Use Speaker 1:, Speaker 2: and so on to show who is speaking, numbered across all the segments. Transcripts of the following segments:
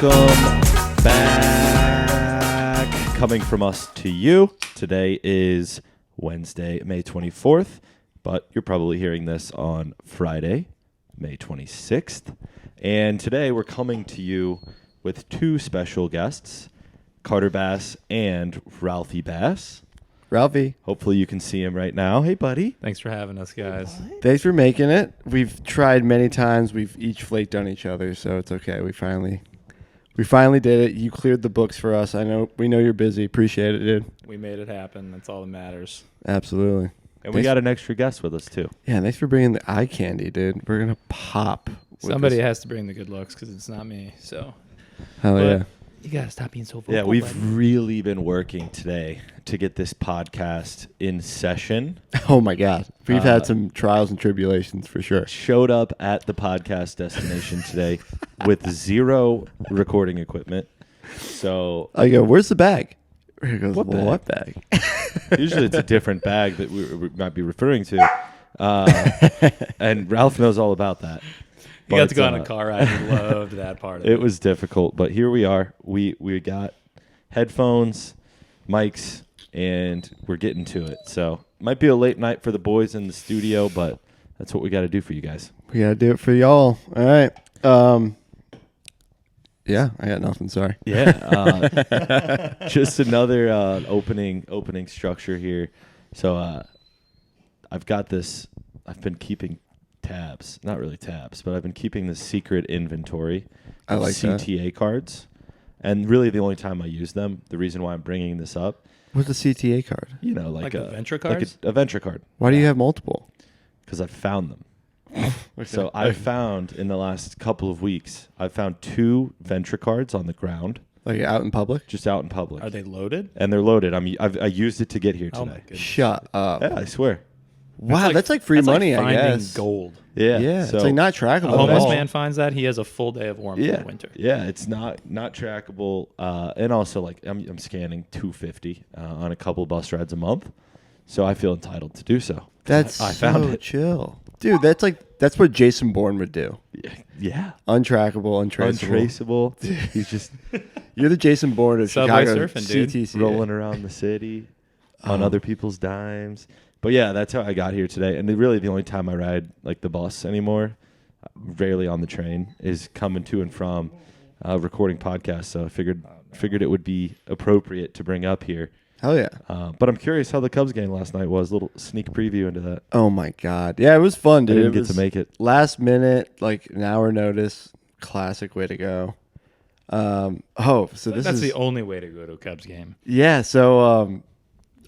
Speaker 1: Welcome back. Coming from us to you. Today is Wednesday, May 24th, but you're probably hearing this on Friday, May 26th. And today we're coming to you with two special guests, Carter Bass and Ralphie Bass.
Speaker 2: Ralphie.
Speaker 1: Hopefully you can see him right now. Hey, buddy.
Speaker 3: Thanks for having us, guys.
Speaker 2: Thanks for making it. We've tried many times. We've each flaked on each other, so it's okay. We finally did it. You cleared the books for us. We know you're busy. Appreciate it, dude.
Speaker 3: We made it happen. That's all that matters.
Speaker 2: Absolutely.
Speaker 1: And we got an extra guest with us, too.
Speaker 2: Yeah, thanks for bringing the eye candy, dude. We're going to pop.
Speaker 3: Somebody has to bring the good looks because it's not me. So,
Speaker 2: Hell yeah.
Speaker 3: You got to stop being so vocal.
Speaker 1: Yeah, we've really been working today to get this podcast in session.
Speaker 2: Oh, my God. We've had some trials and tribulations for sure.
Speaker 1: Showed up at the podcast destination today with zero recording equipment. So
Speaker 2: I go, where's the bag? He goes,
Speaker 1: What bag? Usually it's a different bag that we might be referring to. And Ralph knows all about that.
Speaker 3: You got to go on a car ride. We loved that part of it.
Speaker 1: It was difficult, but here we are. We got headphones, mics, and we're getting to it. So might be a late night for the boys in the studio, but that's what we got to do for you guys.
Speaker 2: We got to do it for y'all. All right. Yeah, I got nothing. Sorry.
Speaker 1: Yeah. Just another opening structure here. So I've got this. I've been keeping tabs. Not really tabs, but I've been keeping this secret inventory of CTA cards. And really the only time I use them, the reason why I'm bringing this up.
Speaker 2: What's a CTA card?
Speaker 1: You know, like
Speaker 3: a venture card?
Speaker 1: Like a venture card.
Speaker 2: Why do you have multiple?
Speaker 1: Because I found them.
Speaker 2: Okay.
Speaker 1: So I found in the last couple of weeks, I found 2 venture cards on the ground.
Speaker 2: Like out in public?
Speaker 1: Just out in public.
Speaker 3: Are they loaded?
Speaker 1: And they're loaded. I used it to get here
Speaker 3: Oh,
Speaker 1: today.
Speaker 3: my goodness.
Speaker 2: Shut up.
Speaker 1: Yeah, I swear.
Speaker 2: Wow, that's like free money,
Speaker 3: like
Speaker 2: I guess.
Speaker 3: Gold.
Speaker 1: Yeah.
Speaker 2: Yeah,
Speaker 1: So,
Speaker 2: it's like not trackable.
Speaker 3: A homeless
Speaker 2: at all.
Speaker 3: man finds that he has a full day of warmth in the winter.
Speaker 1: Yeah, it's not trackable. And also, like, I'm scanning $250 on a couple bus rides a month. So I feel entitled to do so.
Speaker 2: That's
Speaker 1: I found
Speaker 2: so
Speaker 1: it.
Speaker 2: chill. Dude, that's what Jason Bourne would do.
Speaker 1: Yeah.
Speaker 2: Untrackable, untraceable.
Speaker 1: Untraceable. He's just
Speaker 2: You're the Jason Bourne of
Speaker 3: Subway
Speaker 2: Chicago
Speaker 3: surfing, dude.
Speaker 2: CTC.
Speaker 1: rolling around the city on other people's dimes. But yeah, that's how I got here today. And really the only time I ride like the bus anymore, rarely on the train, is coming to and from recording podcasts. So I figured it would be appropriate to bring up here.
Speaker 2: Hell yeah.
Speaker 1: But I'm curious how the Cubs game last night was. A little sneak preview into that.
Speaker 2: Oh my God. Yeah, it was fun,
Speaker 1: I
Speaker 2: dude.
Speaker 1: didn't get to make it.
Speaker 2: Last minute, like an hour notice. Classic way to go. So
Speaker 3: That's the only way to go to a Cubs game.
Speaker 2: Yeah, so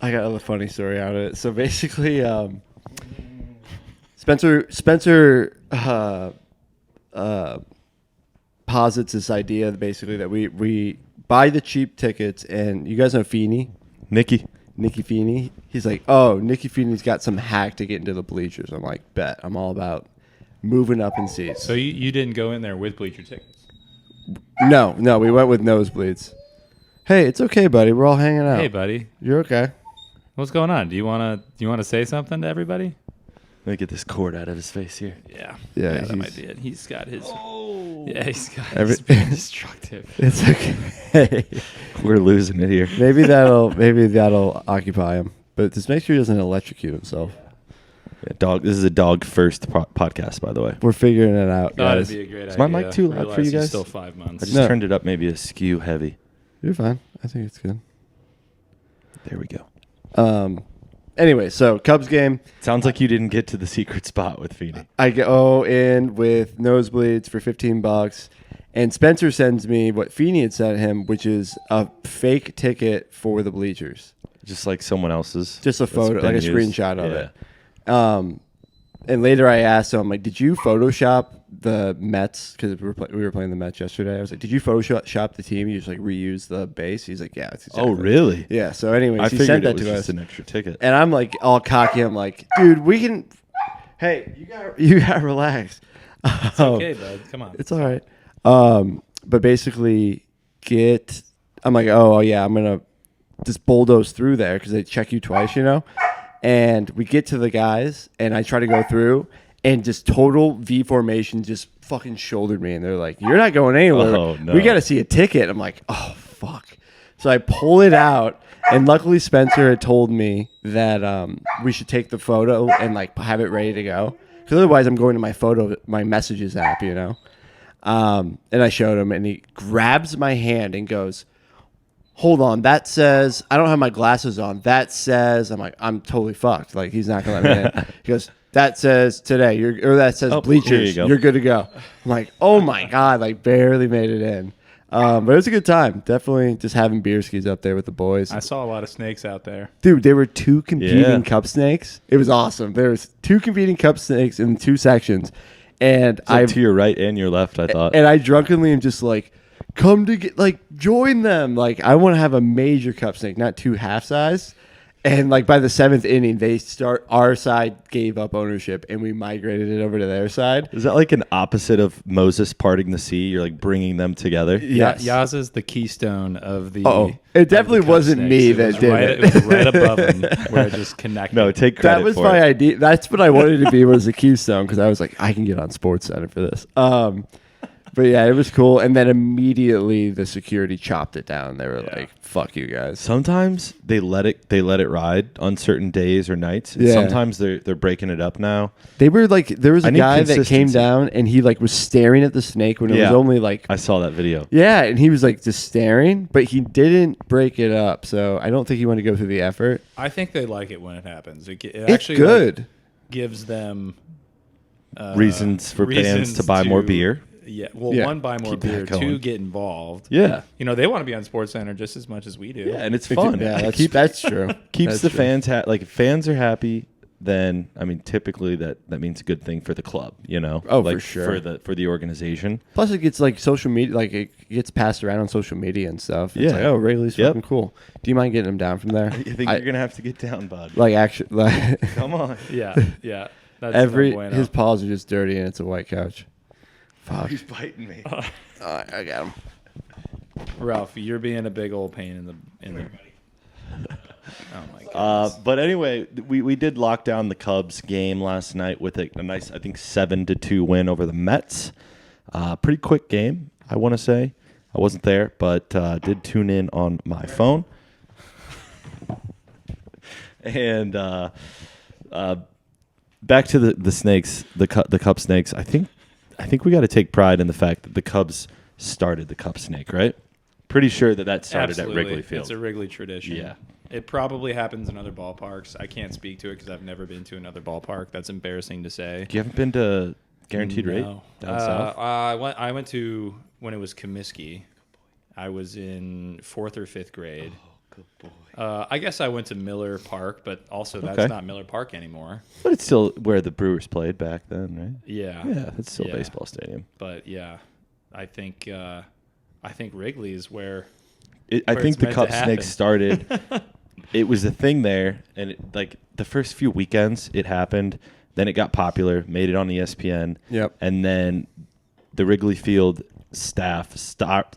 Speaker 2: I got a funny story out of it. So basically, Spencer posits this idea basically that we buy the cheap tickets, and you guys know Feeney?
Speaker 1: Nicky
Speaker 2: Feeney. He's like, oh, Nicky Feeney's got some hack to get into the bleachers. I'm like, bet. I'm all about moving up in seats.
Speaker 3: So you didn't go in there with bleacher tickets?
Speaker 2: No, we went with nosebleeds. Hey, it's okay, buddy. We're all hanging out.
Speaker 3: Hey, buddy.
Speaker 2: You're okay.
Speaker 3: What's going on? Do you want to say something to everybody?
Speaker 1: Let me get this cord out of his face here.
Speaker 3: Yeah.
Speaker 2: Yeah,
Speaker 3: that might be it. He's got his.
Speaker 1: Oh.
Speaker 3: Yeah, he's being destructive.
Speaker 2: It's okay.
Speaker 1: We're losing it here.
Speaker 2: Maybe that'll occupy him. But just make sure he doesn't electrocute himself.
Speaker 1: Yeah, dog. This is a dog first podcast, by the way.
Speaker 2: We're figuring it out,
Speaker 3: Thought
Speaker 2: guys.
Speaker 3: it'd be a great
Speaker 1: Is
Speaker 3: idea.
Speaker 1: my mic too loud for you
Speaker 3: Realize
Speaker 1: guys?
Speaker 3: He's still 5 months.
Speaker 1: I just turned it up maybe a skew heavy.
Speaker 2: You're fine. I think it's good.
Speaker 1: There we go.
Speaker 2: Anyway, so Cubs game.
Speaker 1: Sounds like you didn't get to the secret spot with Feeney.
Speaker 2: I go in with nosebleeds for $15, and Spencer sends me what Feeney had sent him, which is a fake ticket for the bleachers.
Speaker 1: Just like someone else's.
Speaker 2: Just a
Speaker 1: that's
Speaker 2: photo,
Speaker 1: been
Speaker 2: like a
Speaker 1: used.
Speaker 2: screenshot of it. And later I asked him, I'm like, did you Photoshop the Mets? Because we were playing the Mets yesterday. I was like, did you Photoshop the team? You just like reuse the base? He's like, yeah. That's exactly.
Speaker 1: Oh, really?
Speaker 2: Yeah. So anyways,
Speaker 1: I
Speaker 2: he
Speaker 1: figured
Speaker 2: sent that
Speaker 1: it was
Speaker 2: to
Speaker 1: just
Speaker 2: us.
Speaker 1: an extra ticket.
Speaker 2: And I'm like all cocky. I'm like, dude, we can. Hey, you gotta relax.
Speaker 3: It's okay, bud. Come on.
Speaker 2: It's all right. But basically, I'm like, oh yeah, I'm gonna just bulldoze through there because they check you twice, you know. And we get to the guys, and I try to go through, and just total V formation, just fucking shouldered me, and they're like, "You're not going anywhere.
Speaker 1: Oh, no.
Speaker 2: We got to see a ticket." I'm like, "Oh fuck!" So I pull it out, and luckily Spencer had told me that we should take the photo and like have it ready to go, because otherwise I'm going to my messages app, you know. And I showed him, and he grabs my hand and goes, "Hold on, that says I don't have my glasses on. That says," I'm like, "I'm totally fucked. Like he's not gonna let me in." He goes, "That says today. That says bleachers. You're good to go." I'm like, "Oh my god!" Like barely made it in. But it was a good time. Definitely just having beer skis up there with the boys.
Speaker 4: I saw a lot of snakes out there.
Speaker 2: Dude, there were 2 competing
Speaker 1: Yeah.
Speaker 2: cup snakes. It was awesome. There was 2 competing cup snakes in 2 sections, and
Speaker 1: I to your right and your left. I thought.
Speaker 2: and I drunkenly am just like, come to get like join them. Like I want to have a major cup snake, not 2 half size. And like by the 7th inning, our side gave up ownership, and we migrated it over to their side.
Speaker 1: Is that like an opposite of Moses parting the sea? You're like bringing them together.
Speaker 2: Yes.
Speaker 4: Yaz is the keystone of the.
Speaker 2: Oh, it definitely
Speaker 4: of the cup
Speaker 2: wasn't
Speaker 4: snakes.
Speaker 2: me
Speaker 4: It
Speaker 2: that
Speaker 4: was
Speaker 2: did
Speaker 4: right,
Speaker 2: it.
Speaker 4: It was right above him where it just connected.
Speaker 1: No, take credit
Speaker 2: That was
Speaker 1: for
Speaker 2: my
Speaker 1: it.
Speaker 2: idea. That's what I wanted to be, was the keystone, because I was like, I can get on Sports Center for this. But yeah, it was cool. And then immediately the security chopped it down. They were like, "Fuck you guys."
Speaker 1: Sometimes they let it ride on certain days or nights. And
Speaker 2: Yeah.
Speaker 1: Sometimes they're breaking it up now.
Speaker 2: They were like, there was
Speaker 1: I
Speaker 2: a
Speaker 1: need
Speaker 2: guy that came
Speaker 1: consistency.
Speaker 2: down and he like was staring at the snake when it was
Speaker 1: Yeah.
Speaker 2: only like,
Speaker 1: I saw that video.
Speaker 2: yeah, and he was like just staring, but he didn't break it up. So I don't think he wanted to go through the effort.
Speaker 4: I think they like it when it happens. It
Speaker 2: It's
Speaker 4: actually
Speaker 2: good.
Speaker 4: like, gives them
Speaker 1: Reasons for fans to buy more beer.
Speaker 4: Yeah, well,
Speaker 2: Yeah.
Speaker 4: 1, buy more
Speaker 1: Keep that
Speaker 4: beer.
Speaker 1: going.
Speaker 4: 2, get involved.
Speaker 1: Yeah.
Speaker 4: You know, they want to be on Sports Center just as much as we do.
Speaker 1: Yeah, and it's fun.
Speaker 2: Yeah,
Speaker 1: It
Speaker 2: that's true.
Speaker 1: keeps
Speaker 2: That's
Speaker 1: the
Speaker 2: true.
Speaker 1: fans like if fans are happy, then I mean typically that means a good thing for the club, you know.
Speaker 2: Oh, for
Speaker 1: like,
Speaker 2: sure.
Speaker 1: for the organization.
Speaker 2: Plus, it gets like social media, like it gets passed around on social media and stuff. It's
Speaker 1: Yeah.
Speaker 2: like, oh, Wrigley's
Speaker 1: Yep.
Speaker 2: fucking cool. Do you mind getting him down from there?
Speaker 1: I think you're gonna have to get down, bud.
Speaker 2: like actually, like
Speaker 1: Come on.
Speaker 4: Yeah, yeah. That's
Speaker 2: every
Speaker 4: no bueno.
Speaker 2: his paws are just dirty and it's a white couch. Fuck.
Speaker 1: He's biting me.
Speaker 2: I got him.
Speaker 4: Ralph, you're being a big old pain in the. Oh my god.
Speaker 1: But anyway, we did lock down the Cubs game last night with a nice, I think 7-2 win over the Mets. Pretty quick game, I want to say. I wasn't there, but did tune in on my phone. And back to the Snakes, the Cup Snakes. I think we got to take pride in the fact that the Cubs started the Cup Snake, right? Pretty sure that started
Speaker 4: Absolutely.
Speaker 1: at Wrigley Field.
Speaker 4: It's a Wrigley tradition.
Speaker 1: Yeah.
Speaker 4: It probably happens in other ballparks. I can't speak to it because I've never been to another ballpark. That's embarrassing to say.
Speaker 1: You haven't been to Guaranteed Rate
Speaker 4: No.
Speaker 1: down south?
Speaker 4: I went to when it was Comiskey. I was in 4th or 5th grade.
Speaker 1: Good boy.
Speaker 4: I guess I went to Miller Park, but also that's
Speaker 1: Okay.
Speaker 4: not Miller Park anymore.
Speaker 1: But it's still where the Brewers played back then, right?
Speaker 4: Yeah.
Speaker 1: Yeah, it's still a
Speaker 4: Yeah.
Speaker 1: baseball stadium.
Speaker 4: But yeah, I think Wrigley is where.
Speaker 1: I
Speaker 4: Where
Speaker 1: think
Speaker 4: it's
Speaker 1: the
Speaker 4: meant
Speaker 1: Cup
Speaker 4: to happen.
Speaker 1: Snakes started. It was a thing there, and like the first few weekends, it happened. Then it got popular, made it on ESPN.
Speaker 2: Yep.
Speaker 1: And then the Wrigley Field staff stopped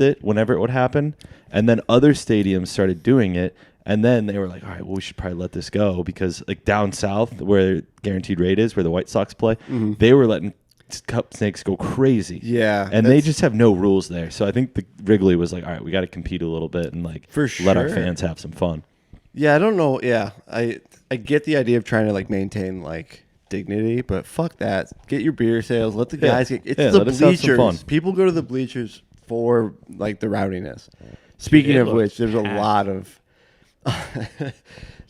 Speaker 1: it whenever it would happen, and then other stadiums started doing it. And then they were like, all right, well, we should probably let this go because like down south where Guaranteed Rate is, where the White Sox play, they were letting Cup Snakes go crazy.
Speaker 2: Yeah,
Speaker 1: And they just have no rules there. So I think the Wrigley was like, all right, we got to compete a little bit and like
Speaker 2: For
Speaker 1: let our
Speaker 2: sure.
Speaker 1: fans have some fun.
Speaker 2: Yeah, I don't know. Yeah, I get the idea of trying to like maintain like dignity, but fuck that. Get your beer sales. Let the
Speaker 1: Yeah.
Speaker 2: guys get. It's
Speaker 1: Yeah,
Speaker 2: the
Speaker 1: let us have some
Speaker 2: bleachers.
Speaker 1: fun.
Speaker 2: People go to the bleachers for like the rowdiness. Speaking
Speaker 4: It
Speaker 2: of which,
Speaker 4: looks
Speaker 2: there's a
Speaker 4: packed.
Speaker 2: lot of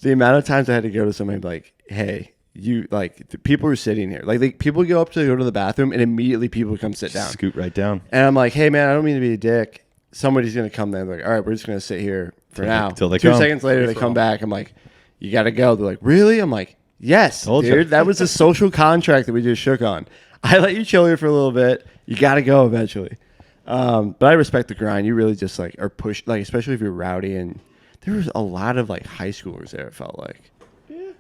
Speaker 2: the amount of times I had to go to somebody and be like, hey. You like the people are sitting here. Like people go up to go to the bathroom and immediately people come sit down.
Speaker 1: Scoot right down.
Speaker 2: And I'm like, hey man, I don't mean to be a dick. Somebody's gonna come there. They're like, all right, we're just gonna sit here for now.
Speaker 1: till they
Speaker 2: 2
Speaker 1: come.
Speaker 2: seconds later, they come back. I'm like, you gotta go. They're like, really? I'm like, yes,
Speaker 1: Told ya.
Speaker 2: dude. That was a social contract that we just shook on. I let you chill here for a little bit. You gotta go eventually. But I respect the grind. You really just like are pushed, like especially if you're rowdy. And there was a lot of like high schoolers there. It felt like.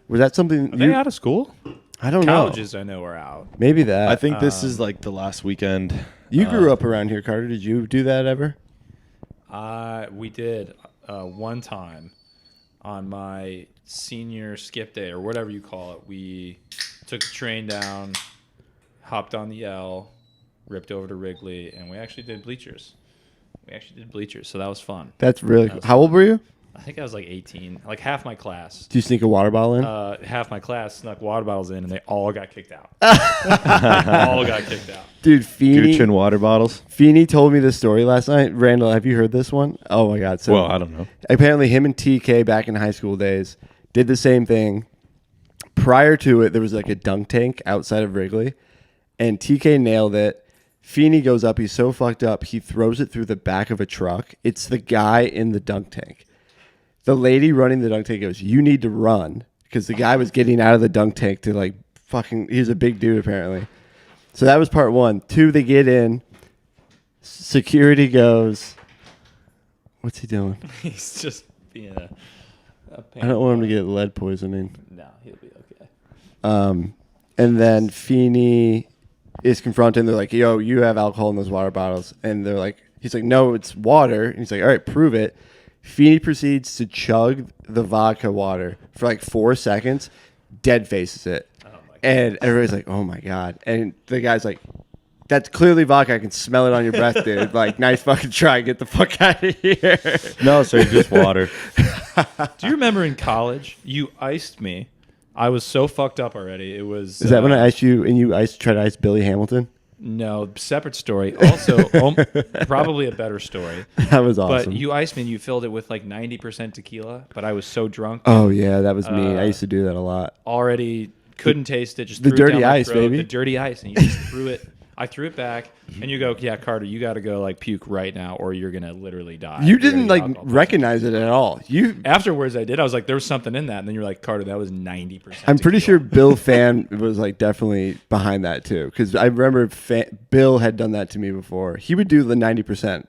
Speaker 2: Was that something?
Speaker 4: Are they out of school?
Speaker 2: I don't know.
Speaker 4: Colleges I know are out.
Speaker 2: Maybe that.
Speaker 1: I think this is like the last weekend.
Speaker 2: you grew up around here, Carter. Did you do that ever?
Speaker 4: We did one time on my senior skip day or whatever you call it. We took the train down, hopped on the L, ripped over to Wrigley, and we actually did bleachers. So that was fun.
Speaker 2: That's really
Speaker 4: That
Speaker 2: cool.
Speaker 4: was
Speaker 2: How old were you?
Speaker 4: I think I was like 18, like half my class.
Speaker 2: Did you sneak a water bottle in?
Speaker 4: Half my class snuck water bottles in, and they all got kicked out. all got kicked out.
Speaker 2: Dude,
Speaker 1: Gooch and water bottles.
Speaker 2: Feeney told me this story last night. Randall, have you heard this one? Oh my God. So
Speaker 1: Well, I don't know.
Speaker 2: apparently him and TK back in high school days did the same thing. Prior to it, there was like a dunk tank outside of Wrigley, and TK nailed it. Feeney goes up. He's so fucked up. He throws it through the back of a truck. It's the guy in the dunk tank. The lady running the dunk tank goes, "You need to run," because the guy was getting out of the dunk tank to like fucking. He's a big dude apparently. So that was part 1. 2, they get in. Security goes, "What's he doing?"
Speaker 4: He's just being a pain.
Speaker 2: I don't want him to get lead poisoning.
Speaker 4: No, he'll be okay.
Speaker 2: And then Feeney is confronting. They're like, "Yo, you have alcohol in those water bottles." And they're like, he's like, "No, it's water." And he's like, "All right, prove it." Feeney proceeds to chug the vodka water for like 4 seconds, dead faces it.
Speaker 4: Oh my God.
Speaker 2: And everybody's like, "Oh my God." And the guy's like, "That's clearly vodka. I can smell it on your breath, dude. Like, nice fucking try. Get the fuck out of here."
Speaker 1: No, sir, just water.
Speaker 4: Do you remember in college you iced me? I was so fucked up already. It was.
Speaker 2: Is that when I iced you and you tried to ice Billy Hamilton?
Speaker 4: No, separate story. Also, probably a better story.
Speaker 2: That was awesome.
Speaker 4: But you iced me and you filled it with like 90% tequila, but I was so drunk.
Speaker 2: Oh, yeah, that was me. I used to do that a lot.
Speaker 4: Already couldn't taste it. Just
Speaker 2: The
Speaker 4: threw it
Speaker 2: dirty
Speaker 4: down my
Speaker 2: ice,
Speaker 4: throat,
Speaker 2: baby.
Speaker 4: The dirty ice. And you just threw it. I threw it back. And you go, "Yeah, Carter, you got to go like puke right now or you're going to literally die."
Speaker 2: You
Speaker 4: You're
Speaker 2: didn't
Speaker 4: gonna
Speaker 2: like
Speaker 4: get alcohol
Speaker 2: recognize it at all.
Speaker 4: Afterwards, I did. I was like, there was something in that. And then you're like, "Carter, that was 90%.
Speaker 2: I'm pretty
Speaker 4: tequila."
Speaker 2: sure Bill Fan was like definitely behind that too, because I remember Bill had done that to me before. He would do the 90%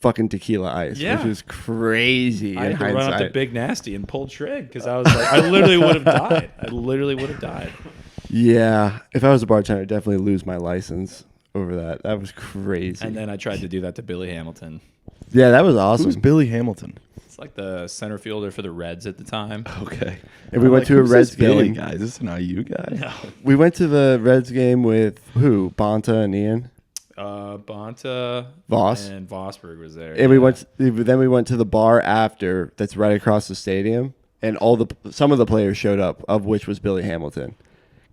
Speaker 2: fucking tequila ice,
Speaker 4: Yeah.
Speaker 2: which was crazy
Speaker 4: I
Speaker 2: in
Speaker 4: had to run up to
Speaker 2: hindsight.
Speaker 4: Big Nasty and pull trig because I was like, I literally would have died.
Speaker 2: Yeah, if I was a bartender, I'd definitely lose my license over that. That was crazy.
Speaker 4: And then I tried to do that to Billy Hamilton.
Speaker 2: Yeah, that was awesome.
Speaker 1: Who's Billy Hamilton?
Speaker 4: It's like the center fielder for the Reds at the time.
Speaker 1: Okay.
Speaker 2: And we went to a Reds game.
Speaker 1: Guy? Is this an IU guy?
Speaker 4: No.
Speaker 2: We went to the Reds game with who? Bonta and Ian.
Speaker 4: Bonta
Speaker 2: Voss.
Speaker 4: and Vosberg was there.
Speaker 2: And we went. Then we went to the bar after. That's right across the stadium, and some of the players showed up, of which was Billy Hamilton.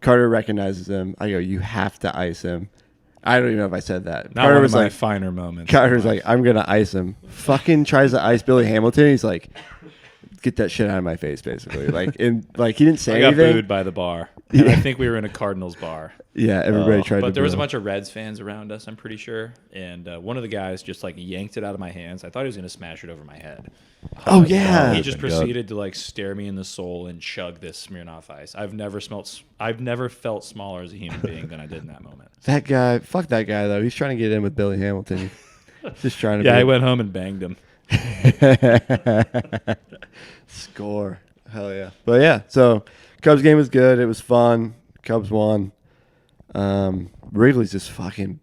Speaker 2: Carter recognizes him. I go, "You have to ice him." I don't even know if I said that.
Speaker 4: Not
Speaker 2: Carter
Speaker 4: one
Speaker 2: was
Speaker 4: of my
Speaker 2: like,
Speaker 4: finer moments.
Speaker 2: Carter's like, "I'm gonna ice him." Fucking tries to ice Billy Hamilton. He's like, "Get that shit out of my face," basically. Like, he didn't say
Speaker 4: I got
Speaker 2: anything.
Speaker 4: booed by the bar. And I think we were in a Cardinals bar.
Speaker 2: Yeah, everybody tried to.
Speaker 4: But there was a
Speaker 2: boo him.
Speaker 4: bunch of Reds fans around us, I'm pretty sure. And one of the guys just like yanked it out of my hands. I thought he was going to smash it over my head.
Speaker 2: Oh yeah.
Speaker 4: He just proceeded to like stare me in the soul and chug this Smirnoff Ice. I've never felt smaller as a human being than I did in that moment.
Speaker 2: That guy. Fuck that guy though. He's trying to get in with Billy Hamilton. Just trying to.
Speaker 4: Yeah, I went home and banged him.
Speaker 2: Score. Hell yeah. But yeah, so Cubs game was good. It was fun. Cubs won. Wrigley's just fucking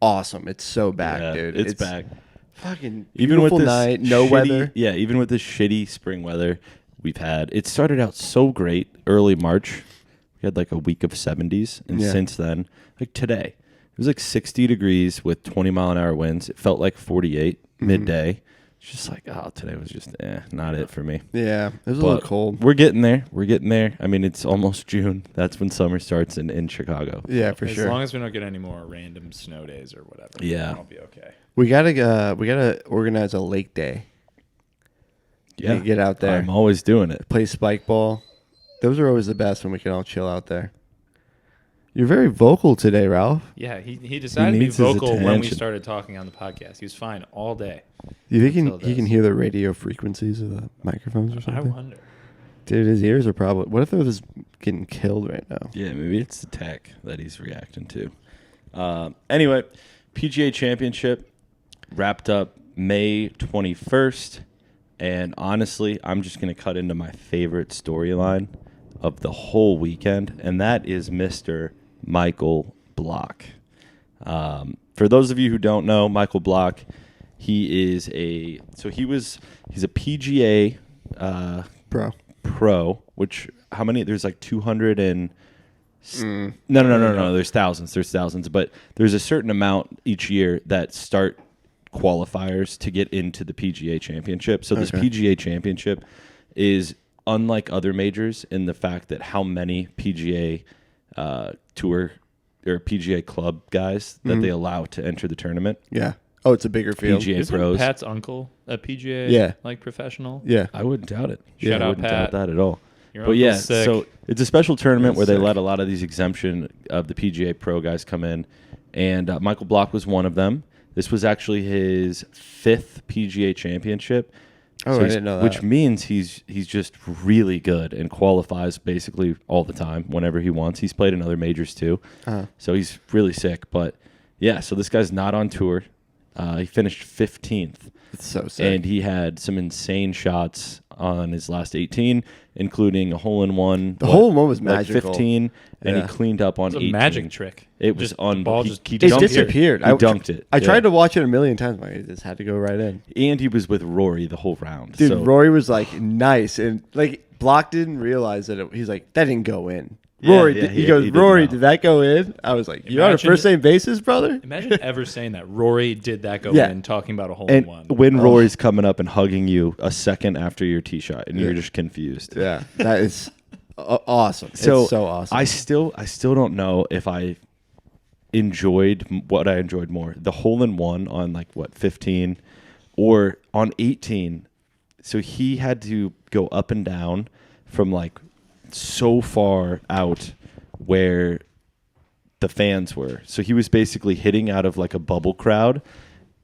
Speaker 2: awesome. It's so back,
Speaker 1: Yeah,
Speaker 2: dude.
Speaker 1: it's back.
Speaker 2: Fucking
Speaker 1: Even with
Speaker 2: beautiful
Speaker 1: this
Speaker 2: night, no
Speaker 1: shitty-
Speaker 2: weather.
Speaker 1: Yeah, even with this shitty spring weather we've had, it started out so great early March. We had like a week of 70s, and
Speaker 2: Yeah.
Speaker 1: since then, like today, it was like 60 degrees with 20-mile-an-hour winds. It felt like 48 midday. It's just like, oh, today was just not it for me.
Speaker 2: Yeah, it was a
Speaker 1: But
Speaker 2: little cold.
Speaker 1: We're getting there. I mean, it's almost June. That's when summer starts in Chicago.
Speaker 2: Yeah, for
Speaker 4: As
Speaker 2: sure.
Speaker 4: long as we don't get any more random snow days or whatever.
Speaker 1: Yeah.
Speaker 4: I'll be okay.
Speaker 2: We gotta organize a lake day.
Speaker 1: Yeah,
Speaker 2: Get out there.
Speaker 1: I'm always doing it.
Speaker 2: Play spike ball. Those are always the best when we can all chill out there. You're very vocal today, Ralph.
Speaker 4: Yeah, he decided to be
Speaker 1: needs his
Speaker 4: vocal when we
Speaker 1: attention.
Speaker 4: started talking on the podcast. He was fine all day.
Speaker 2: You think
Speaker 4: Until
Speaker 2: he can
Speaker 4: this.
Speaker 2: hear the radio frequencies of the microphones or
Speaker 4: I
Speaker 2: something?
Speaker 4: wonder.
Speaker 2: Dude, his ears are probably. What if they're just getting killed right now?
Speaker 1: Yeah, maybe it's the tech that he's reacting to. Anyway, PGA Championship wrapped up May 21st. And honestly, I'm just going to cut into my favorite storyline of the whole weekend, and that is Mr. Michael Block. For those of you who don't know, Michael Block, he's a PGA
Speaker 2: Bro.
Speaker 1: pro, which how many? There's like 260 No. There's thousands. But there's a certain amount each year that start qualifiers to get into the PGA Championship. So this PGA Championship is unlike other majors in the fact that how many PGA Tour or PGA Club guys that they allow to enter the tournament.
Speaker 2: Yeah. Oh, it's a bigger field.
Speaker 1: PGA
Speaker 4: Isn't
Speaker 1: pros.
Speaker 4: Pat's uncle a PGA like professional?
Speaker 2: Yeah.
Speaker 1: I wouldn't doubt it.
Speaker 4: Shout
Speaker 1: I
Speaker 4: out
Speaker 1: wouldn't
Speaker 4: Pat.
Speaker 1: doubt that at all.
Speaker 4: Your
Speaker 1: But
Speaker 4: uncle's
Speaker 1: yeah,
Speaker 4: sick.
Speaker 1: so it's a special tournament where they
Speaker 2: sick.
Speaker 1: let a lot of these exemption of the PGA Pro guys come in, and Michael Block was one of them. This was actually his 5th PGA Championship.
Speaker 2: Oh, I didn't know that.
Speaker 1: Which means he's just really good and qualifies basically all the time whenever he wants. He's played in other majors too, so he's really sick. But yeah, so this guy's not on tour. He finished 15th.
Speaker 2: It's so sick.
Speaker 1: And he had some insane shots on his last 18, including a hole-in-one.
Speaker 2: The hole-in-one was magical.
Speaker 1: 15, and
Speaker 2: Yeah.
Speaker 1: he cleaned up on
Speaker 4: It's a
Speaker 1: 18.
Speaker 4: magic trick.
Speaker 1: It was
Speaker 4: Just the ball
Speaker 1: unbelievable.
Speaker 4: just
Speaker 1: He
Speaker 2: It
Speaker 1: dunked
Speaker 2: disappeared.
Speaker 1: He dunked it.
Speaker 2: I
Speaker 1: Yeah.
Speaker 2: tried to watch it a million times. Like, it just had to go right in.
Speaker 1: And he was with Rory the whole round.
Speaker 2: Dude,
Speaker 1: so,
Speaker 2: Rory was like nice. And like Block didn't realize that he's like, that didn't go in.
Speaker 1: Yeah,
Speaker 2: Rory,
Speaker 1: yeah,
Speaker 2: he
Speaker 1: he
Speaker 2: goes,
Speaker 1: didn't
Speaker 2: Rory,
Speaker 1: know.
Speaker 2: did that go in? I was like, you're on a
Speaker 4: Imagine-
Speaker 2: first name basis, brother?
Speaker 4: Imagine ever saying that. Rory did that go
Speaker 2: Yeah.
Speaker 4: in, talking about a hole
Speaker 1: and
Speaker 4: in one.
Speaker 1: when Rory's coming up and hugging you a second after your tee shot, and you're just confused.
Speaker 2: Yeah, that is awesome.
Speaker 1: So,
Speaker 2: it's so awesome.
Speaker 1: I still don't know if I enjoyed what I enjoyed more, the hole-in-one on 15 or on 18. So he had to go up and down from so far out where the fans were. So he was basically hitting out of a bubble crowd,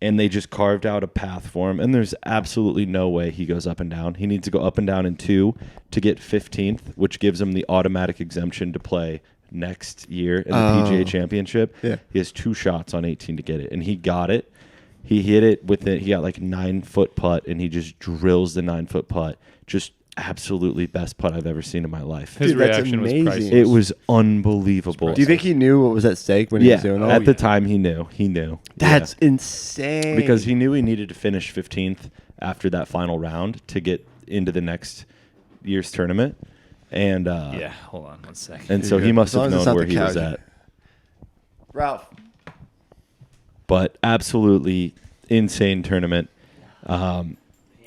Speaker 1: and they just carved out a path for him. And there's absolutely no way he goes up and down. He needs to go up and down in 2 to get 15th, which gives him the automatic exemption to play next year in the PGA Championship.
Speaker 2: Yeah.
Speaker 1: He has 2 shots on 18 to get it, and he got it. He hit it with it. He got 9-foot putt, and he just drills the 9-foot putt. Just absolutely best putt I've ever seen in my life.
Speaker 4: His
Speaker 2: Dude, that's
Speaker 4: reaction was
Speaker 2: amazing.
Speaker 4: priceless.
Speaker 1: It was unbelievable.
Speaker 2: Do you think he knew what was at stake when he was doing that?
Speaker 1: At the time he knew. He knew.
Speaker 2: That's
Speaker 1: Yeah.
Speaker 2: insane.
Speaker 1: Because he knew he needed to finish 15th after that final round to get into the next year's tournament. And
Speaker 4: Yeah, hold on 1 second.
Speaker 1: and so
Speaker 2: You're
Speaker 1: he
Speaker 2: good.
Speaker 1: must
Speaker 2: As long
Speaker 1: have
Speaker 2: as it's
Speaker 1: known
Speaker 2: not
Speaker 1: where
Speaker 2: the
Speaker 1: he was
Speaker 2: couch.
Speaker 1: at.
Speaker 2: Ralph.
Speaker 1: But absolutely insane tournament.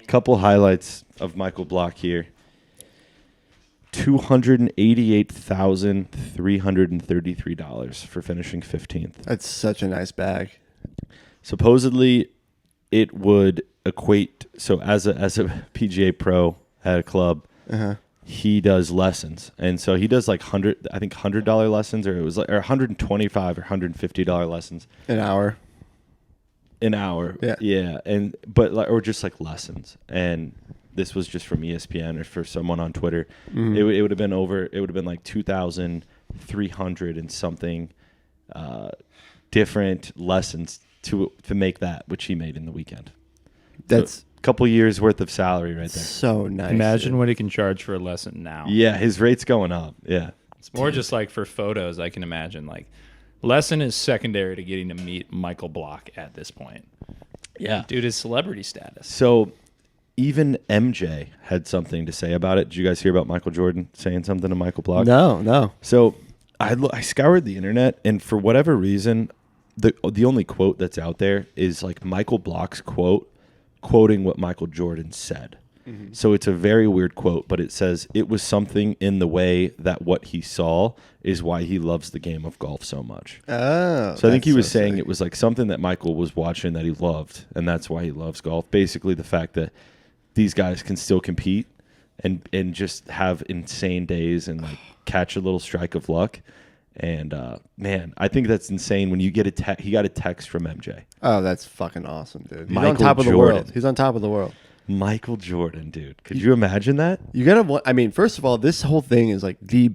Speaker 1: Couple highlights of Michael Block here. $288,333 for finishing 15th.
Speaker 2: That's such a nice bag.
Speaker 1: Supposedly, it would equate. So as a PGA pro at a club, he does lessons, and so he does $100 lessons, or it was or $125 or $150 lessons
Speaker 2: An hour.
Speaker 1: an hour.
Speaker 2: Yeah.
Speaker 1: and or just lessons. And this was just from ESPN or for someone on Twitter. It would have been over. It would have been 2,300 and something different lessons to make that, which he made in the weekend.
Speaker 2: That's
Speaker 1: So, a couple years worth of salary right there.
Speaker 2: so nice.
Speaker 4: Imagine what he can charge for a lesson now.
Speaker 1: Yeah, his rate's going up. Yeah.
Speaker 4: It's more just for photos, I can imagine. Lesson is secondary to getting to meet Michael Block at this point.
Speaker 1: Yeah.
Speaker 4: Dude, his celebrity status.
Speaker 1: So even MJ had something to say about it. Did you guys hear about Michael Jordan saying something to Michael Block?
Speaker 2: No.
Speaker 1: So I scoured the internet, and for whatever reason, the only quote that's out there is Michael Block's quoting what Michael Jordan said. So it's a very weird quote, but it says it was something in the way that what he saw is why he loves the game of golf so much.
Speaker 2: Oh.
Speaker 1: So I think he was saying
Speaker 2: sick.
Speaker 1: it was something that Michael was watching that he loved, and that's why he loves golf. Basically, the fact that these guys can still compete and just have insane days and catch a little strike of luck. And man, I think that's insane. When you get he got a text from MJ.
Speaker 2: Oh, that's fucking awesome, dude. He's
Speaker 1: Michael
Speaker 2: on top of the
Speaker 1: Jordan.
Speaker 2: world. He's on top of the world.
Speaker 1: Michael Jordan, dude. Could you imagine that?
Speaker 2: You gotta. I mean, first of all, this whole thing is you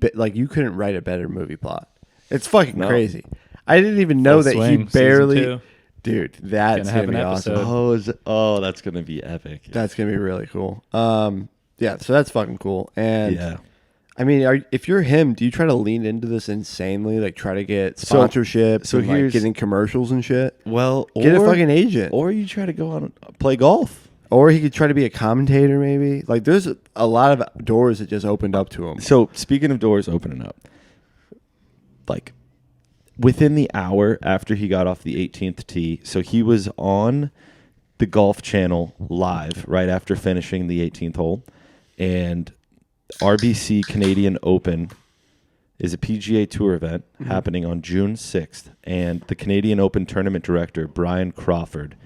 Speaker 2: couldn't write a better movie plot. It's fucking
Speaker 1: No.
Speaker 2: crazy. I didn't even know
Speaker 4: Full
Speaker 2: that he
Speaker 4: swing, season
Speaker 2: barely.
Speaker 4: 2.
Speaker 2: Dude, that's
Speaker 4: Gonna have
Speaker 2: gonna be
Speaker 4: an
Speaker 2: awesome.
Speaker 4: episode.
Speaker 1: That's gonna be epic.
Speaker 2: That's gonna be really cool. Yeah. So that's fucking cool. And
Speaker 1: Yeah.
Speaker 2: I mean, if you're him, do you try to lean into this insanely? Try to get sponsorships,
Speaker 1: so
Speaker 2: and,
Speaker 1: here's-
Speaker 2: getting commercials and shit.
Speaker 1: Well,
Speaker 2: Get a fucking agent,
Speaker 1: or you try to go on play golf.
Speaker 2: or he could try to be a commentator. Maybe there's a lot of doors that just opened up to him.
Speaker 1: So speaking of doors opening up, like within the hour after he got off the 18th tee. So he was on the Golf Channel live right after finishing the 18th hole, and RBC Canadian Open is a PGA Tour event happening on June 6th, and the Canadian Open tournament director, Brian Crawford,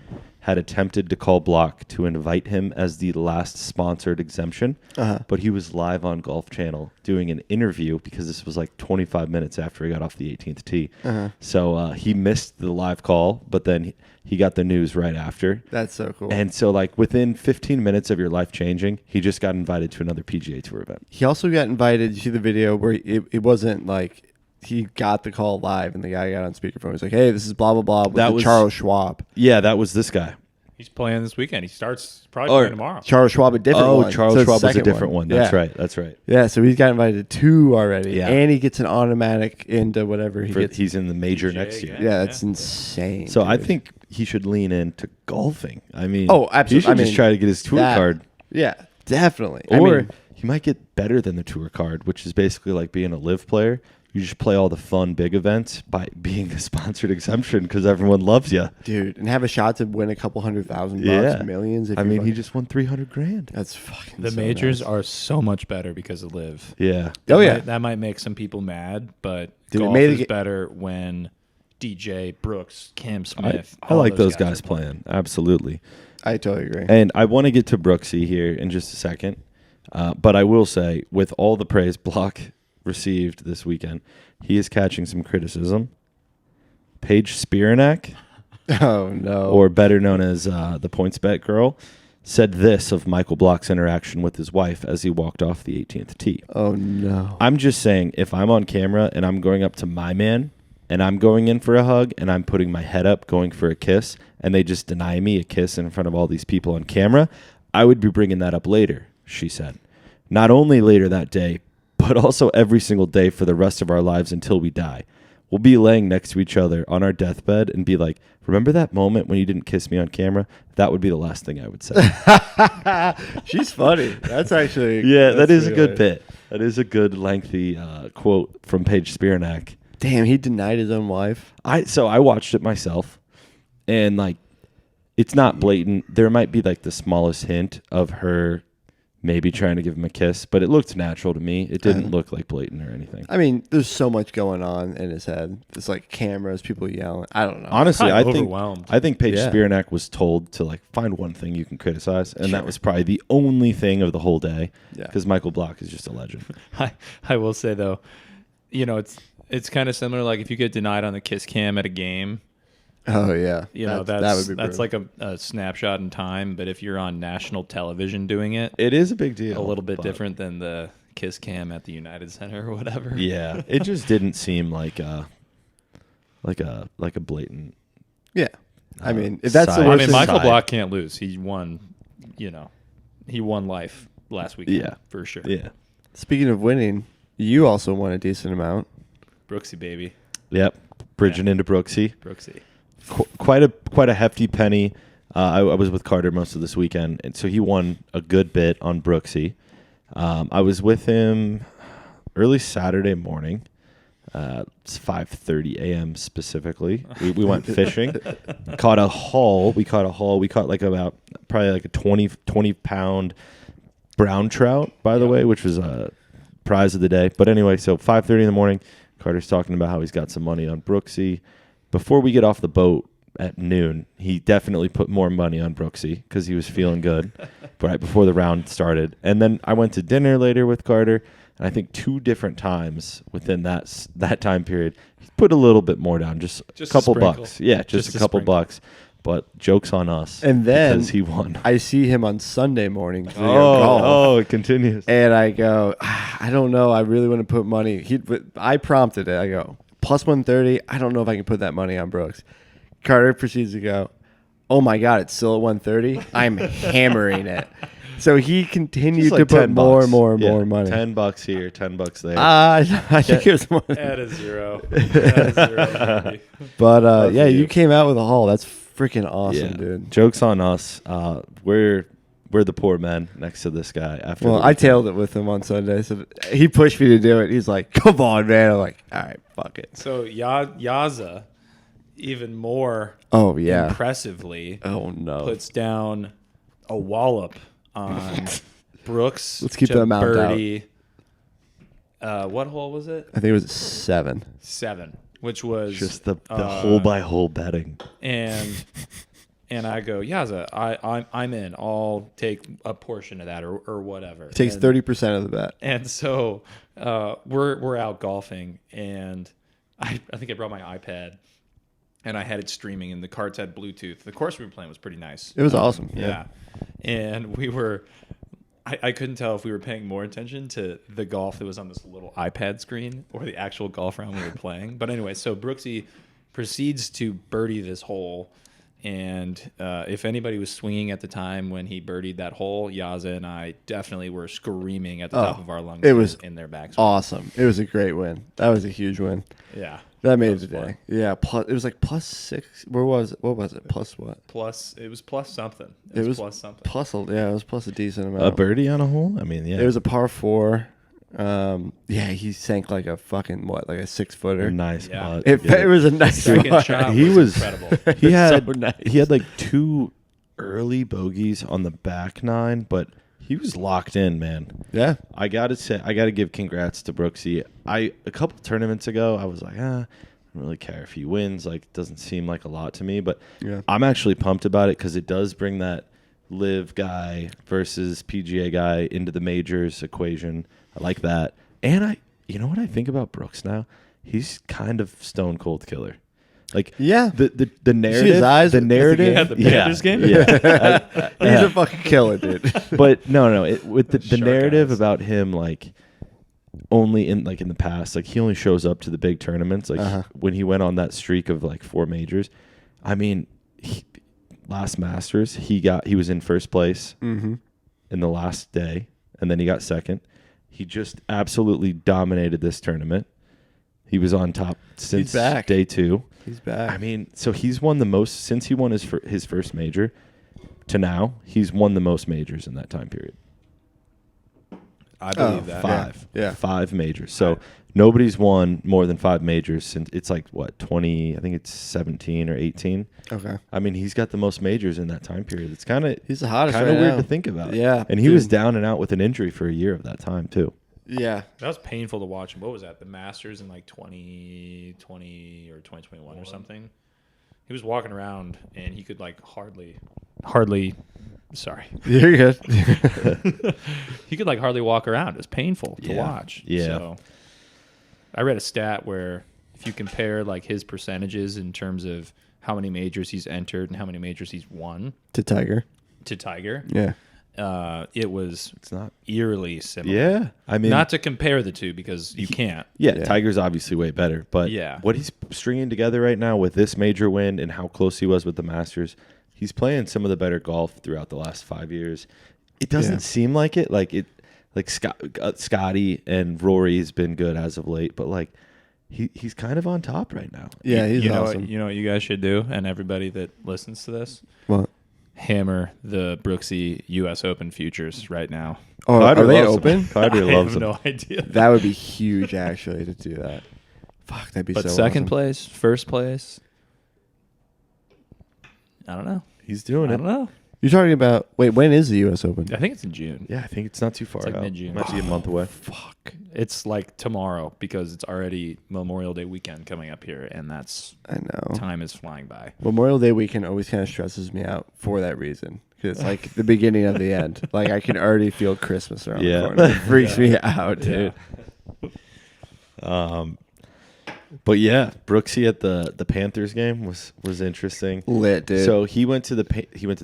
Speaker 1: had attempted to call Block to invite him as the last sponsored exemption, but he was live on Golf Channel doing an interview because this was like 25 minutes after he got off the 18th tee. So he missed the live call, but then he got the news right after.
Speaker 2: That's so cool.
Speaker 1: And so like within 15 minutes of your life changing, he just got invited to another PGA Tour event.
Speaker 2: He also got invited. You see the video where it wasn't like he got the call live and the guy got on speakerphone. He was like, "Hey, this is blah blah blah."
Speaker 1: That was
Speaker 2: Charles Schwab.
Speaker 1: Yeah, that was this guy.
Speaker 4: He's playing this weekend. He starts probably playing tomorrow.
Speaker 2: Charles Schwab, a different one.
Speaker 1: Charles
Speaker 2: So it's
Speaker 1: Schwab was a
Speaker 2: second
Speaker 1: different one. That's
Speaker 2: Yeah.
Speaker 1: right. That's right.
Speaker 2: Yeah, so he's got invited to 2 already.
Speaker 1: Yeah.
Speaker 2: And he gets an automatic into whatever he gets.
Speaker 1: He's in the major
Speaker 4: PGA
Speaker 1: next year.
Speaker 4: again.
Speaker 2: Yeah, that's insane.
Speaker 1: So I
Speaker 2: dude.
Speaker 1: think he should lean into golfing. I mean,
Speaker 2: Oh, absolutely.
Speaker 1: He should
Speaker 2: I
Speaker 1: just
Speaker 2: mean,
Speaker 1: try to get his tour
Speaker 2: that-
Speaker 1: card.
Speaker 2: Yeah, definitely.
Speaker 1: Or
Speaker 2: I mean,
Speaker 1: he might get better than the tour card, which is basically like being a live player. You just play all the fun big events by being a sponsored exemption because everyone loves you.
Speaker 2: dude, and have a shot to win a couple $100,000,
Speaker 1: Yeah.
Speaker 2: millions. If
Speaker 1: I
Speaker 2: you
Speaker 1: mean, he
Speaker 2: fucking-
Speaker 1: just won $300,000.
Speaker 2: that's fucking
Speaker 4: The
Speaker 2: so
Speaker 4: majors
Speaker 2: nice.
Speaker 4: are so much better because of LIV.
Speaker 1: Yeah.
Speaker 2: Oh yeah,
Speaker 4: That might make some people mad, but
Speaker 2: Dude, it
Speaker 4: golf
Speaker 2: made
Speaker 4: is
Speaker 2: it-
Speaker 4: better when DJ, Brooks, Cam Smith.
Speaker 1: I
Speaker 4: all
Speaker 1: like those
Speaker 4: are
Speaker 1: guys playing. Absolutely.
Speaker 2: I totally agree.
Speaker 1: And I want to get to Brooksy here in just a second. But I will say, with all the praise Block received this weekend, he is catching some criticism. Paige Spiranak,
Speaker 2: Oh no.
Speaker 1: or better known as the Points Bet Girl, said this of Michael Block's interaction with his wife as he walked off the 18th tee.
Speaker 2: Oh no.
Speaker 1: I'm just saying, if I'm on camera and I'm going up to my man and I'm going in for a hug and I'm putting my head up going for a kiss and they just deny me a kiss in front of all these people on camera, I would be bringing that up later, she said. Not only later that day, but also every single day for the rest of our lives until we die. We'll be laying next to each other on our deathbed and be like, remember that moment when you didn't kiss me on camera? That would be the last thing I would say.
Speaker 2: She's funny. That's actually
Speaker 1: Yeah, that
Speaker 2: that's
Speaker 1: is a
Speaker 2: really
Speaker 1: good
Speaker 2: nice.
Speaker 1: bit. That is a good lengthy quote from Paige Spiranak.
Speaker 2: Damn, he denied his own wife.
Speaker 1: So I watched it myself, and like, it's not blatant. There might be like the smallest hint of her maybe trying to give him a kiss, but it looked natural to me. It didn't look like blatant or anything.
Speaker 2: I mean, there's so much going on in his head. It's like cameras, people yelling. I don't know.
Speaker 1: Honestly, I
Speaker 4: Probably
Speaker 1: think
Speaker 4: overwhelmed.
Speaker 1: Paige
Speaker 2: Yeah.
Speaker 1: Spiranak was told to like find one thing you can criticize, and that was probably the only thing of the whole day.
Speaker 2: Yeah.
Speaker 1: Because Michael Block is just a legend.
Speaker 4: I will say though, it's kind of similar. Like if you get denied on the kiss cam at a game,
Speaker 2: Oh yeah.
Speaker 4: that would
Speaker 2: be
Speaker 4: that's
Speaker 2: brutal.
Speaker 4: like a snapshot in time. But if you're on national television doing it,
Speaker 1: It is a big deal.
Speaker 4: a little bit
Speaker 1: but-
Speaker 4: different than the kiss cam at the United Center or whatever.
Speaker 1: Yeah, it just didn't seem like a blatant.
Speaker 2: Yeah. I mean, if that's the
Speaker 1: side.
Speaker 2: worst
Speaker 4: I mean,
Speaker 2: thing-
Speaker 4: Michael
Speaker 1: side.
Speaker 4: Block can't lose. He won, he won life last weekend.
Speaker 1: Yeah.
Speaker 4: For sure.
Speaker 1: Yeah.
Speaker 2: Speaking of winning, you also won a decent amount.
Speaker 4: Brooksy baby,
Speaker 1: Yep. Bridging into Brooksy.
Speaker 4: Brooksy.
Speaker 1: Quite a hefty penny. I was with Carter most of this weekend, and so he won a good bit on Brooksy. I was with him early Saturday morning. It's 5:30 a.m. specifically. We went fishing. Caught a haul. We caught like about probably like a 20 pound brown trout, by the way, which was a prize of the day. But anyway, so 5:30 in the morning, Carter's talking about how he's got some money on Brooksy. Before we get off the boat at noon, he definitely put more money on Brooksy because he was feeling good right before the round started. And then I went to dinner later with Carter, and I think 2 different times within that time period, he put a little bit more down, just a
Speaker 4: Just a
Speaker 1: couple
Speaker 4: sprinkle.
Speaker 1: bucks. Yeah,
Speaker 4: Just
Speaker 1: just
Speaker 4: a
Speaker 1: a couple
Speaker 4: sprinkle.
Speaker 1: bucks. But joke's on us.
Speaker 2: And then
Speaker 1: because he won.
Speaker 2: I see him on Sunday morning. 'cause we go golf.
Speaker 1: Oh, it continues.
Speaker 2: And I go, I don't know. I really want to put money. I prompted it. I go, plus 130. I don't know if I can put that money on Brooks. Carter proceeds to go, oh my God, it's still at 130. I'm hammering it. So he continued
Speaker 1: Just like
Speaker 2: to put
Speaker 1: 10
Speaker 2: more
Speaker 1: bucks.
Speaker 2: and more and
Speaker 1: Yeah,
Speaker 2: more money.
Speaker 1: $10 here, $10 there.
Speaker 2: I think it was more.
Speaker 4: Add a zero. Add a zero, baby.
Speaker 2: But
Speaker 1: for
Speaker 2: yeah,
Speaker 1: you.
Speaker 2: you came out with a haul. That's freaking awesome,
Speaker 1: Yeah.
Speaker 2: dude.
Speaker 1: Joke's on us. We we're the poor men next to this guy. After
Speaker 2: Well, I tailed it with him on Sunday. So he pushed me to do it. He's like, "Come on, man!" I'm like, "All right, fuck it."
Speaker 4: So Yaza, even more
Speaker 2: Oh yeah.
Speaker 4: impressively,
Speaker 2: Oh no.
Speaker 4: puts down a wallop on Brooks.
Speaker 2: Let's keep
Speaker 4: to
Speaker 2: that amount out.
Speaker 4: birdie. What hole was it?
Speaker 2: I think it was 7.
Speaker 4: 7, which was
Speaker 1: just the hole by hole betting.
Speaker 4: and I go, Yaza, I'm in. I'll take a portion of that or whatever.
Speaker 2: It takes 30% of the bet.
Speaker 4: And so we're out golfing, and I think I brought my iPad, and I had it streaming, and the carts had Bluetooth. The course we were playing was pretty nice.
Speaker 2: It was awesome.
Speaker 4: Yeah. And we were I couldn't tell if we were paying more attention to the golf that was on this little iPad screen or the actual golf round we were playing. But anyway, so Brooksy proceeds to birdie this hole. And if anybody was swinging at the time when he birdied that hole, Yaza and I definitely were screaming at the top of our lungs.
Speaker 2: It was
Speaker 4: in their backswing.
Speaker 2: Awesome. It was a great win. That was a huge win.
Speaker 4: Yeah.
Speaker 2: That made
Speaker 4: was
Speaker 2: the day.
Speaker 4: fun.
Speaker 2: Yeah. Plus, it was like +6. Where was it? What was it? Plus what?
Speaker 4: It was plus something.
Speaker 2: It was
Speaker 4: plus something.
Speaker 2: Yeah, it was plus a decent amount.
Speaker 1: A birdie on a hole? I mean, yeah.
Speaker 2: It was a par 4. Yeah, he sank like a fucking like a 6-footer.
Speaker 1: a nice
Speaker 4: Yeah.
Speaker 1: putt.
Speaker 2: It was a nice
Speaker 4: Second
Speaker 2: putt.
Speaker 4: shot
Speaker 1: He was-
Speaker 4: incredible.
Speaker 1: He had
Speaker 2: So nice.
Speaker 1: he had like 2 early bogeys on the back 9, but he was locked in, man.
Speaker 2: Yeah.
Speaker 1: I gotta give congrats to Brooksy. A couple tournaments ago, I was like, I don't really care if he wins. Like, it doesn't seem like a lot to me, but
Speaker 2: Yeah.
Speaker 1: I'm actually pumped about it because it does bring that LIV guy versus PGA guy into the majors equation. I like that. And you know what I think about Brooks now? He's kind of stone cold killer. Like,
Speaker 2: Yeah.
Speaker 1: the narrative,
Speaker 2: his eyes
Speaker 1: the
Speaker 2: at the
Speaker 1: narrative,
Speaker 4: game? The Panthers game?
Speaker 1: yeah.
Speaker 2: He's a fucking killer, dude.
Speaker 1: But no, with the
Speaker 4: Shark
Speaker 1: narrative
Speaker 4: eyes.
Speaker 1: about him, like only in the past, like he only shows up to the big tournaments. Like when he went on that streak of like 4 majors, I mean, last Masters he was in first place in the last day, and then he got second. He just absolutely dominated this tournament. He was on top since
Speaker 2: back.
Speaker 1: day 2.
Speaker 2: He's back.
Speaker 1: I mean, so he's won the most since he won his first major to now. He's won the most majors in that time period.
Speaker 4: I believe that.
Speaker 1: 5.
Speaker 2: Yeah.
Speaker 1: 5 majors. So nobody's won more than 5 majors since it's like what 20. I think it's 17 or 18.
Speaker 2: Okay.
Speaker 1: I mean, he's got the most majors in that time period. It's kind of
Speaker 2: He's the hottest
Speaker 1: kind
Speaker 2: right
Speaker 1: of weird
Speaker 2: now.
Speaker 1: to think about.
Speaker 2: Yeah,
Speaker 1: and he was
Speaker 2: dude.
Speaker 1: down and out with an injury for a year of that time too.
Speaker 2: Yeah.
Speaker 4: That was painful to watch. What was that? The Masters in like 2020 or 2021 or something. He was walking around and he could like hardly. Sorry,
Speaker 2: You're good.
Speaker 4: he could like hardly walk around. It was painful to
Speaker 1: Yeah.
Speaker 4: watch.
Speaker 1: Yeah.
Speaker 4: So, I read a stat where if you compare like his percentages in terms of how many majors he's entered and how many majors he's won
Speaker 2: To Tiger.
Speaker 4: to Tiger,
Speaker 2: Yeah.
Speaker 4: it was
Speaker 1: It's not.
Speaker 4: eerily similar.
Speaker 1: Yeah, I mean,
Speaker 4: Not to compare the two because you can't.
Speaker 1: yeah,
Speaker 2: Yeah.
Speaker 1: Tiger's obviously way better, but
Speaker 4: Yeah.
Speaker 1: what he's stringing together right now with this major win and how close he was with the Masters, he's playing some of the better golf throughout the last 5 years. It doesn't
Speaker 2: Yeah.
Speaker 1: seem like it. Like Scotty and Rory's been good as of late, but like he's kind of on top right now.
Speaker 2: Yeah, he's
Speaker 4: you know
Speaker 2: awesome.
Speaker 4: what, you know what you guys should do, and everybody that listens to this,
Speaker 2: What?
Speaker 4: hammer the Brooksy U.S. Open futures right now.
Speaker 2: Oh,
Speaker 1: Carter
Speaker 2: are they
Speaker 1: loves him.
Speaker 2: open?
Speaker 1: Carter
Speaker 4: I
Speaker 1: loves
Speaker 4: have
Speaker 1: him.
Speaker 4: no idea.
Speaker 2: That would be huge, actually, to do that. Fuck, that'd be
Speaker 4: But
Speaker 2: so
Speaker 4: second
Speaker 2: awesome.
Speaker 4: place, first place, I don't know.
Speaker 1: He's doing
Speaker 4: I
Speaker 1: it.
Speaker 4: don't know.
Speaker 2: You're talking about, wait, when is the U.S. Open?
Speaker 4: I think it's in June.
Speaker 1: Yeah, I think it's not too far
Speaker 4: It's like
Speaker 1: out.
Speaker 4: mid-June.
Speaker 1: Might be a month away.
Speaker 2: Fuck.
Speaker 4: It's like tomorrow because it's already Memorial Day weekend coming up here, and that's
Speaker 2: I know.
Speaker 4: time is flying by.
Speaker 2: Memorial Day weekend always kind of stresses me out for that reason. Because it's like the beginning of the end. Like, I can already feel Christmas around
Speaker 1: Yeah.
Speaker 2: the corner. It freaks me out, dude.
Speaker 1: But yeah, Brooksy at the Panthers game was interesting.
Speaker 2: Lit, dude.
Speaker 1: So he went to the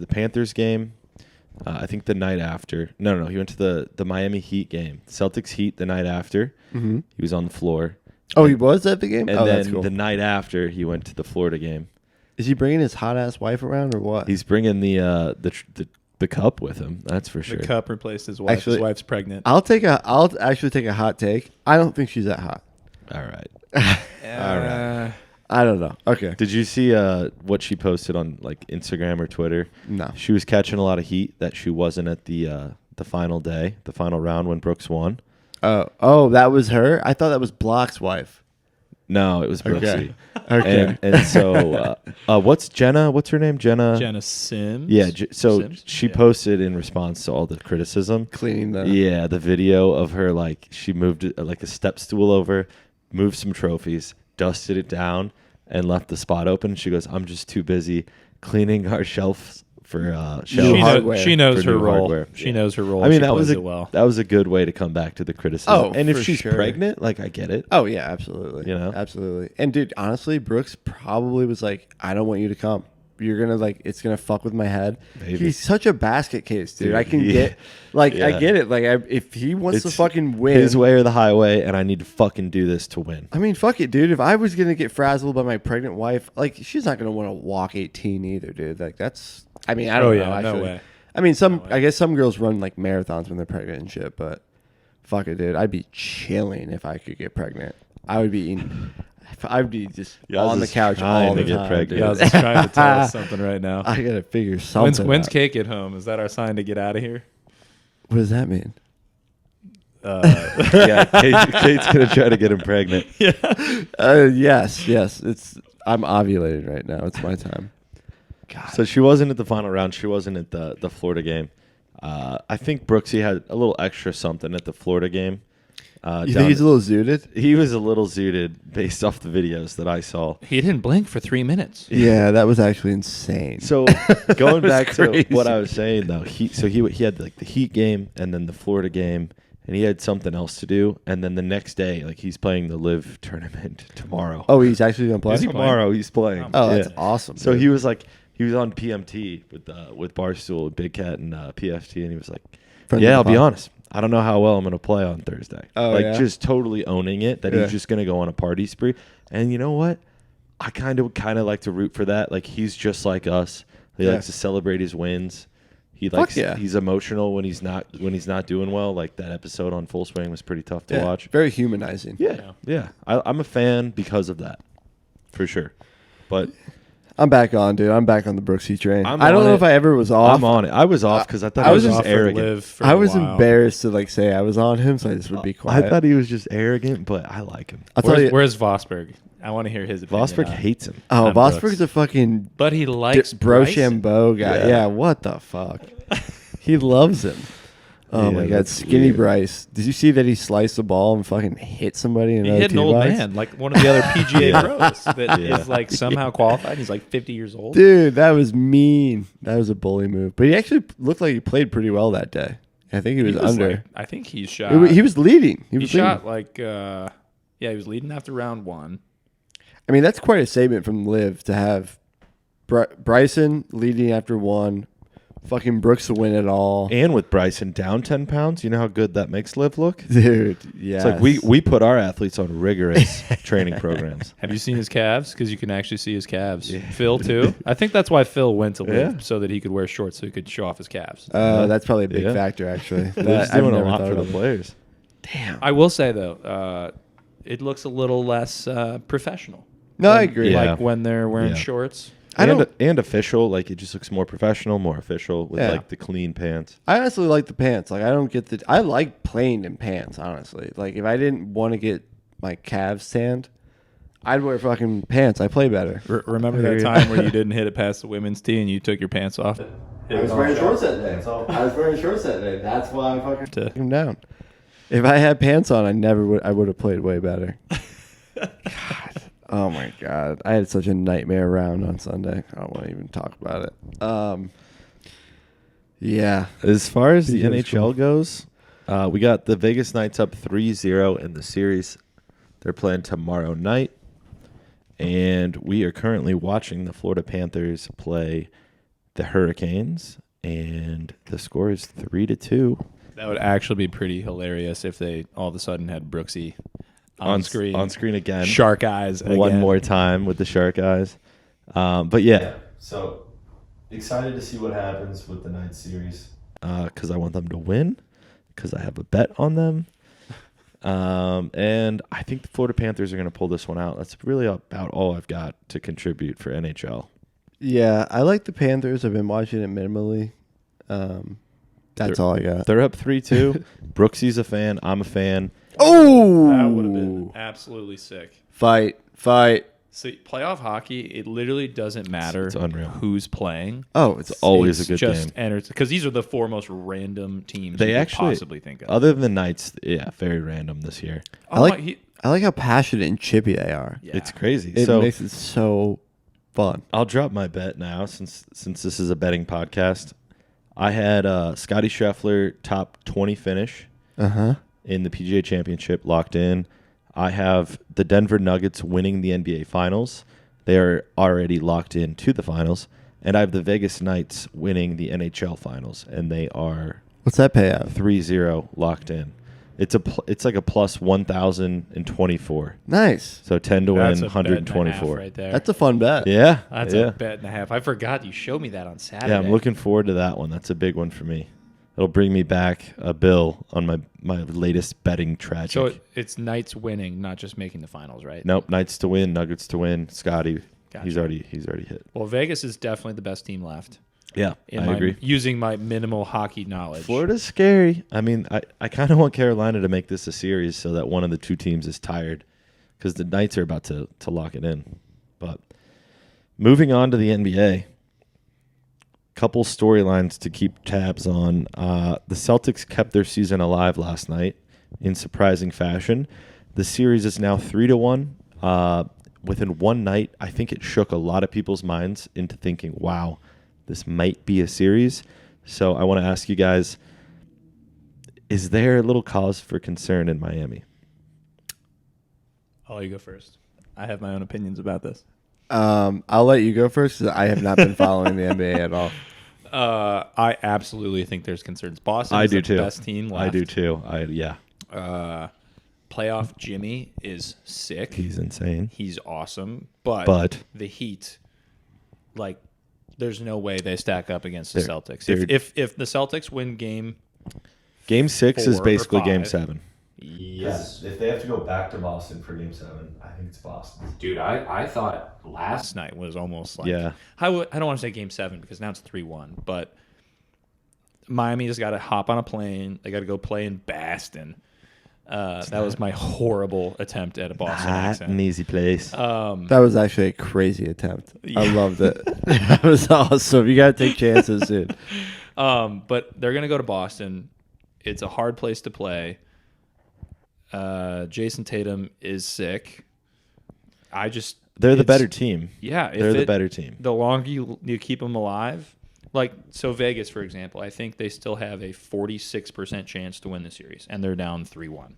Speaker 1: Panthers game. I think the night after. No. He went to the Miami Heat game. Celtics Heat the night after.
Speaker 2: Mhm.
Speaker 1: He was on the floor.
Speaker 2: Oh, he was at the game?
Speaker 1: And
Speaker 2: Oh,
Speaker 1: then
Speaker 2: that's cool.
Speaker 1: the night after, he went to the Florida game.
Speaker 2: Is he bringing his hot-ass wife around or what?
Speaker 1: He's bringing the cup with him. That's for sure.
Speaker 4: The cup replaced his wife.
Speaker 2: Actually-
Speaker 4: his wife's pregnant.
Speaker 2: I'll actually take a hot take. I don't think she's that hot.
Speaker 1: All right.
Speaker 4: All
Speaker 1: right.
Speaker 2: I don't know. Okay.
Speaker 1: Did you see what she posted on like Instagram or Twitter?
Speaker 2: No.
Speaker 1: She was catching a lot of heat that she wasn't at the final day, the final round when Brooks won.
Speaker 2: Oh, that was her? I thought that was Block's wife.
Speaker 1: No, it was Brooksy.
Speaker 2: Okay.
Speaker 1: And so, what's Jenna? What's her name?
Speaker 4: Jenna Sims.
Speaker 1: Yeah. So
Speaker 4: Sims?
Speaker 1: she
Speaker 4: Yeah.
Speaker 1: posted in response to all the criticism.
Speaker 2: Cleaning the...
Speaker 1: Yeah, the video of her, like, she moved like a step stool over, moved some trophies, dusted it down, and left the spot open. She goes, I'm just too busy cleaning our shelves for shelves.
Speaker 4: She knows
Speaker 1: for
Speaker 4: her
Speaker 1: new
Speaker 4: role.
Speaker 1: hardware.
Speaker 4: She knows her role.
Speaker 1: I mean,
Speaker 4: She
Speaker 1: that was
Speaker 4: plays it well.
Speaker 1: that was a good way to come back to the criticism.
Speaker 2: Oh,
Speaker 1: and if
Speaker 2: for
Speaker 1: she's
Speaker 2: sure.
Speaker 1: pregnant, like, I get it.
Speaker 2: Oh, yeah, absolutely.
Speaker 1: You know?
Speaker 2: Absolutely. And, dude, honestly, Brooks probably was like, I don't want you to come. You're going to, like, it's going to fuck with my head.
Speaker 1: Maybe.
Speaker 2: He's such a basket case, dude.
Speaker 1: Dude,
Speaker 2: I can
Speaker 1: he-
Speaker 2: get, like, I
Speaker 1: Yeah.
Speaker 2: get it. Like, if he wants to
Speaker 1: It's
Speaker 2: fucking win.
Speaker 1: His way or the highway, and I need to fucking do this to win.
Speaker 2: I mean, fuck it, dude. If I was going to get frazzled by my pregnant wife, like, she's not going to want to walk 18 either, dude. Like, that's, I mean, I don't know.
Speaker 4: No
Speaker 2: Actually.
Speaker 4: way.
Speaker 2: I mean, I guess some girls run, like, marathons when they're pregnant and shit, but fuck it, dude. I'd be chilling if I could get pregnant. I would be eating. I'd be just
Speaker 1: Yaz
Speaker 2: on the
Speaker 1: is
Speaker 2: couch
Speaker 1: trying
Speaker 2: all
Speaker 1: to
Speaker 2: the
Speaker 1: get
Speaker 2: time.
Speaker 1: pregnant.
Speaker 2: dude.
Speaker 4: Yeah, I was just trying to tell us something right now.
Speaker 2: I gotta figure something.
Speaker 4: When's
Speaker 2: out.
Speaker 4: Kate get home? Is that our sign to get out of here?
Speaker 2: What does that mean?
Speaker 1: Yeah, Kate's gonna try to get him pregnant.
Speaker 2: Yes. I'm ovulating right now. It's my time.
Speaker 1: So she wasn't at the final round. She wasn't at the Florida game. I think Brooksy had a little extra something at the Florida game.
Speaker 2: You think he's a little zooted?
Speaker 1: He was a little zooted based off the videos that I saw.
Speaker 4: He didn't blink for 3 minutes.
Speaker 2: Yeah, that was actually insane.
Speaker 1: So going
Speaker 2: was
Speaker 1: back to
Speaker 2: crazy.
Speaker 1: what I was saying though, he had like the Heat game and then the Florida game, and he had something else to do, and then the next day, like he's playing the LIV tournament tomorrow.
Speaker 2: Oh, he's actually gonna play.
Speaker 4: Is he
Speaker 1: Tomorrow he's playing.
Speaker 2: Oh, that's
Speaker 1: Yeah.
Speaker 2: awesome.
Speaker 1: So
Speaker 2: dude.
Speaker 1: he was on PMT with Barstool, Big Cat, and PFT, and he was like,
Speaker 2: Friend of
Speaker 1: "Yeah,
Speaker 2: the
Speaker 1: I'll be
Speaker 2: pod.
Speaker 1: honest. I don't know how well I'm going to play on Thursday."
Speaker 2: Oh,
Speaker 1: like
Speaker 2: yeah?
Speaker 1: just totally owning it that
Speaker 2: Yeah.
Speaker 1: he's just going to go on a party spree. And you know what? I kind of like to root for that. Like he's just like us. He
Speaker 2: Yeah.
Speaker 1: likes to celebrate his wins. He
Speaker 2: Fuck
Speaker 1: likes.
Speaker 2: yeah.
Speaker 1: He's emotional when he's not doing well. Like that episode on Full Swing was pretty tough to
Speaker 2: Yeah,
Speaker 1: watch.
Speaker 2: very humanizing.
Speaker 1: Yeah. I'm a fan because of that, for sure. But
Speaker 2: I'm back on, dude. I'm back on the Brooksy train.
Speaker 1: I'm
Speaker 2: I don't
Speaker 1: on
Speaker 2: know
Speaker 1: it.
Speaker 2: if I ever was off.
Speaker 1: I'm on it. I was off because I thought
Speaker 2: I
Speaker 1: he
Speaker 2: was
Speaker 1: was
Speaker 2: just
Speaker 1: just arrogant.
Speaker 4: Liv for
Speaker 2: I
Speaker 4: a
Speaker 2: was
Speaker 4: while.
Speaker 2: embarrassed to like say I was on him, so I just would be quiet.
Speaker 1: I thought he was just arrogant, but I like him.
Speaker 2: I'll tell you.
Speaker 4: Where's Vosberg? I want to hear his opinion.
Speaker 1: Vosberg
Speaker 4: on it.
Speaker 1: hates him.
Speaker 2: Oh,
Speaker 4: on
Speaker 2: Vosberg's
Speaker 4: Brooks.
Speaker 2: a fucking
Speaker 4: But he likes
Speaker 2: Brochambeau
Speaker 4: Bryson.
Speaker 2: guy.
Speaker 1: Yeah.
Speaker 2: Yeah, what the fuck? He loves him. Oh
Speaker 1: Yeah,
Speaker 2: my god,
Speaker 1: that's
Speaker 2: skinny
Speaker 1: weird.
Speaker 2: Bryce. Did you see that he sliced the ball and fucking hit somebody in
Speaker 4: He
Speaker 2: another
Speaker 4: hit an
Speaker 2: tee
Speaker 4: old
Speaker 2: box?
Speaker 4: man, like one of the other PGA
Speaker 1: Yeah.
Speaker 4: pros that is
Speaker 1: Yeah.
Speaker 4: like somehow qualified. He's like 50 years old.
Speaker 2: Dude, that was mean. That was a bully move. But he actually looked like he played pretty well that day. I think he was, under.
Speaker 4: like- I think he shot.
Speaker 2: He was leading. He
Speaker 4: He
Speaker 2: was
Speaker 4: shot
Speaker 2: leading.
Speaker 4: like he was leading after round one.
Speaker 2: I mean, that's quite a statement from Liv to have Bryson leading after one, fucking Brooks to win it all.
Speaker 1: And with Bryson down 10 pounds, you know how good that makes Liv look?
Speaker 2: Dude, yeah.
Speaker 1: It's like we put our athletes on rigorous training programs.
Speaker 4: Have you seen his calves? Because you can actually see his calves. Phil too. I think that's why Phil went to live
Speaker 1: Yeah.
Speaker 4: so that he could wear shorts so he could show off his calves.
Speaker 2: That's probably a big
Speaker 1: Yeah.
Speaker 2: factor, actually.
Speaker 1: Liv's
Speaker 2: I've
Speaker 1: doing a
Speaker 2: never
Speaker 1: lot
Speaker 2: thought
Speaker 1: for the
Speaker 2: of it.
Speaker 1: players.
Speaker 2: Damn.
Speaker 4: I will say though, it looks a little less professional.
Speaker 2: No, I agree.
Speaker 1: Yeah.
Speaker 4: Like when they're wearing
Speaker 1: Yeah.
Speaker 4: shorts.
Speaker 2: I don't.
Speaker 1: And official, like it just looks more professional, more official with
Speaker 2: Yeah.
Speaker 1: like the clean pants.
Speaker 2: I honestly like the pants. Like I don't get the. I like playing in pants. Honestly, like if I didn't want to get my calves tanned, I'd wear fucking pants. I play better.
Speaker 4: Remember
Speaker 2: I hear
Speaker 4: that
Speaker 2: you.
Speaker 4: time where you didn't hit it past the women's tee and you took your pants off?
Speaker 2: I was wearing shorts that day. I was wearing shorts that day. That's why I fucking
Speaker 4: To-
Speaker 2: took them down. If I had pants on, I would have played way better. God. Oh my god. I had such a nightmare round on Sunday. I don't want to even talk about it. Yeah.
Speaker 1: As far as the
Speaker 2: PGA was
Speaker 1: NHL goes, we got the Vegas Knights up 3-0 in the series. They're playing tomorrow night. And we are currently watching the Florida Panthers play the Hurricanes. And the score is 3-2
Speaker 4: That would actually be pretty hilarious if they all of a sudden had Brooksy on screen.
Speaker 1: On screen again.
Speaker 4: Shark eyes
Speaker 1: One
Speaker 4: again.
Speaker 1: more time with the shark eyes. But yeah, so excited to see what happens with the Knights series because I want them to win because I have a bet on them. And I think the Florida Panthers are going to pull this one out. That's really about all I've got to contribute for NHL.
Speaker 2: Yeah, I like the Panthers. I've been watching it minimally. That's all I got.
Speaker 1: They're up 3-2. Brooksy's a fan. I'm a fan.
Speaker 2: Oh,
Speaker 4: That would have been absolutely sick.
Speaker 2: fight.
Speaker 4: See, playoff hockey, it literally doesn't matter
Speaker 1: It's unreal.
Speaker 4: who's playing.
Speaker 2: Oh, it's
Speaker 1: Always
Speaker 4: It's
Speaker 1: a good
Speaker 4: just
Speaker 1: game.
Speaker 4: because these are the four most random teams
Speaker 1: They
Speaker 4: you could
Speaker 1: actually,
Speaker 4: possibly think of.
Speaker 1: other than the Knights, yeah, very random this year.
Speaker 2: I like how passionate and chippy they are.
Speaker 4: yeah.
Speaker 1: It's crazy.
Speaker 2: It
Speaker 1: So
Speaker 2: makes it so fun.
Speaker 1: I'll drop my bet now since this is a betting podcast. I had Scotty Scheffler top 20 finish in the PGA Championship locked in. I have the Denver Nuggets winning the NBA Finals. They are already locked in to the finals. And I have the Vegas Knights winning the NHL Finals, and they are
Speaker 2: What's that payout?
Speaker 1: 3-0 locked in. It's like a plus 1,024.
Speaker 2: Nice.
Speaker 1: So 10 to
Speaker 4: That's
Speaker 1: win,
Speaker 4: a bet and a half
Speaker 1: 124.
Speaker 4: right there.
Speaker 2: That's a fun bet.
Speaker 1: Yeah,
Speaker 4: That's
Speaker 1: yeah.
Speaker 4: a bet and a half. I forgot you showed me that on Saturday.
Speaker 1: Yeah, I'm looking forward to that one. That's a big one for me. It'll bring me back a bill on my latest betting tragic.
Speaker 4: So it's Knights winning, not just making the finals, right?
Speaker 1: Nope, Knights to win, Nuggets to win. Scotty,
Speaker 4: Gotcha.
Speaker 1: he's already hit.
Speaker 4: Well, Vegas is definitely the best team left.
Speaker 1: Yeah, I agree.
Speaker 4: Using my minimal hockey knowledge.
Speaker 1: Florida's scary. I mean, I kind of want Carolina to make this a series so that one of the two teams is tired because the Knights are about to lock it in. But moving on to the NBA, couple storylines to keep tabs on. The Celtics kept their season alive last night in surprising fashion. The series is now 3-1. Within one night, I think it shook a lot of people's minds into thinking, wow, this might be a series. So I want to ask you guys, is there a little cause for concern in Miami?
Speaker 4: I'll let you go first. I have my own opinions about this.
Speaker 2: I'll let you go first 'cause I have not been following the NBA at all.
Speaker 4: I absolutely think there's concerns. Boston
Speaker 1: I
Speaker 4: is
Speaker 1: do
Speaker 4: the
Speaker 1: too.
Speaker 4: best team left.
Speaker 1: I do too. Yeah.
Speaker 4: Playoff Jimmy is sick.
Speaker 1: He's insane.
Speaker 4: He's awesome. But the Heat, like, there's no way they stack up against the Celtics. If the Celtics win game
Speaker 1: 6 is
Speaker 4: 4 or
Speaker 1: basically game
Speaker 4: 5.
Speaker 1: 7.
Speaker 4: Yes.
Speaker 1: If they have to go back to Boston for game 7, I think it's Boston.
Speaker 4: Dude, I thought last night was almost like...
Speaker 1: Yeah.
Speaker 4: I don't want to say game 7 because now it's 3-1, but Miami just got to hop on a plane. They got to go play in Boston. That was my horrible attempt at a Boston
Speaker 1: Not
Speaker 4: accent.
Speaker 1: an easy place.
Speaker 2: That was actually a crazy attempt. I loved it. That was awesome. You got to take chances, dude.
Speaker 4: But they're going to go to Boston. It's a hard place to play. Jason Tatum is sick.
Speaker 1: They're the better team.
Speaker 4: Yeah.
Speaker 1: They're the better team.
Speaker 4: The longer you keep them alive, like, so Vegas, for example, I think they still have a 46% chance to win the series, and they're down 3-1.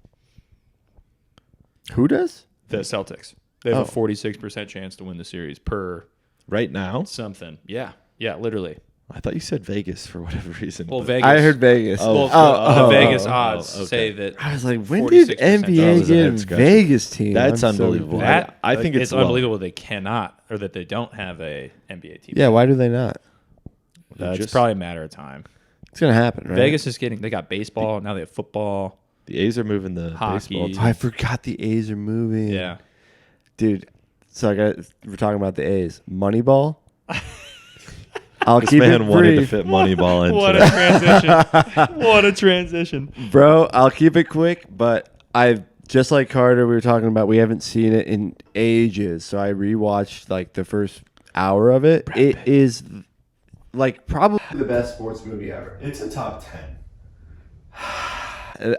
Speaker 2: Who does?
Speaker 4: The Celtics. They have a 46% chance to win the series per
Speaker 1: Right now?
Speaker 4: something. Yeah. Yeah, literally.
Speaker 1: I thought you said Vegas for whatever reason.
Speaker 4: Well,
Speaker 1: but-
Speaker 4: Vegas.
Speaker 2: I heard Vegas.
Speaker 4: The Vegas odds
Speaker 1: okay.
Speaker 4: say that.
Speaker 2: I was like, when did
Speaker 4: 46%
Speaker 2: NBA
Speaker 1: was a
Speaker 2: get
Speaker 1: head
Speaker 2: a
Speaker 1: scratcher.
Speaker 2: Vegas team?
Speaker 1: That's
Speaker 2: I'm so
Speaker 1: unbelievable.
Speaker 2: confused.
Speaker 4: That
Speaker 1: I think it's low.
Speaker 4: unbelievable they cannot, or that they don't have a NBA team.
Speaker 2: Yeah, why do they not?
Speaker 4: It's
Speaker 1: just-
Speaker 4: probably a matter of time.
Speaker 2: It's going to happen, right?
Speaker 4: Vegas is getting. They got baseball now. They have football.
Speaker 1: The A's are moving the
Speaker 4: Hockey.
Speaker 1: baseball
Speaker 2: Oh,
Speaker 1: team.
Speaker 2: I forgot the A's are moving.
Speaker 4: Yeah.
Speaker 2: Dude, so we're talking about the A's. Moneyball? I'll
Speaker 1: This
Speaker 2: keep
Speaker 1: man
Speaker 2: it
Speaker 1: wanted to
Speaker 2: brief.
Speaker 1: fit Moneyball into
Speaker 4: What a
Speaker 1: that.
Speaker 4: transition! What a transition!
Speaker 2: Bro, I'll keep it quick, but I've just like Carter, we were talking about, we haven't seen it in ages. So I rewatched like the first hour of it. It is like probably the best sports movie ever.
Speaker 1: It's a top 10.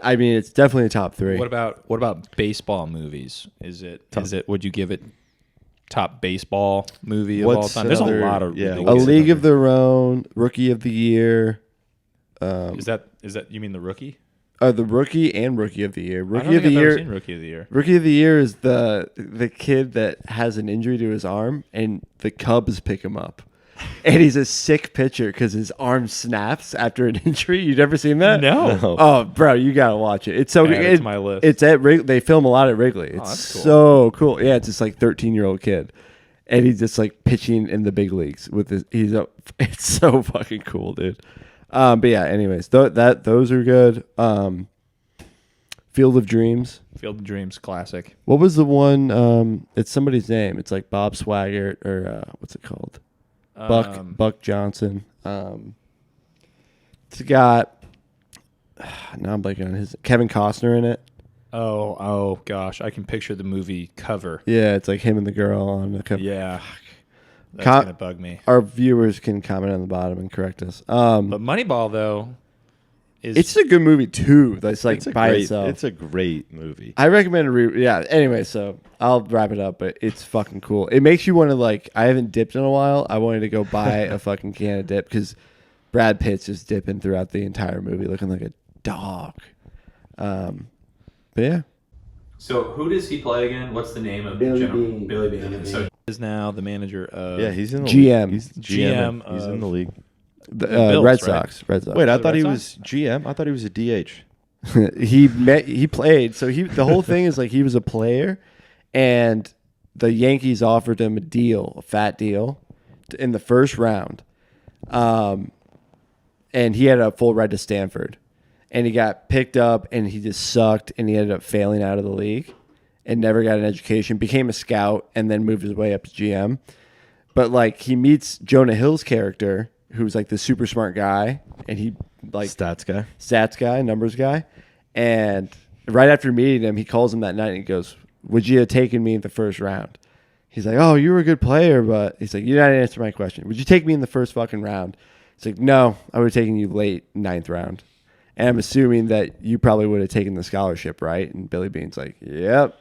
Speaker 2: I mean, it's definitely a top 3.
Speaker 4: What about baseball movies? Is it? Would you give it top baseball movie of all
Speaker 1: What's
Speaker 4: time? There's a
Speaker 1: another-
Speaker 4: lot of
Speaker 1: yeah,
Speaker 4: really
Speaker 2: A
Speaker 1: what's
Speaker 4: good-
Speaker 2: League of Their Own, Rookie of the Year.
Speaker 4: Is that you mean the rookie?
Speaker 2: The Rookie and Rookie of the Year.
Speaker 4: I don't
Speaker 2: Rookie of
Speaker 4: think
Speaker 2: the
Speaker 4: I've ever
Speaker 2: Year.
Speaker 4: seen Rookie of the Year.
Speaker 2: Rookie of the Year is the kid that has an injury to his arm, and the Cubs pick him up. And he's a sick pitcher because his arm snaps after an injury. You never seen that?
Speaker 4: No.
Speaker 1: No.
Speaker 2: Oh, bro, you gotta watch it. It's so
Speaker 4: Add
Speaker 2: good.
Speaker 4: it to my list.
Speaker 2: It's at They film a lot at Wrigley. It's
Speaker 4: that's cool.
Speaker 2: so cool. Yeah, it's this like 13-year-old kid, and he's just like pitching in the big leagues with his. It's so fucking cool, dude. But yeah, anyways, those are good. Field of Dreams.
Speaker 4: Field of Dreams, classic.
Speaker 2: What was the one? It's somebody's name. It's like Bob Swaggart or what's it called? Buck Johnson. It's got now I'm blanking on his Kevin Costner in it.
Speaker 4: Oh gosh, I can picture the movie cover.
Speaker 2: Yeah, it's like him and the girl on the cover.
Speaker 4: Yeah, that's gonna bug me.
Speaker 2: Our viewers can comment on the bottom and correct us.
Speaker 4: But Moneyball though,
Speaker 2: it's a good movie too. That's like by itself.
Speaker 1: It's a great movie.
Speaker 2: I recommend yeah. Anyway, so I'll wrap it up, but it's fucking cool. It makes you want to like. I haven't dipped in a while. I wanted to go buy a fucking can of dip because Brad Pitt's just dipping throughout the entire movie, looking like a dog. But yeah.
Speaker 3: So who does he play again? What's the name of
Speaker 2: Billy
Speaker 3: the general?
Speaker 2: Bean.
Speaker 3: Billy Bean. So
Speaker 4: Is now the manager of
Speaker 1: He's in the
Speaker 2: GM.
Speaker 1: league. He's
Speaker 4: GM
Speaker 1: He's in the league.
Speaker 2: The
Speaker 4: Bills,
Speaker 2: Red
Speaker 4: right?
Speaker 2: Sox. Red Sox.
Speaker 1: Wait, I
Speaker 4: the
Speaker 1: thought
Speaker 4: Red
Speaker 1: he
Speaker 4: Sox?
Speaker 1: was GM. I thought he was a DH.
Speaker 2: He played. So the whole thing is like he was a player, and the Yankees offered him a fat deal, in the first round, and he had a full ride to Stanford, and he got picked up, and he just sucked, and he ended up failing out of the league, and never got an education. Became a scout, and then moved his way up to GM. But like he meets Jonah Hill's character, who's like the super smart guy, and he like
Speaker 1: Stats guy.
Speaker 2: numbers guy. And right after meeting him, he calls him that night and he goes, "Would you have taken me in the first round?" He's like, "Oh, you were a good player, but," he's like, "You didn't answer my question. Would you take me in the first fucking round?" He's like, "No, I would have taken you late 9th round." And I'm assuming that you probably would have taken the scholarship, right? And Billy Bean's like, "Yep,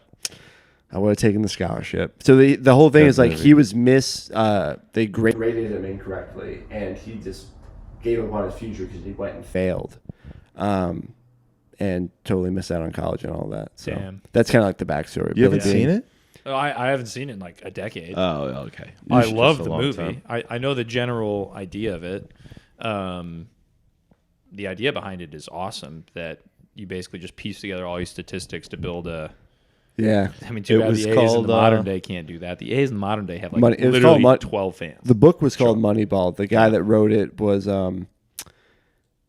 Speaker 2: I would have taken the scholarship." So the whole thing is like he was they graded him incorrectly, and he just gave up on his future because he went and failed, and totally missed out on college and all that. So
Speaker 4: Damn.
Speaker 2: that's kind of like the backstory.
Speaker 1: You haven't seen it?
Speaker 4: Oh, I haven't seen it in like a decade.
Speaker 1: Oh, okay.
Speaker 4: I
Speaker 1: It's
Speaker 4: love
Speaker 1: just a
Speaker 4: the
Speaker 1: long
Speaker 4: movie.
Speaker 1: time.
Speaker 4: I know the general idea of it. The idea behind it is awesome. That you basically just piece together all your statistics to build a.
Speaker 2: Yeah.
Speaker 4: I mean, too
Speaker 1: It
Speaker 4: bad
Speaker 1: was
Speaker 4: the A's in
Speaker 1: called,
Speaker 4: the modern day can't do that. The A's in the modern day have like
Speaker 2: It was
Speaker 4: literally
Speaker 2: called
Speaker 4: 12 fans.
Speaker 2: The book was called Moneyball. The guy that wrote it was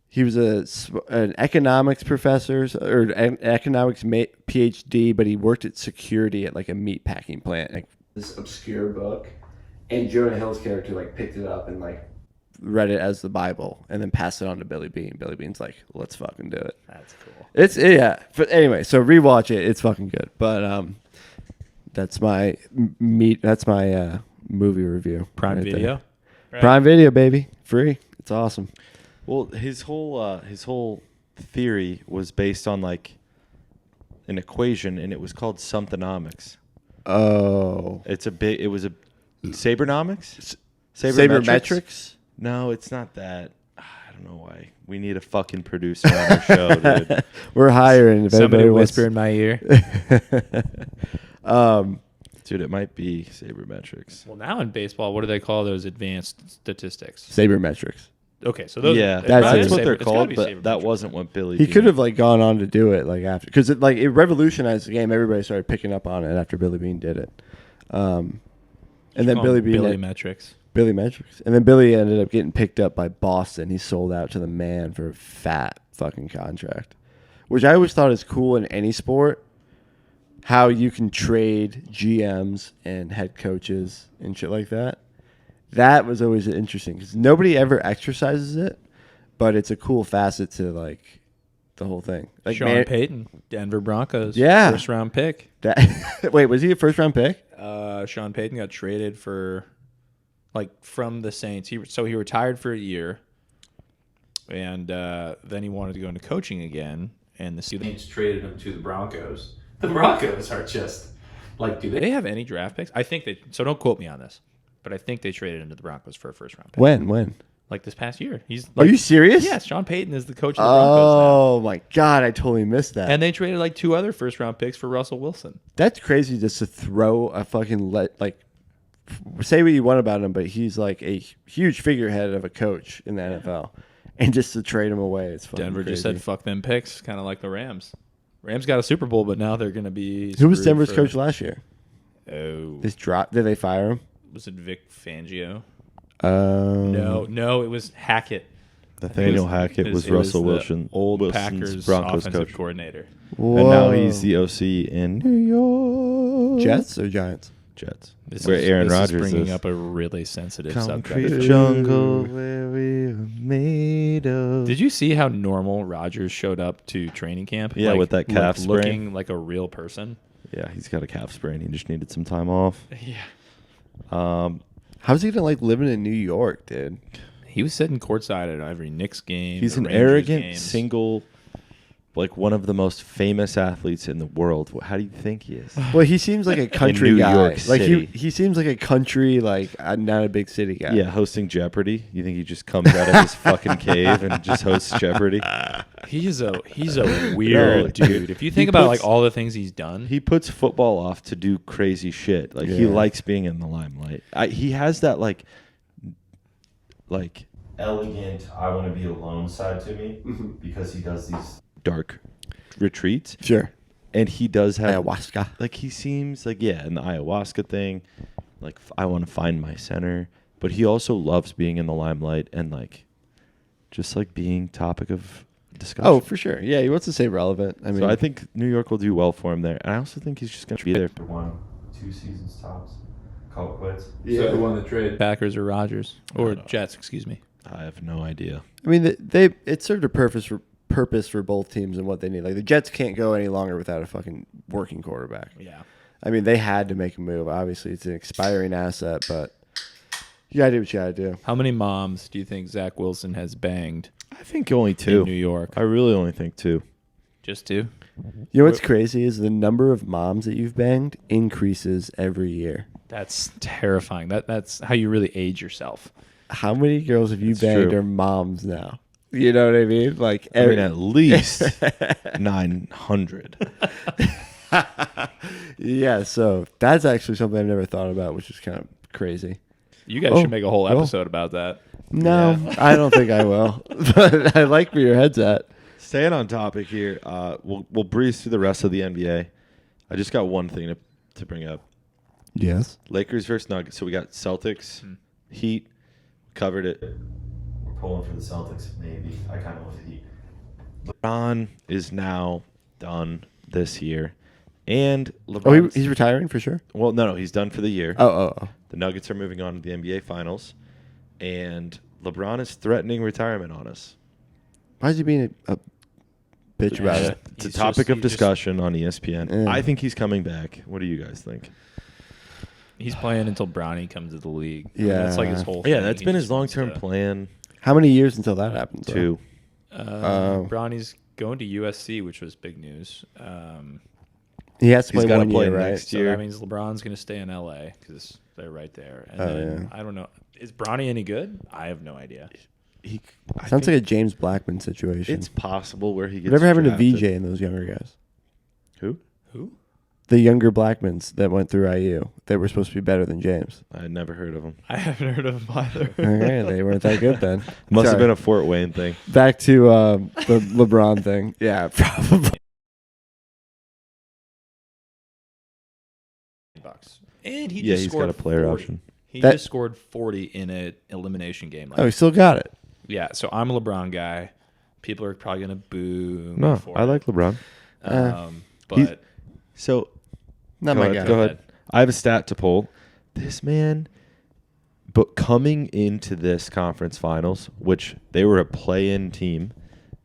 Speaker 2: he was an economics professor or an economics PhD, but he worked at security at like a meat packing plant. Like this obscure book, and Jonah Hill's character like picked it up and like read it as the Bible, and then passed it on to Billy Bean. Billy Bean's like, "Let's fucking do it."
Speaker 4: That's cool.
Speaker 2: But anyway, so rewatch it. It's fucking good. But that's my movie review.
Speaker 4: Prime
Speaker 2: right
Speaker 4: Video.
Speaker 2: there.
Speaker 4: Right.
Speaker 2: Prime Video, baby, free. It's awesome.
Speaker 1: Well, his whole theory was based on like an equation, and it was called somethinomics.
Speaker 2: Oh,
Speaker 1: It was a Sabernomics.
Speaker 2: Sabermetrics.
Speaker 1: No, it's not that. I don't know why. We need a fucking producer on our show, dude.
Speaker 2: We're hiring. If
Speaker 4: Somebody
Speaker 2: anybody
Speaker 4: whisper in my ear.
Speaker 1: Dude, it might be Sabermetrics.
Speaker 4: Well, now in baseball, what do they call those advanced statistics?
Speaker 2: Sabermetrics.
Speaker 4: Okay, so those.
Speaker 1: Yeah,
Speaker 4: it's
Speaker 2: that's
Speaker 4: gotta
Speaker 2: it.
Speaker 4: be
Speaker 1: what they're
Speaker 4: it's gotta
Speaker 1: called,
Speaker 4: be
Speaker 1: but that
Speaker 4: sabermetrics.
Speaker 1: wasn't what Billy.
Speaker 2: He
Speaker 1: Bean-
Speaker 2: could have like gone on to do it like after, because it revolutionized the game. Everybody started picking up on it after Billy Bean did it. And then
Speaker 4: Call
Speaker 2: Billy
Speaker 4: them
Speaker 2: Bean.
Speaker 4: Billy metrics.
Speaker 2: Billy Metrics. And then Billy ended up getting picked up by Boston. He sold out to the man for a fat fucking contract, which I always thought is cool in any sport, how you can trade GMs and head coaches and shit like that. That was always interesting because nobody ever exercises it, but it's a cool facet to like the whole thing. Like
Speaker 4: Sean Payton, Denver Broncos.
Speaker 2: Yeah.
Speaker 4: First round pick.
Speaker 2: Wait, was he a first round pick?
Speaker 4: Sean Payton got traded for, like, from the Saints. He retired for a year, and then he wanted to go into coaching again. And the Saints traded him to the Broncos. The Broncos are just like, do they have any draft picks? I think they. So don't quote me on this, but I think they traded him to the Broncos for a first round pick.
Speaker 2: When?
Speaker 4: Like this past year. He's.
Speaker 2: Are you serious?
Speaker 4: Yes, Sean Payton is the coach of the Broncos now.
Speaker 2: Oh my God, I totally missed that.
Speaker 4: And they traded like 2 other first round picks for Russell Wilson.
Speaker 2: That's crazy just to throw a fucking say what you want about him, but he's like a huge figurehead of a coach in the NFL, and just to trade him away, it's fucking
Speaker 4: Denver just
Speaker 2: crazy.
Speaker 4: said fuck them picks, kind of like the Rams. Rams got a Super Bowl, but now they're going to be.
Speaker 2: Who was
Speaker 4: screwed
Speaker 2: Denver's
Speaker 4: for-
Speaker 2: coach last year?
Speaker 4: Oh,
Speaker 2: Did they fire him?
Speaker 4: was it Vic Fangio?
Speaker 2: Um,
Speaker 4: No, it was Hackett.
Speaker 1: Nathaniel Hackett was
Speaker 4: It
Speaker 1: Russell
Speaker 4: the
Speaker 1: Wilson,
Speaker 4: old
Speaker 1: Wilson's
Speaker 4: Packers
Speaker 1: Broncos
Speaker 4: offensive
Speaker 1: coach,
Speaker 4: coordinator.
Speaker 1: and now he's the OC in New York.
Speaker 2: Jets or Giants?
Speaker 1: Jets.
Speaker 4: This
Speaker 1: Where
Speaker 4: is,
Speaker 1: Aaron
Speaker 4: this
Speaker 1: Rodgers
Speaker 4: is bringing
Speaker 1: is.
Speaker 4: up a really sensitive
Speaker 1: Concrete
Speaker 4: subject.
Speaker 1: jungle where we were made of.
Speaker 4: Did you see how normal Rodgers showed up to training camp?
Speaker 1: Yeah, with that calf sprain.
Speaker 4: looking like a real person.
Speaker 1: Yeah, he's got a calf sprain. He just needed some time off.
Speaker 4: Yeah.
Speaker 2: How's he gonna like living in New York, dude?
Speaker 4: He was sitting courtside at every Knicks game.
Speaker 1: He's
Speaker 4: the
Speaker 1: an
Speaker 4: Rangers
Speaker 1: arrogant,
Speaker 4: games.
Speaker 1: single, like one of the most famous athletes in the world. How do you think he is?
Speaker 2: Well, he seems like a country
Speaker 1: New
Speaker 2: guy.
Speaker 1: York
Speaker 2: Like
Speaker 1: City.
Speaker 2: he seems like a country, like not a big city guy.
Speaker 1: Yeah, hosting Jeopardy. You think he just comes out of his fucking cave and just hosts Jeopardy?
Speaker 4: He's a weird
Speaker 1: No,
Speaker 4: dude. If you think about like all the things he's done,
Speaker 1: He puts football off to do crazy shit. Like he
Speaker 2: Yeah.
Speaker 1: likes being in the limelight. He has that like elegant. I want to be alone side to me because he does these dark retreats,
Speaker 2: Sure.
Speaker 1: and he does have
Speaker 2: Ayahuasca.
Speaker 1: like he seems like and the ayahuasca thing. Like I want to find my center, but he also loves being in the limelight and like just like being topic of discussion.
Speaker 2: Oh, for sure. Yeah, he wants to stay relevant. I mean,
Speaker 1: So I think New York will do well for him there. And I also think he's just going to be there for 1-2 seasons tops. Call it quits.
Speaker 2: yeah.
Speaker 4: who won the trade? Packers or Rodgers or Jets? Excuse me.
Speaker 1: I have no idea.
Speaker 2: I mean, it served a purpose for both teams and what they need. Like the Jets can't go any longer without a fucking working quarterback.
Speaker 4: Yeah.
Speaker 2: I mean, they had to make a move. Obviously, it's an expiring asset, but you gotta do what you gotta do.
Speaker 4: How many moms do you think Zach Wilson has banged
Speaker 1: I think only
Speaker 4: in
Speaker 1: two.
Speaker 4: New York?
Speaker 1: I really only think two.
Speaker 4: Just two?
Speaker 2: You know what's crazy is the number of moms that you've banged increases every year.
Speaker 4: That's terrifying. That's how you really age yourself.
Speaker 2: How many girls have you
Speaker 1: It's
Speaker 2: banged
Speaker 1: true.
Speaker 2: are moms now? You know what I mean? Like,
Speaker 1: I mean, at least 900.
Speaker 2: yeah. So that's actually something I've never thought about, which is kind of crazy.
Speaker 4: You guys should make a whole episode about that.
Speaker 2: No, I don't think I will. But I like where your head's at.
Speaker 1: Staying on topic here, we'll breeze through the rest of the NBA. I just got one thing to bring up.
Speaker 2: Yes.
Speaker 1: Lakers versus Nuggets. So we got Celtics, Heat. Covered it. We're pulling for the Celtics, maybe. I kind of want the Heat. LeBron is now done this year. And LeBron.
Speaker 2: Oh, he's retiring for sure?
Speaker 1: Well, no, he's done for the year.
Speaker 2: Oh.
Speaker 1: The Nuggets are moving on to the NBA Finals. And LeBron is threatening retirement on us.
Speaker 2: Why is he being a bitch about it?
Speaker 1: It's a
Speaker 4: He's
Speaker 1: topic
Speaker 4: just-
Speaker 1: of
Speaker 4: he just-
Speaker 1: discussion on ESPN.
Speaker 2: Yeah.
Speaker 1: I think he's coming back. What do you guys think?
Speaker 4: He's playing until Bronny comes to the league.
Speaker 2: Yeah.
Speaker 4: That's like his whole
Speaker 1: Yeah,
Speaker 4: thing.
Speaker 1: that's
Speaker 4: He
Speaker 1: been
Speaker 4: just
Speaker 1: his
Speaker 4: wants
Speaker 1: long-term
Speaker 4: to-
Speaker 1: plan.
Speaker 2: How many years until that happens? though?
Speaker 1: 2.
Speaker 4: Bronny's going to USC, which was big news.
Speaker 2: He has to
Speaker 1: He's
Speaker 2: play
Speaker 1: gotta
Speaker 2: one
Speaker 1: play
Speaker 2: year, right?
Speaker 1: next
Speaker 4: So
Speaker 1: year.
Speaker 4: that means LeBron's going to stay in LA because they're right there. And
Speaker 2: Oh,
Speaker 4: then,
Speaker 2: yeah.
Speaker 4: I don't know. Is Bronny any good? I have no idea.
Speaker 2: Sounds like a James Blackman situation.
Speaker 1: It's possible where he gets
Speaker 2: Whatever happened to
Speaker 1: drafted.
Speaker 2: VJ and those younger guys?
Speaker 1: Who?
Speaker 4: Who?
Speaker 2: The younger Blackmans that went through IU. They were supposed to be better than James.
Speaker 1: I had never heard of him.
Speaker 4: I haven't heard of him either.
Speaker 2: Okay, they weren't that good then.
Speaker 1: Must have
Speaker 2: Sorry.
Speaker 1: been a Fort Wayne thing.
Speaker 2: Back to the LeBron thing. Yeah, probably.
Speaker 4: Bucks. And he
Speaker 1: Yeah,
Speaker 4: just
Speaker 1: he's
Speaker 4: scored
Speaker 1: got a player
Speaker 4: 40.
Speaker 1: option.
Speaker 4: He
Speaker 2: That-
Speaker 4: just scored 40 in an elimination game.
Speaker 2: Oh, he still got it.
Speaker 4: Yeah, so I'm a LeBron guy. People are probably going to boo me
Speaker 1: No,
Speaker 4: for
Speaker 1: I
Speaker 4: it.
Speaker 1: like LeBron.
Speaker 4: But
Speaker 1: So
Speaker 2: Not
Speaker 1: go
Speaker 2: my
Speaker 1: ahead,
Speaker 2: guy.
Speaker 1: Go ahead. I have a stat to pull. This man, but coming into this conference finals, which they were a play-in team,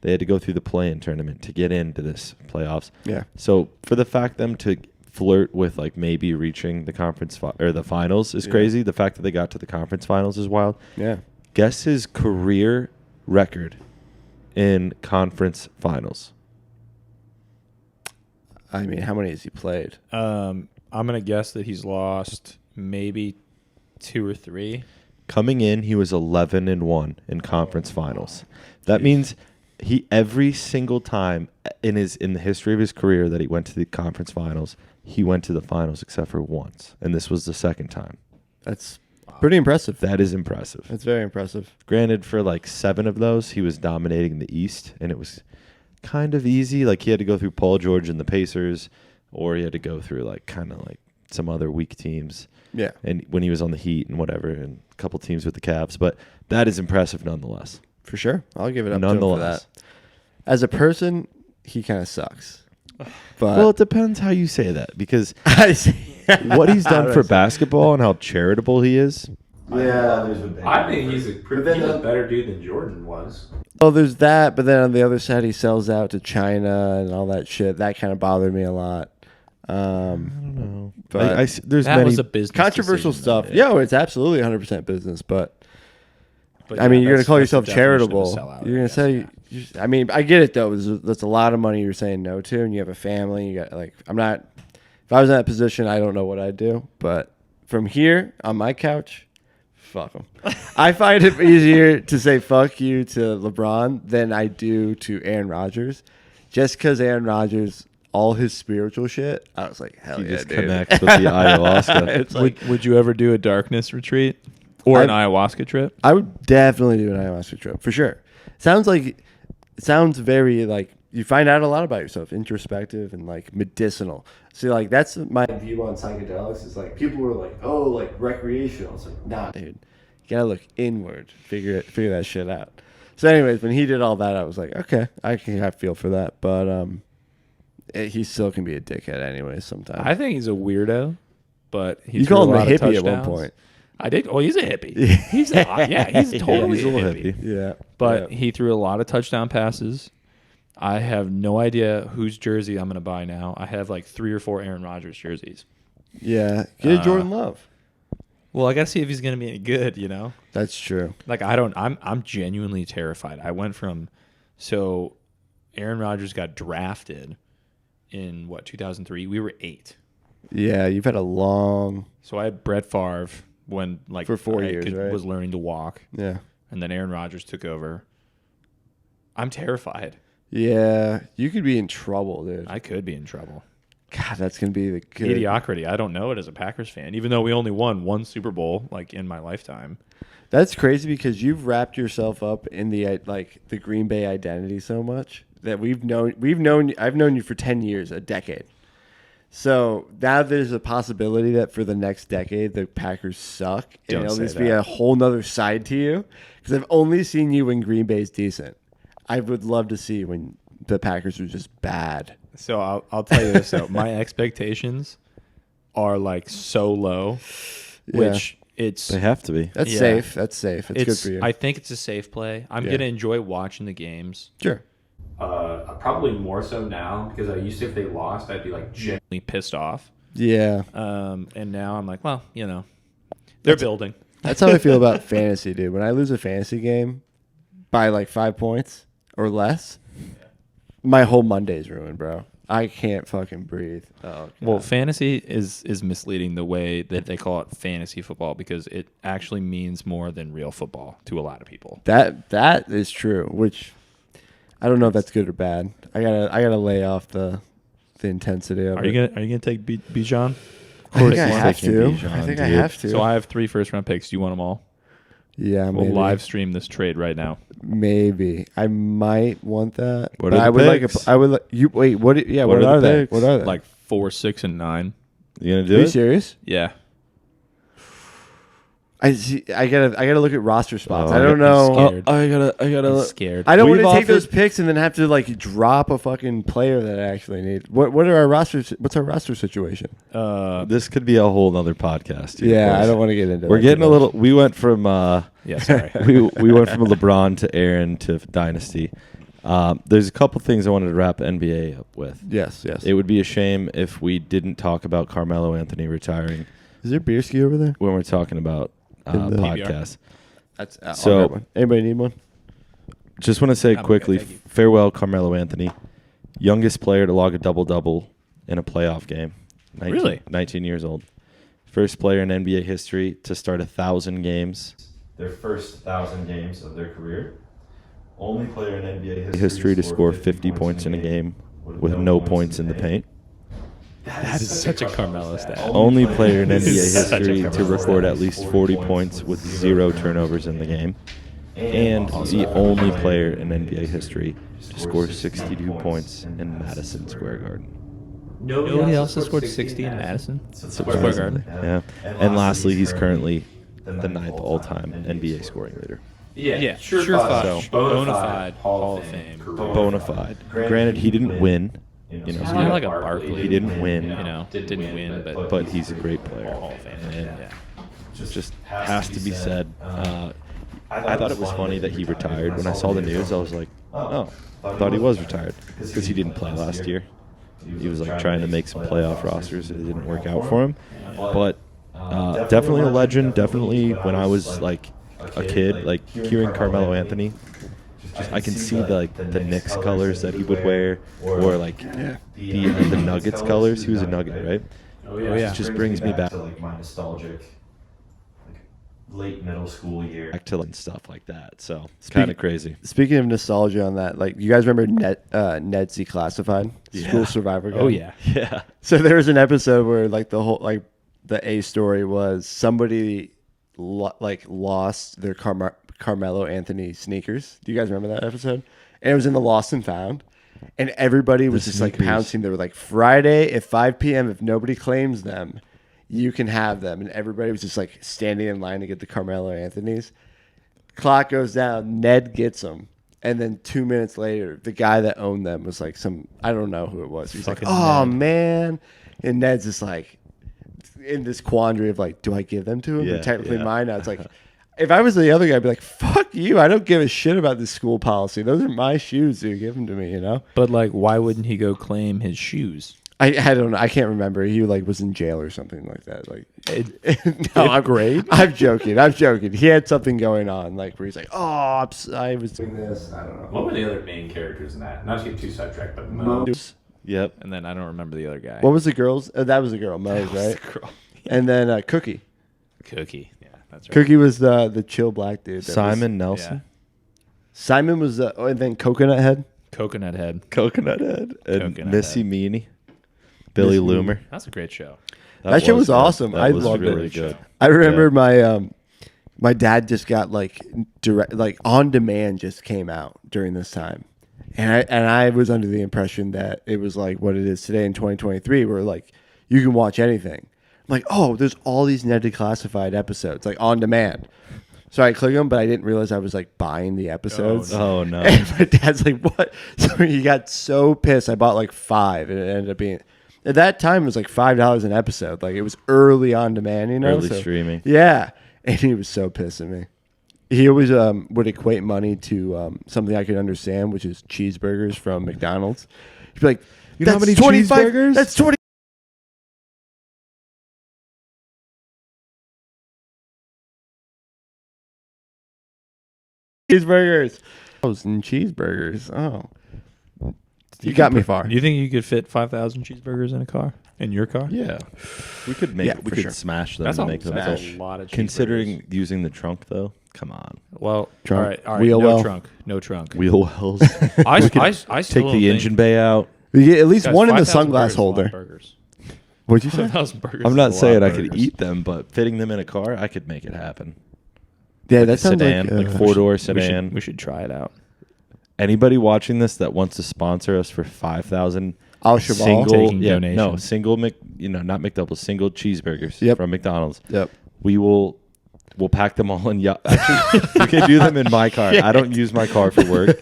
Speaker 1: they had to go through the play-in tournament to get into this playoffs.
Speaker 2: Yeah.
Speaker 1: So for the fact them to flirt with like maybe reaching the conference or the finals is crazy. The fact that they got to the conference finals is wild.
Speaker 2: Yeah.
Speaker 1: Guess his career record in conference finals.
Speaker 2: I mean, how many has he played?
Speaker 4: I'm going to guess that he's lost maybe 2 or 3.
Speaker 1: Coming in, he was 11-1 in conference finals. That means he every single time in the history of his career that he went to the conference finals, he went to the finals except for once, and this was the second time.
Speaker 2: That's pretty impressive.
Speaker 1: That is impressive.
Speaker 2: That's very impressive.
Speaker 1: Granted, for like 7 of those, he was dominating the East, and it was kind of easy. Like he had to go through Paul George and the Pacers, or he had to go through like kind of like some other weak teams.
Speaker 2: Yeah.
Speaker 1: And when he was on the Heat and whatever, and a couple teams with the Cavs, but that is impressive nonetheless.
Speaker 2: For sure. I'll give it up to him for
Speaker 1: Nonetheless.
Speaker 2: that. As a person, he kind of sucks. But
Speaker 1: Well, it depends how you say that, because
Speaker 2: I see.
Speaker 1: what he's
Speaker 2: How
Speaker 1: done
Speaker 2: do I
Speaker 1: for
Speaker 2: say
Speaker 1: basketball and how charitable he is.
Speaker 2: Yeah.
Speaker 5: I think he's a better dude than Jordan was.
Speaker 2: Well, there's that, but then on the other side, he sells out to China and all that shit. That kind of bothered me a lot.
Speaker 1: I don't know.
Speaker 2: But
Speaker 1: There's
Speaker 4: That
Speaker 1: many
Speaker 4: was a business
Speaker 2: controversial
Speaker 4: decision,
Speaker 2: stuff.
Speaker 4: though.
Speaker 2: Yeah, it's absolutely 100% business, but
Speaker 4: But
Speaker 2: I mean, you're going to
Speaker 4: that's-
Speaker 2: call
Speaker 4: that's the
Speaker 2: yourself
Speaker 4: definition of a
Speaker 2: charitable.
Speaker 4: sellout,
Speaker 2: You're going to
Speaker 4: I guess,
Speaker 2: say, I mean, I get it though. That's a lot of money you're saying no to, and you have a family. You got if I was in that position, I don't know what I'd do. But from here on my couch, fuck them. I find it easier to say fuck you to LeBron than I do to Aaron Rodgers, just because Aaron Rodgers, all his spiritual shit, I was like, hell
Speaker 1: he
Speaker 2: yeah,
Speaker 1: just
Speaker 2: dude.
Speaker 1: connects with the ayahuasca.
Speaker 2: It's like,
Speaker 4: would you ever do a darkness retreat or an ayahuasca trip?
Speaker 2: I would definitely do an ayahuasca trip for sure. Sounds very like you find out a lot about yourself, introspective and like medicinal. See, like that's my view on psychedelics. Is like people were like, oh, like recreational. It's like, nah, dude, you gotta look inward, figure that shit out. So, anyways, when he did all that, I was like, okay, I can have feel for that, but he still can be a dickhead, anyways. Sometimes
Speaker 4: I think he's a weirdo, but he
Speaker 2: you
Speaker 4: threw
Speaker 2: called him a
Speaker 4: lot of
Speaker 2: hippie at one
Speaker 4: touchdowns.
Speaker 2: point.
Speaker 4: I did. Oh, he's a hippie. He's totally
Speaker 1: He's a little
Speaker 4: hippie.
Speaker 1: hippie.
Speaker 2: Yeah,
Speaker 4: But
Speaker 2: yeah.
Speaker 4: he threw a lot of touchdown passes. I have no idea whose jersey I'm going to buy now. I have like 3 or 4 Aaron Rodgers jerseys.
Speaker 2: Yeah, get a Jordan Love.
Speaker 4: Well, I got to see if he's going to be any good, you know?
Speaker 2: That's true.
Speaker 4: Like I'm genuinely terrified. I went from Aaron Rodgers got drafted in 2003. We were 8.
Speaker 2: Yeah, you've had a long.
Speaker 4: So I had Brett Favre when like
Speaker 2: For 4 years, right?
Speaker 4: was learning to walk,
Speaker 2: Yeah.
Speaker 4: and then Aaron Rodgers took over. I'm terrified.
Speaker 2: Yeah, you could be in trouble, dude.
Speaker 4: I could be in trouble.
Speaker 2: God, that's gonna be the good.
Speaker 4: Mediocrity. I don't know it as a Packers fan, even though we only won 1 Super Bowl like in my lifetime.
Speaker 2: That's crazy because you've wrapped yourself up in the the Green Bay identity so much that I've known you for 10 years, a decade. So now there's a possibility that for the next decade the Packers suck, and
Speaker 4: Don't
Speaker 2: it'll
Speaker 4: say
Speaker 2: just be
Speaker 4: that.
Speaker 2: a whole nother side to you. Because I've only seen you when Green Bay's decent. I would love to see when the Packers are just bad.
Speaker 4: So I'll tell you this though, my expectations are like so low, which it's
Speaker 1: They have to be.
Speaker 2: That's
Speaker 4: Yeah.
Speaker 2: safe. That's safe. It's good for you.
Speaker 4: I think it's a safe play. I'm
Speaker 2: Yeah.
Speaker 4: gonna enjoy watching the games.
Speaker 2: Sure.
Speaker 5: Probably more so now because I used to, if they lost, I'd be like,
Speaker 4: Genuinely pissed off.
Speaker 2: Yeah.
Speaker 4: And now I'm like, well, you know, they're building.
Speaker 2: That's how I feel about fantasy, dude. When I lose a fantasy game by like 5 points or less, my whole Monday's ruined, bro. I can't fucking breathe. Oh,
Speaker 4: Well,
Speaker 2: God.
Speaker 4: fantasy is misleading the way that they call it fantasy football because it actually means more than real football to a lot of people.
Speaker 2: that is true. Which I don't know if that's good or bad. I gotta lay off the intensity of
Speaker 4: Are
Speaker 2: it.
Speaker 4: you gonna take Bijan?
Speaker 2: I think I
Speaker 1: he's
Speaker 2: have
Speaker 1: taking
Speaker 2: to.
Speaker 1: Bijan,
Speaker 2: I think I
Speaker 1: dude.
Speaker 2: have to.
Speaker 4: So I have 3 first-round picks. Do you want them all?
Speaker 2: Yeah,
Speaker 4: We'll
Speaker 2: maybe.
Speaker 4: live stream this trade right now.
Speaker 2: Maybe I might want that.
Speaker 1: What
Speaker 2: but
Speaker 1: are the
Speaker 2: I would
Speaker 1: picks?
Speaker 2: like. I would. You wait. What? Yeah.
Speaker 1: What
Speaker 2: What,
Speaker 1: are
Speaker 2: are
Speaker 1: the
Speaker 2: they?
Speaker 1: picks?
Speaker 2: What are they?
Speaker 4: Like 4, 6, and 9.
Speaker 1: You gonna
Speaker 2: Are
Speaker 1: do
Speaker 2: you
Speaker 1: it?
Speaker 2: serious?
Speaker 4: Yeah.
Speaker 2: I see. I gotta look at roster spots.
Speaker 1: Oh,
Speaker 2: I don't
Speaker 4: I'm
Speaker 2: know.
Speaker 4: scared.
Speaker 1: I gotta.
Speaker 4: I'm scared.
Speaker 2: I don't want
Speaker 1: We've
Speaker 2: to take
Speaker 1: offered-
Speaker 2: those picks and then have to like drop a fucking player that I actually need. What are our rosters? What's our roster situation?
Speaker 1: This could be a whole nother podcast. Dude,
Speaker 2: Yeah,
Speaker 1: of
Speaker 2: I
Speaker 1: course.
Speaker 2: don't want to get into.
Speaker 1: We're
Speaker 2: that
Speaker 1: getting
Speaker 2: too
Speaker 1: a
Speaker 2: much.
Speaker 1: little. We went from
Speaker 4: Yeah, sorry.
Speaker 1: we went from LeBron to Aaron to Dynasty. There's a couple things I wanted to wrap NBA up with.
Speaker 2: Yes.
Speaker 1: It would be a shame if we didn't talk about Carmelo Anthony retiring
Speaker 2: Is there beer ski over there?
Speaker 1: when we're talking about
Speaker 2: In the-
Speaker 1: podcasts.
Speaker 2: That's
Speaker 1: So-
Speaker 2: I'll grab one. Anybody need one?
Speaker 1: Just want to say
Speaker 4: I'm
Speaker 1: quickly,
Speaker 4: okay, thank you.
Speaker 1: farewell Carmelo Anthony, youngest player to log a double-double in a playoff game. 19,
Speaker 4: Really?
Speaker 1: 19 years old. First player in NBA history to start 1,000 games. Their first 1,000 games of their career. Only player in NBA history to score 50 points in a game with no points in the paint.
Speaker 4: That is such a Carmelo stat.
Speaker 1: Only player in NBA
Speaker 4: Such a
Speaker 1: history to
Speaker 4: Carmelo
Speaker 1: record
Speaker 4: stat.
Speaker 1: at least 40 points with 0 turnovers in the game. And the only player in NBA history to score 62 points in Madison Square Garden.
Speaker 4: Nobody else has scored 60 in Madison Square Garden.
Speaker 1: Yeah. And lastly, he's currently the 9th all-time NBA scoring leader.
Speaker 5: Yeah,
Speaker 4: surefire,
Speaker 1: So-
Speaker 4: bona fide Hall of Fame.
Speaker 5: career.
Speaker 1: Bona fide. Granted, he didn't win. You know,
Speaker 4: He's
Speaker 1: he
Speaker 4: not
Speaker 1: didn't-
Speaker 4: like a Barkley.
Speaker 1: He didn't win.
Speaker 4: You know, didn't win,
Speaker 1: but he's a great player.
Speaker 4: Hall of Fame.
Speaker 1: And
Speaker 4: Yeah.
Speaker 1: just has to be said. I thought it was funny that he retired. When I saw the news, I was like, oh, I thought he was retired because he didn't play last year. He was like trying to make some playoff rosters. It didn't work out for him. But definitely a legend. Definitely when I was like a kid, like hearing Carmelo Anthony, I can see the Knicks colors that he would wear, or like the Nuggets colors. He was a Nugget, right?
Speaker 5: Oh yeah.
Speaker 1: It just brings me back
Speaker 6: to like my nostalgic, like late middle school year.
Speaker 1: back to and stuff like that. So it's kind of crazy.
Speaker 2: Speaking of nostalgia on that, like you guys remember Ned C Classified, School Survivor Guide?
Speaker 4: Oh yeah.
Speaker 1: Yeah.
Speaker 2: So there was an episode where like the A story was somebody lost their Carmelo Anthony sneakers. Do you guys remember that episode? And it was in the Lost and Found. And everybody was just like
Speaker 1: sneakers.
Speaker 2: pouncing. They were like, Friday at 5 p.m. if nobody claims them, you can have them. And everybody was just like standing in line to get the Carmelo Anthony's. Clock goes down. Ned gets them. And then 2 minutes later, the guy that owned them was like I don't know who it was. He's like,
Speaker 4: Fucking
Speaker 2: oh,
Speaker 4: Ned.
Speaker 2: man. And Ned's just like in this quandary of like, do I give them to him?
Speaker 1: Yeah,
Speaker 2: They're technically
Speaker 1: yeah.
Speaker 2: mine now. It's like, if I was the other guy, I'd be like, fuck you. I don't give a shit about this school policy. Those are my shoes, dude. Give them to me, you know?
Speaker 4: But like, why wouldn't he go claim his shoes?
Speaker 2: I don't know. I can't remember. He like was in jail or something like that. Like, no,
Speaker 4: Fifth
Speaker 2: I'm
Speaker 4: grade?
Speaker 2: I'm joking. I'm joking. He had something going on, like where he's like, oh, I was doing this. I don't know.
Speaker 5: What were the other main characters in that? Not to get too sidetracked, but Mo.
Speaker 1: Yep.
Speaker 4: And then I don't remember the other guy.
Speaker 2: What was the girl's? That was the girl, Mose, right? And then Cookie.
Speaker 4: Cookie. Yeah, that's right.
Speaker 2: Cookie was the chill black dude. that was-
Speaker 1: Simon Nelson.
Speaker 2: Simon was and then Coconut Head.
Speaker 4: Coconut Head.
Speaker 1: Coconut Head. And
Speaker 4: Coconut
Speaker 1: Missy
Speaker 4: Head.
Speaker 1: Meany. Billy
Speaker 2: Missy
Speaker 1: Loomer.
Speaker 4: That's a great show.
Speaker 2: That shit was
Speaker 1: good.
Speaker 2: awesome.
Speaker 1: That
Speaker 2: I
Speaker 1: was
Speaker 2: loved it.
Speaker 1: really good.
Speaker 2: I remember my dad just got like direct, like On Demand just came out during this time, and I was under the impression that it was like what it is today in 2023, where like you can watch anything. I'm like, oh, there's all these Ned Declassified episodes like on demand. So I click them, but I didn't realize I was like buying the episodes.
Speaker 1: Oh, no.
Speaker 2: And my dad's like, what? So he got so pissed. I bought like 5, and it ended up being. At that time, it was like $5 an episode. Like it was early on demand, you know.
Speaker 1: Early streaming.
Speaker 2: Yeah, and he was so pissed at me. He always would equate money to something I could understand, which is cheeseburgers from McDonald's. He'd be like,
Speaker 1: You know how
Speaker 2: "That's
Speaker 1: many
Speaker 2: 25
Speaker 1: cheeseburgers?
Speaker 2: That's 20." Cheeseburgers. And cheeseburgers. Oh. You got me far.
Speaker 4: Do you think you could fit 5,000 cheeseburgers in a car? In your car?
Speaker 1: Yeah. We could make
Speaker 2: Yeah,
Speaker 1: we
Speaker 2: for
Speaker 1: could
Speaker 2: sure.
Speaker 1: smash them
Speaker 4: That's,
Speaker 1: and
Speaker 4: a,
Speaker 1: make them.
Speaker 4: that's
Speaker 1: So
Speaker 4: a lot of cheeseburgers.
Speaker 1: considering using the trunk though, come on.
Speaker 4: Well,
Speaker 2: Trunk.
Speaker 4: all right.
Speaker 2: Wheel
Speaker 4: no
Speaker 2: well.
Speaker 4: trunk. No trunk.
Speaker 1: Wheel wells.
Speaker 4: I still
Speaker 1: Take
Speaker 4: don't
Speaker 1: the
Speaker 4: think-
Speaker 1: engine bay out.
Speaker 2: You get at least
Speaker 4: Guys,
Speaker 2: one in the
Speaker 4: 5,000
Speaker 2: sunglass
Speaker 4: burgers is a lot of
Speaker 2: holder.
Speaker 4: burgers.
Speaker 2: What'd you say?
Speaker 4: 5,000 burgers
Speaker 1: I'm
Speaker 4: is
Speaker 1: not
Speaker 4: a lot
Speaker 1: saying
Speaker 4: of
Speaker 1: I could
Speaker 4: burgers.
Speaker 1: eat them, but fitting them in a car, I could make it happen.
Speaker 2: Yeah,
Speaker 1: Like
Speaker 2: that
Speaker 1: a
Speaker 2: sounds
Speaker 1: sedan,
Speaker 2: like,
Speaker 1: like 4-door
Speaker 4: We
Speaker 1: sedan.
Speaker 4: should try it out.
Speaker 1: Anybody watching this that wants to sponsor us for 5,000
Speaker 2: Al Shabal.
Speaker 1: single,
Speaker 4: Taking
Speaker 1: no,
Speaker 4: donations.
Speaker 1: single not McDoubles, single cheeseburgers
Speaker 2: Yep.
Speaker 1: from McDonald's.
Speaker 2: Yep.
Speaker 1: We'll pack them all in. Actually, we can do them in my car. I don't use my car for work.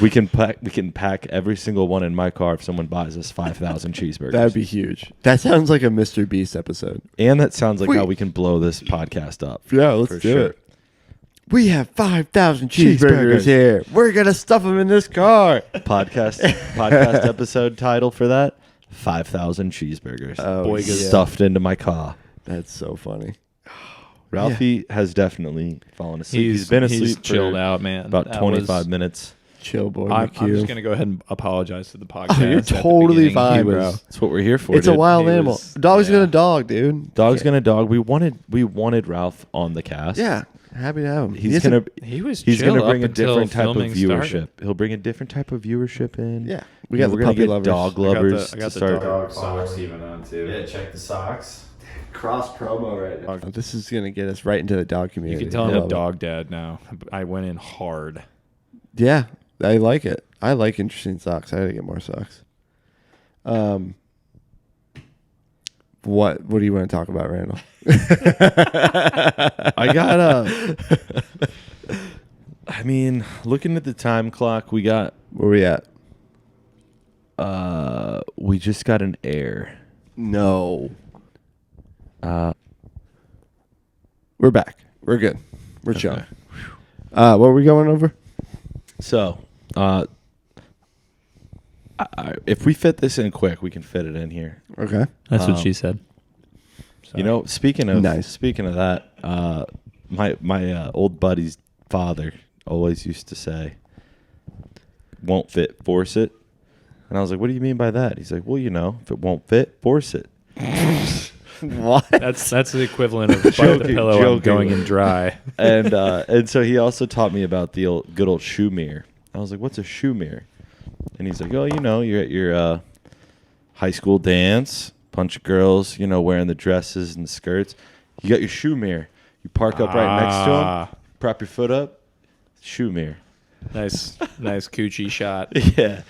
Speaker 1: We can pack every single one in my car if someone buys us 5,000 cheeseburgers.
Speaker 2: That'd be huge. That sounds like a Mr. Beast episode.
Speaker 1: and that sounds like
Speaker 2: Wait.
Speaker 1: how we can blow this podcast up.
Speaker 2: Yeah, let's
Speaker 1: For
Speaker 2: do
Speaker 1: sure.
Speaker 2: it. We have 5,000 cheeseburgers
Speaker 1: Cheeseburgers.
Speaker 2: here. We're gonna stuff them in this car.
Speaker 1: Podcast episode title for that: 5,000 cheeseburgers
Speaker 2: Oh, yeah.
Speaker 1: stuffed into my car.
Speaker 2: That's so funny.
Speaker 1: Ralphie has definitely fallen asleep. He's been asleep
Speaker 4: He's
Speaker 1: for
Speaker 4: chilled out, man.
Speaker 1: about
Speaker 4: That
Speaker 1: 25
Speaker 4: was-
Speaker 1: minutes.
Speaker 2: Chill, boy.
Speaker 4: I'm
Speaker 2: McHugh.
Speaker 4: just gonna go ahead and apologize to the podcast.
Speaker 2: you're
Speaker 4: at the
Speaker 2: totally
Speaker 4: beginning.
Speaker 2: fine,
Speaker 4: He
Speaker 2: bro.
Speaker 4: was-
Speaker 1: That's what we're here for.
Speaker 2: It's a
Speaker 1: dude.
Speaker 2: wild
Speaker 4: He
Speaker 2: animal.
Speaker 4: was-
Speaker 2: Dog's
Speaker 4: yeah.
Speaker 2: gonna dog, dude.
Speaker 1: Dog's gonna dog. We wanted Ralph on the cast.
Speaker 2: Yeah, happy to have him.
Speaker 1: He's gonna
Speaker 4: He was.
Speaker 1: he's
Speaker 4: chill
Speaker 1: gonna bring
Speaker 4: up
Speaker 1: a different
Speaker 4: until
Speaker 1: type of
Speaker 4: filming
Speaker 1: viewership.
Speaker 4: started.
Speaker 1: He'll bring a different type of viewership in.
Speaker 2: Yeah, we got
Speaker 1: we're
Speaker 2: the
Speaker 1: gonna
Speaker 2: puppy
Speaker 1: get
Speaker 2: lovers.
Speaker 1: dog
Speaker 4: I got the-
Speaker 1: lovers
Speaker 4: I got
Speaker 1: to
Speaker 4: the
Speaker 1: start.
Speaker 5: Dog socks even on too.
Speaker 6: Yeah, check the socks.
Speaker 2: Cross promo right now. This is gonna get us right into the dog
Speaker 4: You
Speaker 2: community.
Speaker 4: can tell
Speaker 2: I
Speaker 4: I'm a
Speaker 2: love it.
Speaker 4: dog dad now. I went in hard.
Speaker 2: Yeah, I like it. I like interesting socks. I gotta get more socks. What do you want to talk about, Randall?
Speaker 1: I got I mean, looking at the time clock, we got
Speaker 2: Where we at?
Speaker 1: we just got an air.
Speaker 2: No. We're back. We're good. We're chilling. What were we going over?
Speaker 1: So, if we fit this in quick, we can fit it in here.
Speaker 2: Okay.
Speaker 3: That's what she said.
Speaker 1: You know, speaking of
Speaker 2: Nice.
Speaker 1: that, my old buddy's father always used to say, "Won't fit, force it." And I was like, "What do you mean by that?" He's like, "Well, you know, if it won't fit, force it."
Speaker 2: What?
Speaker 3: That's the equivalent of bite the pillow and
Speaker 1: joking.
Speaker 3: going in dry.
Speaker 1: And so he also taught me about the good old shoe mirror. I was like, "What's a shoe mirror?" And he's like, "Oh, you know, you're at your high school dance, bunch of girls, you know, wearing the dresses and the skirts. You got your shoe mirror. You park up right next to them, prop your foot up, shoe mirror."
Speaker 4: Nice coochie shot.
Speaker 1: Yeah,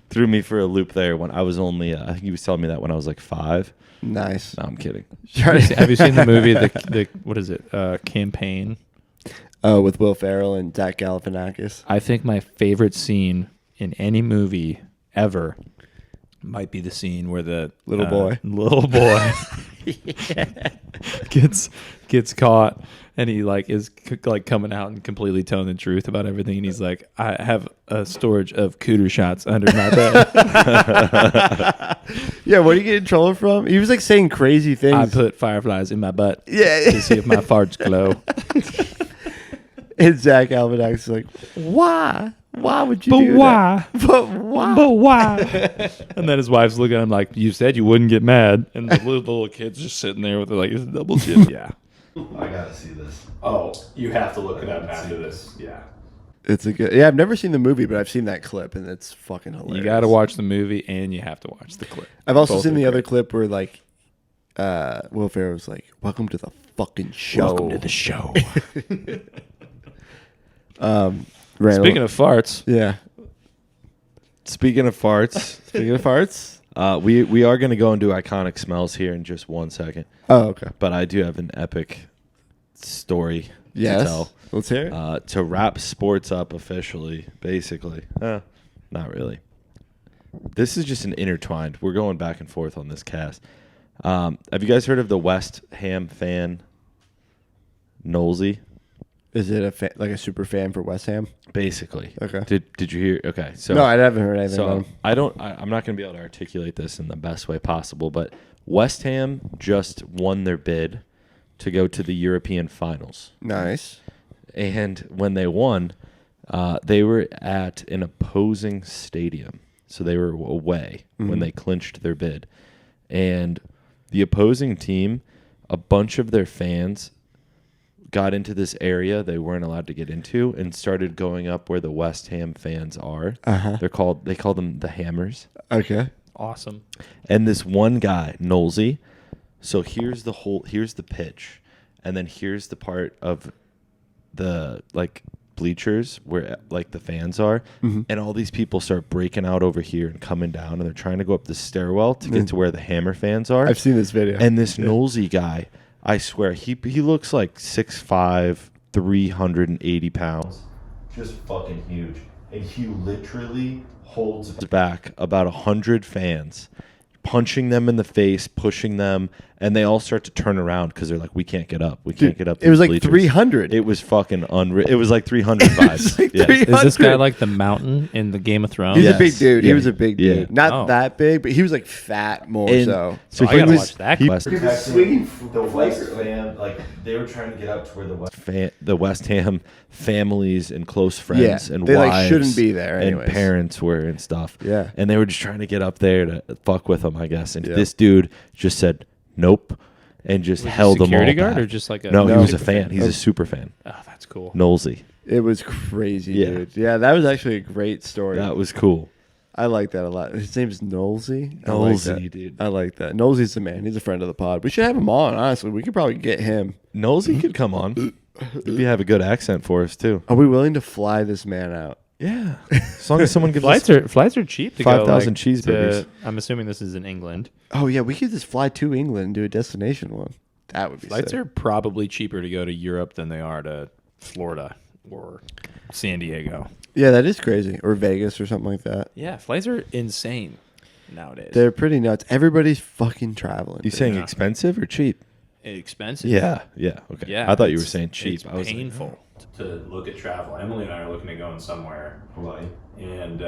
Speaker 1: threw me for a loop there when I was only. I think he was telling me that when I was like 5.
Speaker 2: Nice.
Speaker 1: No, I'm kidding.
Speaker 3: Have you seen the movie, the what is it, Campaign?
Speaker 2: With Will Ferrell and Zach Galifianakis.
Speaker 3: I think my favorite scene in any movie ever might be the scene where the
Speaker 2: Little boy.
Speaker 3: gets caught, and he like is like coming out and completely telling the truth about everything, and he's like, "I have a storage of cooter shots under my bed.
Speaker 2: Yeah, what do you get in trouble from? He was like saying crazy things.
Speaker 3: I put fireflies in my butt
Speaker 2: Yeah.
Speaker 3: to see if my farts glow."
Speaker 2: And Zach Galifianakis is like, why? Why would you do that? But why?
Speaker 3: But why? And then his wife's looking at him like, "You said you wouldn't get mad." And the little kid's just sitting there with like his double chin. Yeah.
Speaker 1: I gotta see this.
Speaker 5: Oh, you have to look it up after this. Yeah.
Speaker 2: It's a good. Yeah, I've never seen the movie, but I've seen that clip, and it's fucking hilarious.
Speaker 3: You got to watch the movie and you have to watch the clip.
Speaker 2: I've also
Speaker 3: Both
Speaker 2: seen
Speaker 3: are
Speaker 2: the other
Speaker 3: great.
Speaker 2: clip where like Will Ferrell was like, "Welcome to the fucking show."
Speaker 3: Welcome to the show.
Speaker 2: Randall.
Speaker 3: Speaking of farts,
Speaker 2: yeah.
Speaker 1: Speaking of farts,
Speaker 2: Speaking of farts.
Speaker 1: we are gonna go into iconic smells here in just 1 second.
Speaker 2: Oh, okay.
Speaker 1: But I do have an epic story to
Speaker 2: Yes.
Speaker 1: tell.
Speaker 2: Let's hear it.
Speaker 1: To wrap sports up officially, basically. Not really. This is just an intertwined. We're going back and forth on this cast. Have you guys heard of the West Ham fan, Knollsy?
Speaker 2: Is it like a super fan for West Ham?
Speaker 1: Basically.
Speaker 2: Okay.
Speaker 1: Did you hear? Okay. So
Speaker 2: No, I haven't heard anything about
Speaker 1: So
Speaker 2: him.
Speaker 1: I'm not going to be able to articulate this in the best way possible, but West Ham just won their bid to go to the European finals.
Speaker 2: Nice.
Speaker 1: And when they won, they were at an opposing stadium. So they were away when they clinched their bid. And the opposing team, a bunch of their fans got into this area they weren't allowed to get into and started going up where the West Ham fans are.
Speaker 2: Uh-huh.
Speaker 1: They call them the Hammers.
Speaker 2: Okay.
Speaker 3: awesome.
Speaker 1: And this one guy, Knollsy. So here's the pitch, and then here's the part of the like bleachers where like the fans are, and all these people start breaking out over here and coming down, and they're trying to go up the stairwell to get to where the Hammer fans are.
Speaker 2: I've seen this video.
Speaker 1: And this Knollsy guy, I swear, he looks like 6'5", 380 pounds. Just fucking huge. And he literally holds back about 100 fans, punching them in the face, pushing them, and they all start to turn around because they're like, we can't get up. We can't get up.
Speaker 2: It was
Speaker 1: these
Speaker 2: like
Speaker 1: bleachers."
Speaker 2: 300.
Speaker 1: It was fucking unreal. It was like 300 vibes.
Speaker 2: like
Speaker 1: Yeah.
Speaker 2: 300.
Speaker 3: Is this guy like the mountain in the Game of Thrones?
Speaker 2: He's
Speaker 1: Yes.
Speaker 2: a big dude. He
Speaker 1: Yeah.
Speaker 2: was a big
Speaker 1: Yeah.
Speaker 2: dude. Not
Speaker 3: Oh.
Speaker 2: that big, but he was like fat more
Speaker 1: And
Speaker 2: so.
Speaker 1: so
Speaker 3: I gotta watch that
Speaker 1: West
Speaker 6: swinging
Speaker 1: the West Ham, like they were trying to get up to where the West Ham families and close friends
Speaker 2: Yeah,
Speaker 1: and
Speaker 2: they, like,
Speaker 1: wives
Speaker 2: shouldn't be there
Speaker 1: and
Speaker 2: anyways.
Speaker 1: parents were and stuff.
Speaker 2: Yeah.
Speaker 1: And they were just trying to get up there to fuck with them, I guess. And
Speaker 2: Yeah.
Speaker 1: this dude just said nope and just held them all
Speaker 3: security guard
Speaker 1: back.
Speaker 3: or just like a
Speaker 1: No, he was a
Speaker 3: super
Speaker 1: fan. He's a super fan.
Speaker 3: Oh, that's cool.
Speaker 1: Knollsy.
Speaker 2: It was crazy,
Speaker 1: Yeah.
Speaker 2: dude. Yeah, that was actually a great story.
Speaker 1: That was cool.
Speaker 2: I like that a lot. His name is Knollsy. I like
Speaker 1: Knollsy,
Speaker 2: that.
Speaker 1: dude.
Speaker 2: I like that. Knollsy's the man. He's a friend of the pod. We should have him on, honestly. We could probably get him.
Speaker 1: Knollsy could come on. He'd have a good accent for us too.
Speaker 2: Are we willing to fly this man out?
Speaker 1: Yeah. As long as someone gives us
Speaker 3: Flights are cheap to go.
Speaker 1: 5,000
Speaker 3: like,
Speaker 1: cheeseburgers.
Speaker 3: I'm assuming this is in England.
Speaker 2: Oh, yeah. We could just fly to England and do a destination one. That would be
Speaker 4: Flights
Speaker 2: sick.
Speaker 4: are probably cheaper to go to Europe than they are to Florida or San Diego.
Speaker 2: Yeah, that is crazy. Or Vegas or something like that.
Speaker 4: Yeah, flights are insane nowadays.
Speaker 2: They're pretty nuts. Everybody's fucking traveling.
Speaker 1: You saying expensive or cheap?
Speaker 4: expensive.
Speaker 1: Yeah. Okay.
Speaker 4: Yeah,
Speaker 1: I thought you were
Speaker 4: it's-
Speaker 1: saying cheap.
Speaker 4: It's
Speaker 1: I was
Speaker 4: painful.
Speaker 1: Like,
Speaker 5: To look at travel. Emily and I are looking at going somewhere, Hawaii, and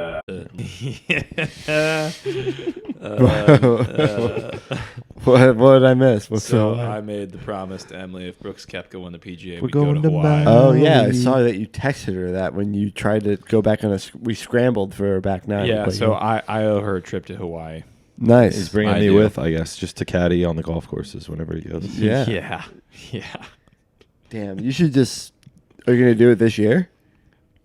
Speaker 2: What did I miss? What's
Speaker 4: So
Speaker 2: up?
Speaker 4: I made the promise to Emily if Brooks Koepka won the PGA,
Speaker 1: We're
Speaker 4: we'd go
Speaker 1: going
Speaker 4: to
Speaker 1: to
Speaker 4: Hawaii.
Speaker 1: Maui.
Speaker 2: Oh yeah, I saw that you texted her that when you tried to go back on we scrambled for her back nine.
Speaker 4: Yeah,
Speaker 2: but
Speaker 4: so
Speaker 2: you-
Speaker 4: I owe her a trip to Hawaii.
Speaker 2: nice.
Speaker 1: he's bringing
Speaker 4: I
Speaker 1: me
Speaker 4: do.
Speaker 1: with, I guess, just to caddy on the golf courses whenever he goes.
Speaker 2: Yeah.
Speaker 4: Yeah.
Speaker 2: Damn, you should just. Are you gonna do it this year?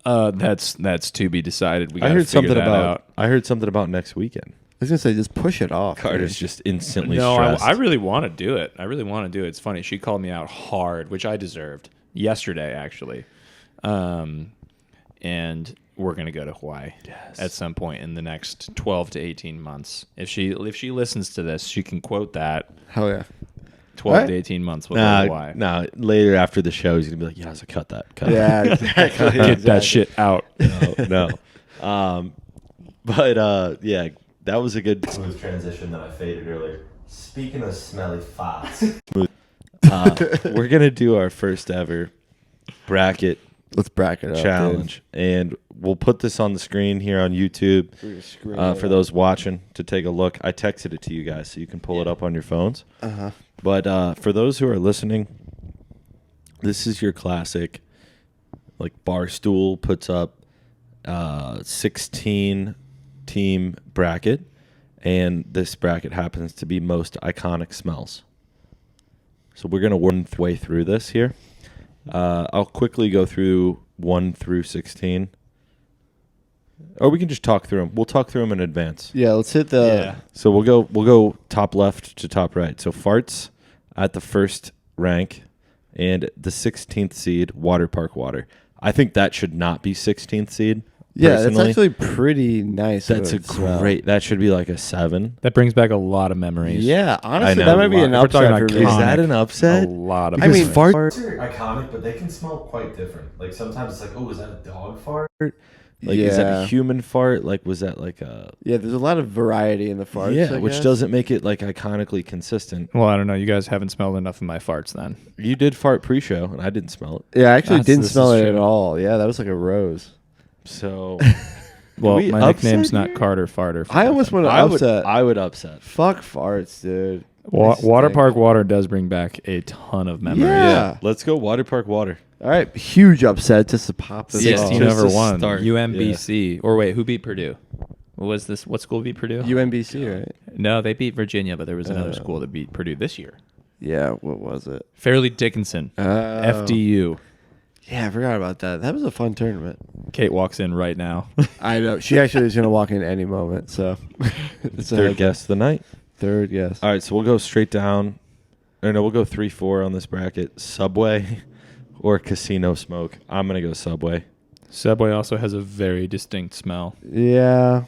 Speaker 4: That's to be decided. We
Speaker 1: I
Speaker 4: gotta
Speaker 1: heard
Speaker 4: figure
Speaker 1: something
Speaker 4: that
Speaker 1: about.
Speaker 4: out.
Speaker 1: I heard something about next weekend.
Speaker 2: I was gonna say just push it off.
Speaker 1: Carter's
Speaker 2: dude.
Speaker 1: just instantly
Speaker 4: No,
Speaker 1: stressed.
Speaker 4: I really want to do it. It's funny. She called me out hard, which I deserved yesterday, actually. And we're gonna go to Hawaii at some point in the next 12 to 18 months. If she listens to this, she can quote that.
Speaker 2: Hell yeah.
Speaker 4: 12
Speaker 2: What?
Speaker 4: to 18 months. We'll go to Hawaii.
Speaker 1: Nah. Later after the show, he's gonna be like, "Yeah, so cut that. Cut
Speaker 2: Yeah, exactly.
Speaker 4: Get that shit out.
Speaker 1: that." No. Yeah, that was a good.
Speaker 6: Smooth transition that I faded earlier. Speaking of smelly farts,
Speaker 1: We're gonna do our first ever bracket
Speaker 2: Let's bracket up.
Speaker 1: challenge, and we'll put this on the screen here on YouTube for those watching to take a look. I texted it to you guys, so you can pull it up on your phones. But for those who are listening, this is your classic, like Barstool puts up 16 team bracket, and this bracket happens to be most iconic smells. So we're gonna work our way through this here. I'll quickly go through 1 through 16. Or we can just talk through them. We'll talk through them in advance.
Speaker 2: Yeah, let's hit the.
Speaker 1: So we'll go top left to top right. So farts at the first rank, and the 16th seed, Water Park Water. I think that should not be 16th seed.
Speaker 2: Yeah, that's
Speaker 1: personally.
Speaker 2: actually pretty nice.
Speaker 1: That's a
Speaker 2: of smell.
Speaker 1: great. That should be like a 7.
Speaker 4: That brings back a lot of memories.
Speaker 2: Yeah, honestly,
Speaker 1: know.
Speaker 2: that might be an
Speaker 4: If we're talking
Speaker 2: upset for
Speaker 4: about
Speaker 2: me.
Speaker 1: Is that an
Speaker 4: A
Speaker 1: upset?
Speaker 4: lot of
Speaker 2: I mean,
Speaker 4: memories.
Speaker 1: farts
Speaker 6: are iconic, but they can smell quite different. Like sometimes it's like, oh, is that a dog fart?
Speaker 1: like is that a human fart? Like was that like a
Speaker 2: Yeah, there's a lot of variety in the farts.
Speaker 1: yeah,
Speaker 2: I
Speaker 1: which
Speaker 2: guess.
Speaker 1: doesn't make it like iconically consistent.
Speaker 4: Well, I don't know. You guys haven't smelled enough of my farts then.
Speaker 1: You did fart pre-show, and I didn't smell it.
Speaker 2: Yeah, I actually didn't
Speaker 4: This
Speaker 2: smell
Speaker 4: is
Speaker 2: it at
Speaker 4: true.
Speaker 2: all. Yeah, that was like a rose.
Speaker 1: So
Speaker 4: Well,
Speaker 1: we
Speaker 4: my nickname's
Speaker 1: upset
Speaker 4: not
Speaker 1: here?
Speaker 4: Carter Farter.
Speaker 2: I almost want to upset.
Speaker 1: I would upset.
Speaker 2: Fuck farts, dude.
Speaker 4: Water
Speaker 2: Stink.
Speaker 4: Park Water does bring back a ton of memories.
Speaker 2: Yeah.
Speaker 1: Let's go Water Park Water.
Speaker 2: All right, huge upset just to pop this
Speaker 1: Yeah.
Speaker 2: off.
Speaker 4: 16
Speaker 1: Just
Speaker 4: over
Speaker 1: to
Speaker 4: 1.
Speaker 1: start.
Speaker 4: UMBC. Or wait, who beat Purdue? What was this? What school beat Purdue?
Speaker 2: UMBC, right?
Speaker 4: No, they beat Virginia, but there was another
Speaker 2: Oh.
Speaker 4: school that beat Purdue this year.
Speaker 2: Yeah, what was it?
Speaker 4: Fairleigh Dickinson.
Speaker 2: Oh.
Speaker 4: FDU.
Speaker 2: Yeah, I forgot about that. That was a fun tournament.
Speaker 4: Kate walks in right now.
Speaker 2: I know. She actually is going to walk in any moment, so. It's a
Speaker 1: Third guess of the night.
Speaker 2: Third guess.
Speaker 1: All right, so we'll go straight down. Or no, we'll go 3-4 on this bracket. Subway or casino smoke. I'm gonna go Subway.
Speaker 4: Subway also has a very distinct smell.
Speaker 2: Yeah.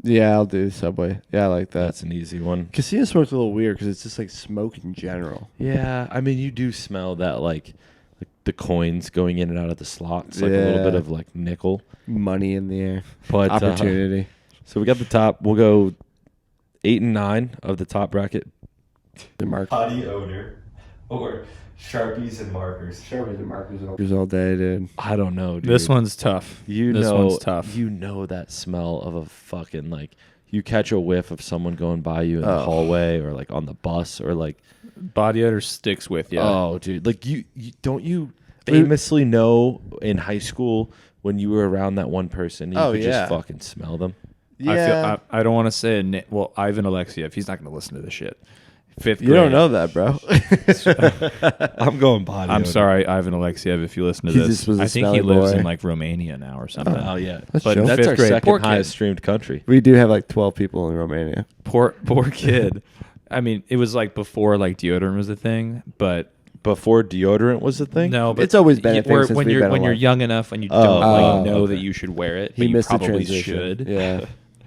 Speaker 2: Yeah, I'll do Subway. Yeah, I like that.
Speaker 1: That's an easy one.
Speaker 2: Casino smoke's a little weird because it's just like smoke in general.
Speaker 1: Yeah, I mean you do smell that like the coins going in and out of the slots, like a little bit
Speaker 2: Yeah.
Speaker 1: of like nickel.
Speaker 2: Money in the air.
Speaker 1: But
Speaker 2: Opportunity.
Speaker 1: so we got the top. We'll go 8 and 9 of the top bracket.
Speaker 2: The mark.
Speaker 6: Body odor, or Sharpies and markers.
Speaker 2: Sharpies and markers all day, dude.
Speaker 1: I don't know, dude.
Speaker 4: This one's tough.
Speaker 1: This
Speaker 4: one's tough.
Speaker 1: You know that smell of a fucking like you catch a whiff of someone going by you in the
Speaker 2: Oh.
Speaker 1: hallway or like on the bus or like
Speaker 4: Body odor sticks with you.
Speaker 1: oh dude, like you don't you famously know in high school when you were around that one person you
Speaker 2: Oh,
Speaker 1: could
Speaker 2: yeah.
Speaker 1: just fucking smell them.
Speaker 2: Yeah.
Speaker 4: I don't want to say well, Ivan Alexiev, he's not going to listen to this shit. 5th grade.
Speaker 2: You don't know that, bro.
Speaker 1: I'm going body.
Speaker 4: I'm
Speaker 1: odor.
Speaker 4: sorry, Ivan Alexiev, if you listen to
Speaker 2: He
Speaker 4: this.
Speaker 2: just was a
Speaker 4: I think he
Speaker 2: smelly
Speaker 4: lives
Speaker 2: boy.
Speaker 4: in like Romania now or something.
Speaker 1: Oh yeah,
Speaker 2: That's
Speaker 1: but
Speaker 2: chill.
Speaker 1: that's
Speaker 4: 5th
Speaker 1: our
Speaker 4: grade. Poor
Speaker 1: second
Speaker 4: kid.
Speaker 1: highest streamed country.
Speaker 2: We do have like 12 people in Romania.
Speaker 4: Poor kid. I mean, it was like before like deodorant was a thing, but
Speaker 1: Before deodorant was a thing.
Speaker 4: no, but
Speaker 2: It's always been a thing since
Speaker 4: when
Speaker 2: we've
Speaker 4: you're
Speaker 2: been
Speaker 4: when you're
Speaker 2: alive.
Speaker 4: young enough and you
Speaker 1: Oh,
Speaker 4: don't like
Speaker 1: oh,
Speaker 4: know
Speaker 1: okay.
Speaker 4: that you should wear it,
Speaker 2: He
Speaker 4: but you
Speaker 2: missed the
Speaker 4: probably
Speaker 2: transition.
Speaker 4: should.
Speaker 2: Yeah.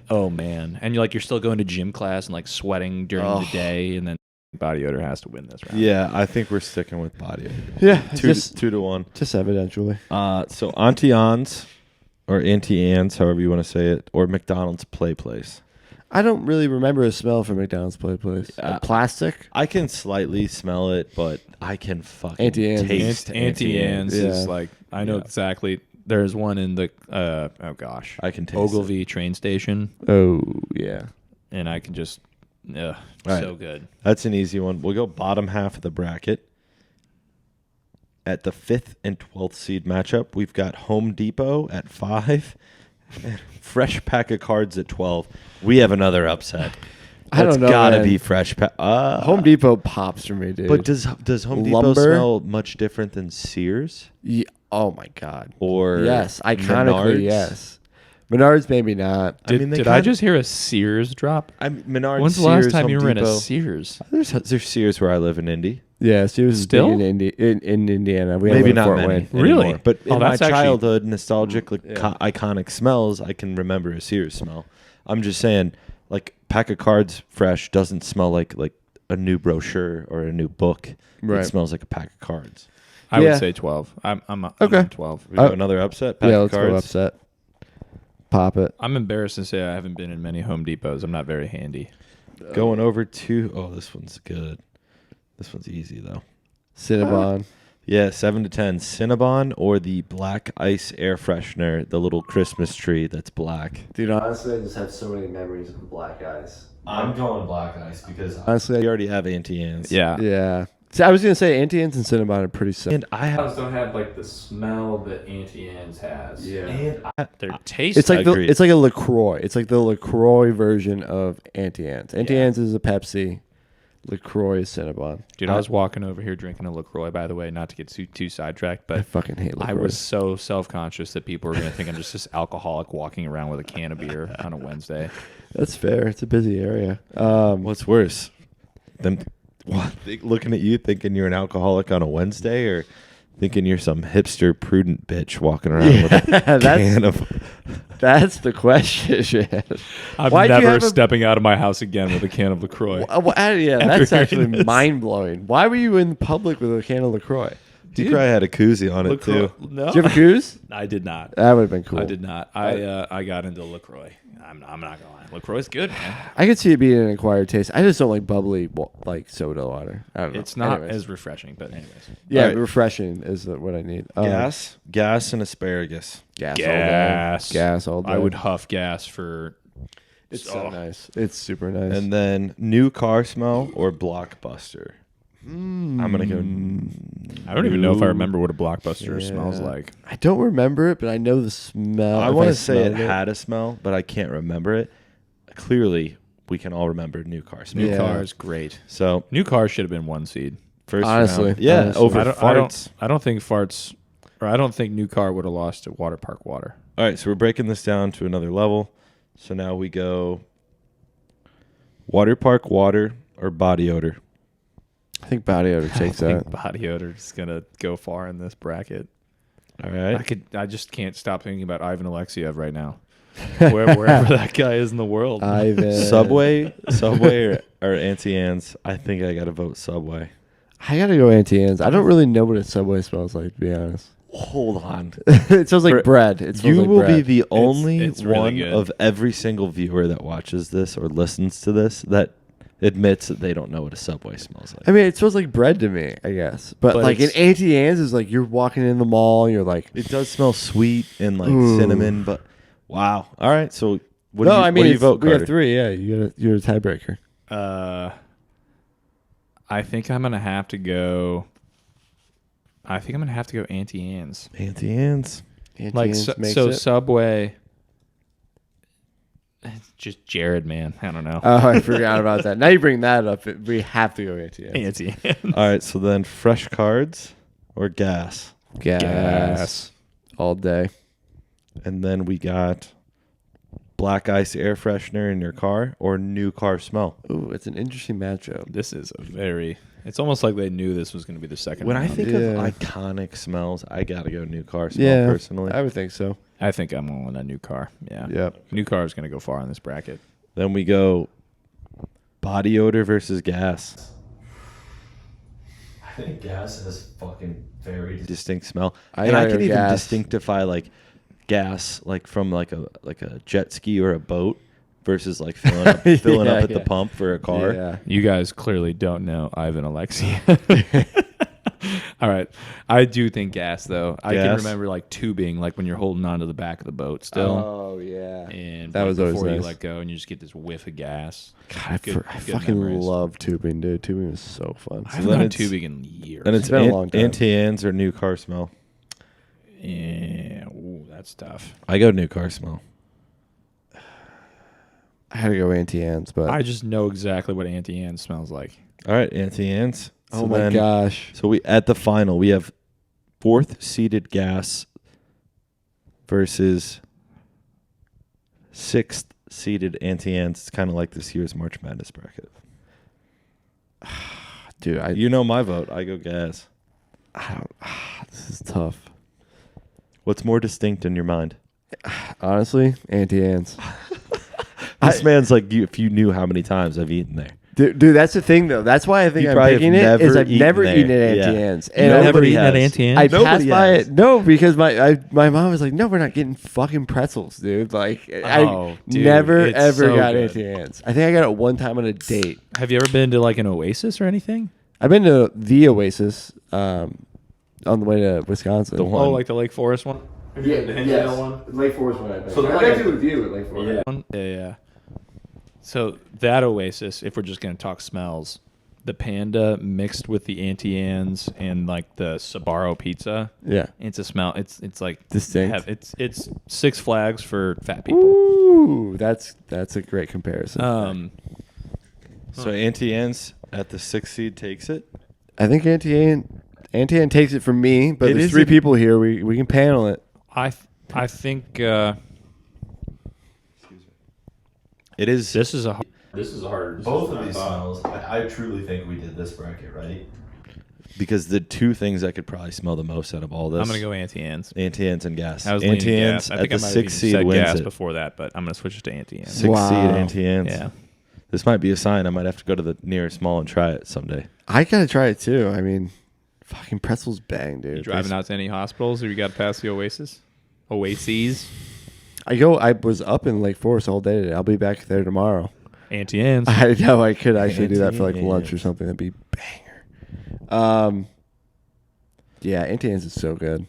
Speaker 4: Oh man, and you're still going to gym class and like sweating during
Speaker 2: Oh.
Speaker 4: the day, and then Body odor has to win this round.
Speaker 1: Yeah, I think we're sticking with body odor.
Speaker 2: Yeah,
Speaker 1: Two to one.
Speaker 2: just evidentially.
Speaker 1: So Auntie Anne's or Auntie Anne's, however you want to say it, or McDonald's Play Place.
Speaker 2: I don't really remember a smell from McDonald's Play Place. Plastic.
Speaker 1: I can slightly smell it, but I can fucking
Speaker 2: Auntie Anne's.
Speaker 1: taste
Speaker 4: Auntie Anne's
Speaker 2: Yeah.
Speaker 4: is like, I know exactly. There's one in the
Speaker 1: I can taste
Speaker 4: Ogilvy train station,
Speaker 2: Oh yeah.
Speaker 4: and I can just
Speaker 1: right.
Speaker 4: so good.
Speaker 1: That's an easy one. We'll go bottom half of the bracket. At the 5th and 12th seed matchup, we've got Home Depot at 5, and Fresh Pack of Cards at 12. We have another upset.
Speaker 2: I don't know,
Speaker 1: Gotta
Speaker 2: man.
Speaker 1: be Fresh Pack.
Speaker 2: Home Depot pops for me, dude.
Speaker 1: But does Home Depot
Speaker 2: Lumber?
Speaker 1: smell much different than Sears
Speaker 2: Oh my god.
Speaker 1: or
Speaker 2: Yes, iconically,
Speaker 1: Menards?
Speaker 2: yes. Menards, maybe not.
Speaker 1: I mean, they
Speaker 4: Did I
Speaker 1: kinda-
Speaker 4: just hear a Sears drop?
Speaker 1: Menards?
Speaker 4: When's the
Speaker 1: Sears,
Speaker 4: last time
Speaker 1: Home
Speaker 4: you were in a
Speaker 1: Depot.
Speaker 4: Sears?
Speaker 1: There's Sears where I live in Indy.
Speaker 2: Yeah, Sears is
Speaker 4: Still?
Speaker 2: big in Indiana. We have
Speaker 1: Maybe
Speaker 2: one in
Speaker 1: not
Speaker 2: Fort
Speaker 1: many
Speaker 2: Wayne.
Speaker 4: Really?
Speaker 1: anymore. But
Speaker 4: Oh,
Speaker 1: in my
Speaker 4: that's actually-
Speaker 1: childhood, nostalgic, like
Speaker 2: Yeah.
Speaker 1: iconic smells, I can remember a Sears smell. I'm just saying, like Pack of Cards Fresh doesn't smell like a new brochure or a new book.
Speaker 2: Right.
Speaker 1: It smells like a pack of cards.
Speaker 4: I
Speaker 2: Yeah.
Speaker 4: would say 12. I'm
Speaker 2: Okay.
Speaker 4: on 12.
Speaker 1: We got another upset. Pack
Speaker 2: Yeah,
Speaker 1: of
Speaker 2: let's
Speaker 1: cards.
Speaker 2: go upset. Pop it.
Speaker 4: I'm embarrassed to say I haven't been in many Home Depots. I'm not very handy.
Speaker 1: Going over to this one's good. This one's easy though.
Speaker 2: Cinnabon.
Speaker 1: Yeah, 7 to 10. Cinnabon or the Black Ice air freshener, the little Christmas tree that's black.
Speaker 2: Dude, honestly, I just have so many memories of black eyes.
Speaker 6: I'm going black ice because
Speaker 2: Honestly,
Speaker 1: We already have Auntie Anne's.
Speaker 4: Yeah.
Speaker 2: yeah. See, I was gonna say Auntie Anne's and Cinnabon are pretty similar.
Speaker 1: And I have
Speaker 5: don't have like the smell that Auntie Anne's has.
Speaker 4: Their taste.
Speaker 2: It's like
Speaker 1: Agreed.
Speaker 2: it's like a LaCroix. It's like the LaCroix version of Auntie Anne's. Auntie Anne's is a Pepsi. LaCroix is Cinnabon.
Speaker 4: Dude, I was walking over here drinking a LaCroix, by the way, not to get too sidetracked,
Speaker 2: I
Speaker 4: but
Speaker 2: fucking hate LaCroix.
Speaker 4: I was so self-conscious that people were going to think I'm just this alcoholic walking around with a can of beer on a Wednesday.
Speaker 2: That's fair. It's a busy area.
Speaker 1: What's worse? Them looking at you thinking you're an alcoholic on a Wednesday or thinking you're some hipster prudent bitch walking around with a can of
Speaker 2: That's the question, man.
Speaker 4: I'm
Speaker 2: Why'd you
Speaker 4: never
Speaker 2: have a-
Speaker 4: stepping out of my house again with a can of LaCroix.
Speaker 2: Yeah, that's actually mind blowing. Why were you in public with a can of LaCroix?
Speaker 1: You probably had a koozie on it too.
Speaker 4: No,
Speaker 2: Did you have a goose?
Speaker 4: I did not.
Speaker 2: That would have been cool.
Speaker 4: I did not. I got into LaCroix. I'm not gonna lie. LaCroix's good, man.
Speaker 2: I could see it being an acquired taste. I just don't like bubbly like soda water. I don't know.
Speaker 4: It's not
Speaker 2: Anyways.
Speaker 4: as refreshing, but anyways.
Speaker 2: yeah,
Speaker 1: Alright.
Speaker 2: refreshing is what I need.
Speaker 1: Gas and asparagus.
Speaker 2: gas,
Speaker 4: Gas.
Speaker 2: all day. Gas all day.
Speaker 4: I would huff gas for.
Speaker 2: It's so nice. It's super nice.
Speaker 1: And then new car smell or Blockbuster. I'm gonna go.
Speaker 4: I don't even know if I remember what a Blockbuster
Speaker 2: Yeah.
Speaker 4: smells like.
Speaker 2: I don't remember it, but I know the smell.
Speaker 1: I
Speaker 2: If
Speaker 1: want to say it
Speaker 2: smelled
Speaker 1: had a smell, but I can't remember it. Clearly, we can all remember new car smell.
Speaker 4: New
Speaker 2: Yeah.
Speaker 4: car is great.
Speaker 1: So
Speaker 4: New car should have been 1 seed.
Speaker 1: first
Speaker 2: Honestly,
Speaker 1: round, yeah,
Speaker 2: honestly.
Speaker 1: over
Speaker 4: I don't,
Speaker 1: farts.
Speaker 4: I don't think farts, or I don't think new car would have lost to Water Park Water.
Speaker 1: All right, so we're breaking this down to another level. So now we go water park water or body odor.
Speaker 2: I think body odor takes
Speaker 4: I
Speaker 2: that.
Speaker 4: think body odor is gonna go far in this bracket.
Speaker 1: All right.
Speaker 4: I just can't stop thinking about Ivan Alexiev right now. Wherever that guy is in the world.
Speaker 2: Ivan.
Speaker 1: Subway or Auntie Anne's. I think I got to vote Subway.
Speaker 2: I gotta go Auntie Anne's. I don't really know what a Subway smells like, to be honest.
Speaker 1: Hold on.
Speaker 2: It smells like
Speaker 1: For-
Speaker 2: bread. It smells
Speaker 1: You
Speaker 2: like
Speaker 1: will
Speaker 2: bread.
Speaker 1: be the only
Speaker 4: it's really
Speaker 1: one
Speaker 4: good.
Speaker 1: of every single viewer that watches this or listens to this that admits that they don't know what a Subway smells like.
Speaker 2: I mean, it smells like bread to me, I guess. But like an
Speaker 4: it's-
Speaker 2: Auntie Anne's is like you're walking in the mall and you're like,
Speaker 1: It does smell sweet and like
Speaker 2: Ooh.
Speaker 1: cinnamon, but wow. All right, so what
Speaker 2: no,
Speaker 1: do you,
Speaker 2: I mean,
Speaker 1: what do you
Speaker 2: it's-
Speaker 1: vote,
Speaker 2: we have
Speaker 1: Carter?
Speaker 2: 3. Yeah, you're a tiebreaker.
Speaker 4: I think I'm gonna have to go. Auntie Anne's.
Speaker 1: Auntie Anne's.
Speaker 2: Auntie
Speaker 4: Like
Speaker 2: Anne's
Speaker 4: so,
Speaker 2: makes
Speaker 4: so
Speaker 2: it.
Speaker 4: Subway. Just Jared, man. I don't know.
Speaker 2: Oh, I forgot about that. Now you bring that up. We have to go Auntie Anne's.
Speaker 4: Auntie Anne's.
Speaker 1: All right, so then fresh cards or gas,
Speaker 2: Gas. All day.
Speaker 1: and then we got black ice air freshener in your car or new car smell.
Speaker 2: Ooh, it's an interesting matchup.
Speaker 4: This is a very. It's almost like they knew this was going to be the second
Speaker 1: When I
Speaker 4: round.
Speaker 1: think
Speaker 2: Yeah.
Speaker 1: of iconic smells, I gotta go new car smell
Speaker 2: Yeah,
Speaker 1: personally.
Speaker 2: I would think so.
Speaker 4: I think I'm going with a new car. Yeah.
Speaker 2: Yep.
Speaker 4: New car is going to go far in this bracket.
Speaker 1: Then we go body odor versus gas.
Speaker 6: I think gas has fucking very
Speaker 1: distinct smell.
Speaker 2: I
Speaker 1: And I
Speaker 2: gotta
Speaker 1: can
Speaker 2: go
Speaker 1: even
Speaker 2: gas.
Speaker 1: distinctify like gas like from like a jet ski or a boat versus like filling up, filling
Speaker 2: Yeah,
Speaker 1: up at
Speaker 2: yeah.
Speaker 1: the pump for a car.
Speaker 2: Yeah.
Speaker 4: You guys clearly don't know Ivan Alexei. All right. I do think gas, though. I can
Speaker 1: Gas?
Speaker 4: remember like tubing, like when you're holding on to the back of the boat still.
Speaker 2: Oh yeah.
Speaker 4: And
Speaker 2: That
Speaker 4: like,
Speaker 2: was always
Speaker 4: before you
Speaker 2: nice.
Speaker 4: let go and you just get this whiff of gas.
Speaker 2: God,
Speaker 4: Good-
Speaker 2: I
Speaker 4: good
Speaker 2: fucking
Speaker 4: memories.
Speaker 2: love tubing, dude. Tubing was so fun.
Speaker 4: I haven't
Speaker 1: then
Speaker 4: done
Speaker 1: it's-
Speaker 4: tubing in years.
Speaker 1: Then it's
Speaker 2: been a long time.
Speaker 1: Auntie Anne's or new car smell.
Speaker 4: yeah, ooh, that's tough.
Speaker 1: I go new car smell.
Speaker 2: I had to go Auntie Anne's, but
Speaker 4: I just know exactly what Auntie Anne smells like.
Speaker 1: All right, Auntie Anne's.
Speaker 2: oh my gosh.
Speaker 1: So we at the final we have 4th seeded gas versus 6th seeded Auntie Anne's. It's kind of like this year's March Madness bracket.
Speaker 2: Dude,
Speaker 1: You know my vote. I go gas.
Speaker 2: I don't, this is tough.
Speaker 1: What's more distinct in your mind?
Speaker 2: Honestly, Auntie Anne's.
Speaker 1: This man's like, if you knew how many times I've eaten there.
Speaker 2: Dude, that's the thing though. That's why I think
Speaker 1: You
Speaker 2: I'm
Speaker 1: probably have
Speaker 2: picking it.
Speaker 1: never
Speaker 2: Is I've
Speaker 1: eaten
Speaker 2: never
Speaker 1: there.
Speaker 2: eaten at Auntie
Speaker 1: Yeah.
Speaker 2: Anne's, and
Speaker 1: Nobody
Speaker 4: Never eaten at
Speaker 1: has.
Speaker 4: Auntie Anne's?
Speaker 2: I
Speaker 1: Nobody
Speaker 2: passed by
Speaker 1: has.
Speaker 2: it. No, because my mom was like, "No, we're not getting fucking pretzels, dude." Like,
Speaker 4: Oh,
Speaker 2: I
Speaker 4: dude,
Speaker 2: never
Speaker 4: it's
Speaker 2: ever
Speaker 4: so
Speaker 2: got
Speaker 4: good.
Speaker 2: Auntie Anne's. I think I got it one time on a date.
Speaker 4: Have you ever been to like an Oasis or anything?
Speaker 2: I've been to the Oasis on the way to Wisconsin.
Speaker 1: The one.
Speaker 4: Oh, like the Lake Forest one?
Speaker 2: Yeah,
Speaker 5: The Hinsdale one?
Speaker 2: Lake Forest one. I've been.
Speaker 5: So they're
Speaker 2: I've
Speaker 5: like
Speaker 2: been
Speaker 5: a-
Speaker 2: to with you at Lake Forest.
Speaker 4: Yeah. So that Oasis, if we're just going to talk smells, the Panda mixed with the Auntie Anne's and like the Sbarro pizza,
Speaker 2: Yeah.
Speaker 4: it's a smell. It's like
Speaker 2: Distinct.
Speaker 4: It's Six Flags for fat people.
Speaker 2: Ooh, that's a great comparison.
Speaker 1: So Auntie Anne's at the 6th seed takes it.
Speaker 2: I think Auntie Anne takes it from me, but
Speaker 1: It
Speaker 2: there's
Speaker 1: is
Speaker 2: 3
Speaker 1: a-
Speaker 2: people here. We can panel it.
Speaker 4: I think
Speaker 1: It is.
Speaker 4: this is a
Speaker 5: This is a harder
Speaker 6: Both
Speaker 5: decision
Speaker 6: of
Speaker 5: than
Speaker 6: these
Speaker 5: I thought.
Speaker 6: smells, I truly think we did this bracket right.
Speaker 1: Because the two things I could probably smell the most out of all this.
Speaker 4: I'm gonna go Auntie Anne's.
Speaker 1: Auntie Anne's and gas.
Speaker 4: I was
Speaker 1: Auntie
Speaker 4: leaning
Speaker 1: Anne's
Speaker 4: gas. I
Speaker 1: at
Speaker 4: think
Speaker 1: the
Speaker 4: I might have even
Speaker 1: 6th seed
Speaker 4: said
Speaker 1: wins
Speaker 4: gas
Speaker 1: it.
Speaker 4: before that, but I'm gonna switch it to Auntie Anne's.
Speaker 1: 6th
Speaker 2: Wow.
Speaker 1: seed Auntie Anne's.
Speaker 4: Yeah.
Speaker 1: This might be a sign. I might have to go to the nearest mall and try it someday.
Speaker 2: I gotta try it too. I mean, fucking pretzels bang, dude.
Speaker 4: You driving out to any hospitals, or you got past the Oasis? Oases?
Speaker 2: I was up in Lake Forest all day today. I'll be back there tomorrow.
Speaker 4: Auntie Anne's.
Speaker 2: I know I could actually do that for like
Speaker 1: Auntie
Speaker 2: lunch or
Speaker 1: Anne's.
Speaker 2: something. That'd be banger. Yeah, Auntie Anne's is so good.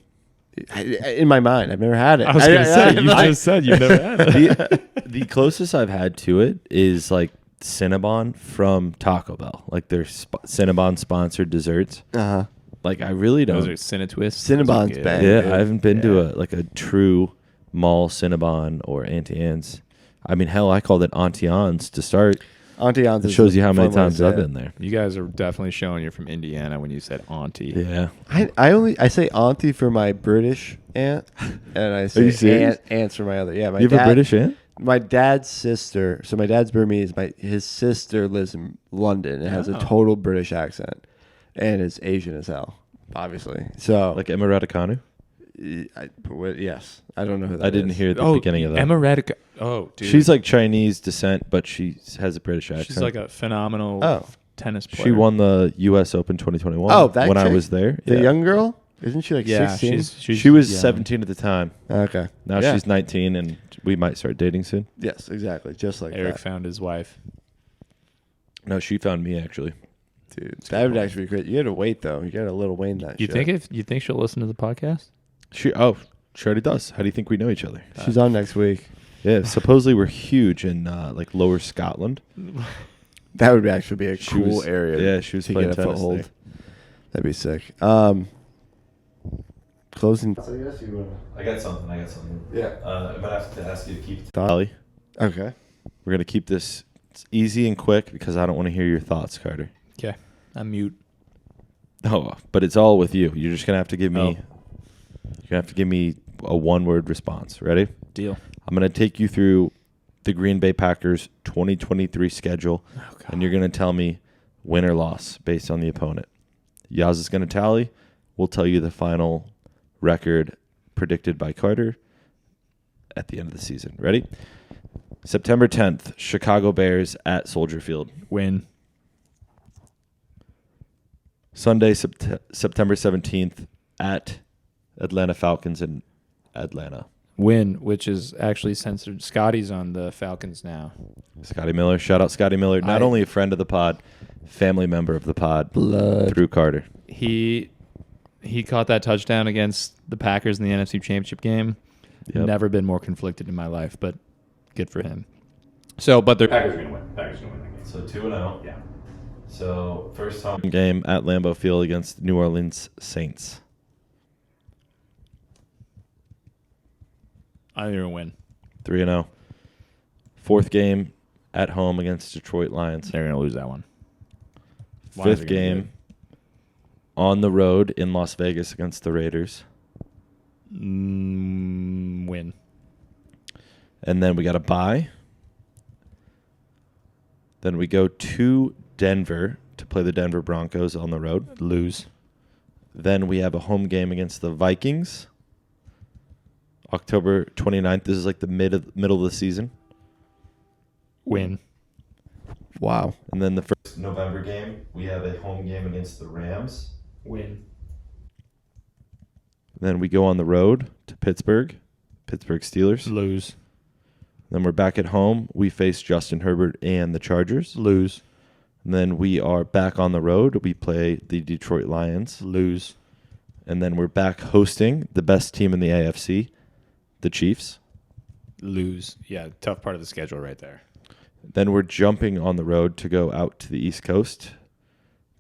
Speaker 2: In my mind, I've never had it.
Speaker 4: I was gonna say, you
Speaker 2: I-
Speaker 4: just said you've never had it.
Speaker 1: The closest I've had to it is like Cinnabon from Taco Bell. Like their Cinnabon sponsored desserts.
Speaker 2: Uh-huh.
Speaker 1: Like I really don't.
Speaker 4: Those are Cinnatwists.
Speaker 2: Cinnabon's
Speaker 4: Those are good.
Speaker 2: bang.
Speaker 1: Yeah,
Speaker 2: dude.
Speaker 1: I haven't been to
Speaker 2: Yeah.
Speaker 1: a true mall Cinnabon or Auntie Anne's. I mean, hell, I called it Auntie Anne's to start.
Speaker 2: Auntie Anne's
Speaker 1: It
Speaker 2: is
Speaker 1: shows
Speaker 2: a
Speaker 1: you how many
Speaker 2: fun way to
Speaker 1: times
Speaker 2: say
Speaker 1: I've
Speaker 2: it.
Speaker 1: been there.
Speaker 4: You guys are definitely showing you're from Indiana when you said auntie.
Speaker 1: Yeah.
Speaker 2: I say auntie for my British aunt, and I say
Speaker 1: you serious?
Speaker 2: aunts for my other. Yeah, my
Speaker 1: You have a British aunt?
Speaker 2: My dad's sister. So my dad's Burmese. His sister lives in London and has a
Speaker 4: Oh.
Speaker 2: total British accent, and is Asian as hell, obviously. So
Speaker 1: Like Emma Raducanu?
Speaker 2: yes, I don't know who that
Speaker 1: I didn't
Speaker 2: is.
Speaker 1: hear the beginning of that.
Speaker 4: Emma Radica. Oh, dude.
Speaker 1: She's like Chinese descent, but she has a British accent.
Speaker 4: She's like a phenomenal
Speaker 2: Oh.
Speaker 4: tennis player.
Speaker 1: She won the U.S. Open 2021.
Speaker 2: Oh, that
Speaker 1: when I
Speaker 2: chick?
Speaker 1: was there.
Speaker 2: The
Speaker 1: Yeah.
Speaker 2: young girl. Isn't she like
Speaker 4: Yeah,
Speaker 2: 16?
Speaker 4: she's
Speaker 1: She was
Speaker 4: young.
Speaker 1: 17 at the time.
Speaker 2: Okay.
Speaker 1: Now
Speaker 2: Yeah.
Speaker 1: she's 19, and we might start dating soon.
Speaker 2: Yes, exactly. Just like
Speaker 4: Eric
Speaker 2: that.
Speaker 4: found his wife.
Speaker 1: No, she found me actually.
Speaker 2: Dude, that would actually be great. You got to wait though. You got to little Wayne that.
Speaker 4: You
Speaker 2: shit.
Speaker 4: think she'll listen to the podcast?
Speaker 1: She already does. How do you think we know each other?
Speaker 2: She's on next week.
Speaker 1: Yeah, supposedly we're huge in like Lower Scotland.
Speaker 2: That would actually be a
Speaker 1: She
Speaker 2: cool
Speaker 1: was-
Speaker 2: area.
Speaker 1: yeah, she was
Speaker 2: to
Speaker 1: playing
Speaker 2: get a
Speaker 1: tennis
Speaker 2: foothold.
Speaker 1: there.
Speaker 2: That'd be sick. Closing. I guess you want
Speaker 6: I got something.
Speaker 2: Yeah.
Speaker 6: I'm gonna have to ask you to keep.
Speaker 1: Dolly,
Speaker 2: Okay.
Speaker 1: we're gonna keep this easy and quick because I don't want to hear your thoughts, Carter.
Speaker 4: Okay, I'm mute.
Speaker 1: Oh, but it's all with you. You're just gonna have to give me.
Speaker 4: Oh.
Speaker 1: You're gonna have to give me a one-word response. Ready?
Speaker 4: Deal.
Speaker 1: I'm gonna take you through the Green Bay Packers 2023 schedule, and you're gonna tell me win or loss based on the opponent. Yaz is gonna tally. We'll tell you the final record predicted by Carter at the end of the season. Ready? September 10th, Chicago Bears at Soldier Field.
Speaker 4: Win.
Speaker 1: Sunday, September 17th at Atlanta Falcons in Atlanta.
Speaker 4: Win, which is actually censored. Scotty's on the Falcons now.
Speaker 1: Scotty Miller. Shout out Scotty Miller. Not only a friend of the pod, family member of the pod.
Speaker 2: Blood.
Speaker 1: Through Carter.
Speaker 4: He caught that touchdown against the Packers in the NFC Championship game.
Speaker 1: Yep.
Speaker 4: Never been more conflicted in my life, but good for him. So, but they're
Speaker 5: Packers are going to win. Packers are going to win that game.
Speaker 6: So 2-0.
Speaker 5: Yeah.
Speaker 6: So first home
Speaker 1: Game at Lambeau Field against New Orleans Saints.
Speaker 4: I think they're going to win.
Speaker 1: 3-0. Fourth game at home against Detroit Lions.
Speaker 4: They're going to lose that one. Lions are
Speaker 1: Fifth
Speaker 4: gonna
Speaker 1: game on the road in Las Vegas against the Raiders.
Speaker 4: Win.
Speaker 1: And then we got a bye. Then we go to Denver to play the Denver Broncos on the road.
Speaker 4: Lose.
Speaker 1: Then we have a home game against the Vikings. October 29th. This is like the middle of the season.
Speaker 4: Win.
Speaker 2: Wow.
Speaker 1: And then the first
Speaker 6: November game, we have a home game against the Rams.
Speaker 5: Win.
Speaker 1: then we go on the road to Pittsburgh Steelers.
Speaker 4: Lose.
Speaker 1: Then we're back at home. We face Justin Herbert and the Chargers.
Speaker 4: Lose.
Speaker 1: And then we are back on the road. We play the Detroit Lions.
Speaker 4: Lose.
Speaker 1: And then we're back hosting the best team in the AFC, the Chiefs.
Speaker 4: Lose. Yeah, tough part of the schedule right there.
Speaker 1: Then we're jumping on the road to go out to the East Coast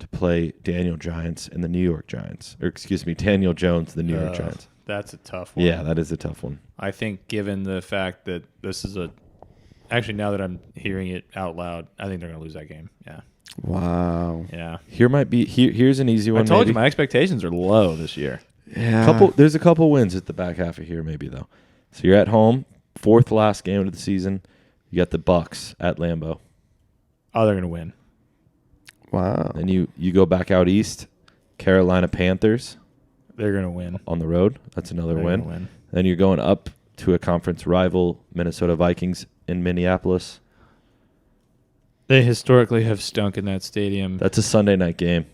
Speaker 1: to play Daniel Giants and the New York Giants. Or excuse me, Daniel Jones and the New York Giants.
Speaker 4: That's a tough one.
Speaker 1: Yeah, that is a tough one.
Speaker 4: I think given the fact that this is actually now that I'm hearing it out loud, I think they're going to lose that game. Yeah.
Speaker 2: Wow.
Speaker 4: Yeah.
Speaker 1: Here's an easy one.
Speaker 4: I told
Speaker 1: maybe.
Speaker 4: you my expectations are low this year.
Speaker 2: Yeah.
Speaker 1: There's a couple wins at the back half of here maybe though. So you're at home, fourth last game of the season. You got the Bucks at Lambeau.
Speaker 4: Oh, they're going to win.
Speaker 2: Wow.
Speaker 1: Then you go back out east, Carolina Panthers
Speaker 4: They're going to win.
Speaker 1: on the road. That's another
Speaker 4: They're
Speaker 1: win.
Speaker 4: gonna win.
Speaker 1: Then you're going up to a conference rival, Minnesota Vikings in Minneapolis.
Speaker 4: They historically have stunk in that stadium.
Speaker 1: That's a Sunday night game.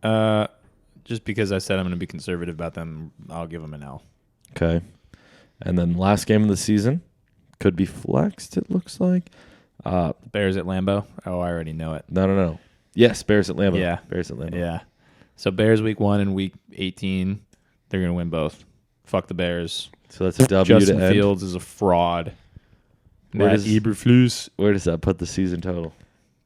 Speaker 4: Just because I said I'm going to be conservative about them, I'll give them an L.
Speaker 1: Okay. And then last game of the season could be flexed, it looks like.
Speaker 4: Bears at Lambeau. Oh, I already know it.
Speaker 1: No. Yes, Bears at Lambeau.
Speaker 4: Yeah.
Speaker 1: Bears at Lambeau.
Speaker 4: Yeah. So Bears week 1 and week 18, they're going to win both. Fuck the Bears.
Speaker 1: So that's a W
Speaker 4: Justin
Speaker 1: to end.
Speaker 4: Fields is a fraud.
Speaker 1: Where
Speaker 4: Matt
Speaker 1: does-
Speaker 4: Eberflus.
Speaker 1: Where does that put the season total?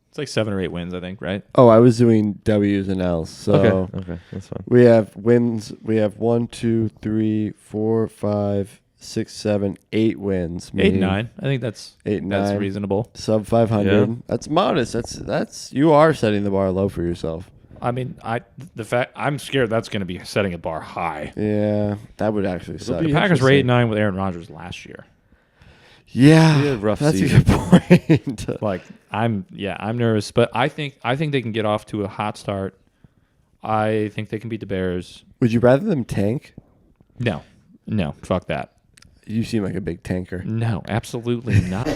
Speaker 4: It's like 7 or 8 wins, I think, right?
Speaker 2: Oh, I was doing W's and L's. So
Speaker 1: Okay, that's fine.
Speaker 2: we have wins. We have 1, 2, 3, 4, 5, 6, 7, 8 wins.
Speaker 4: 8 and 9. I think that's
Speaker 2: 8 and
Speaker 4: that's
Speaker 2: 9.
Speaker 4: reasonable.
Speaker 2: Sub 500.
Speaker 1: Yeah.
Speaker 2: That's modest. That's you are setting the bar low for yourself.
Speaker 4: I mean, I'm scared that's going to be setting a bar high.
Speaker 2: Yeah, that would actually suck.
Speaker 4: The Packers were 8-9 with Aaron Rodgers last year.
Speaker 2: Yeah,
Speaker 1: We had a rough
Speaker 2: that's
Speaker 1: season.
Speaker 2: a good point.
Speaker 4: Like I'm nervous, but I think they can get off to a hot start. I think they can beat the Bears.
Speaker 2: Would you rather them tank?
Speaker 4: No, fuck that.
Speaker 2: You seem like a big tanker.
Speaker 4: No, absolutely not.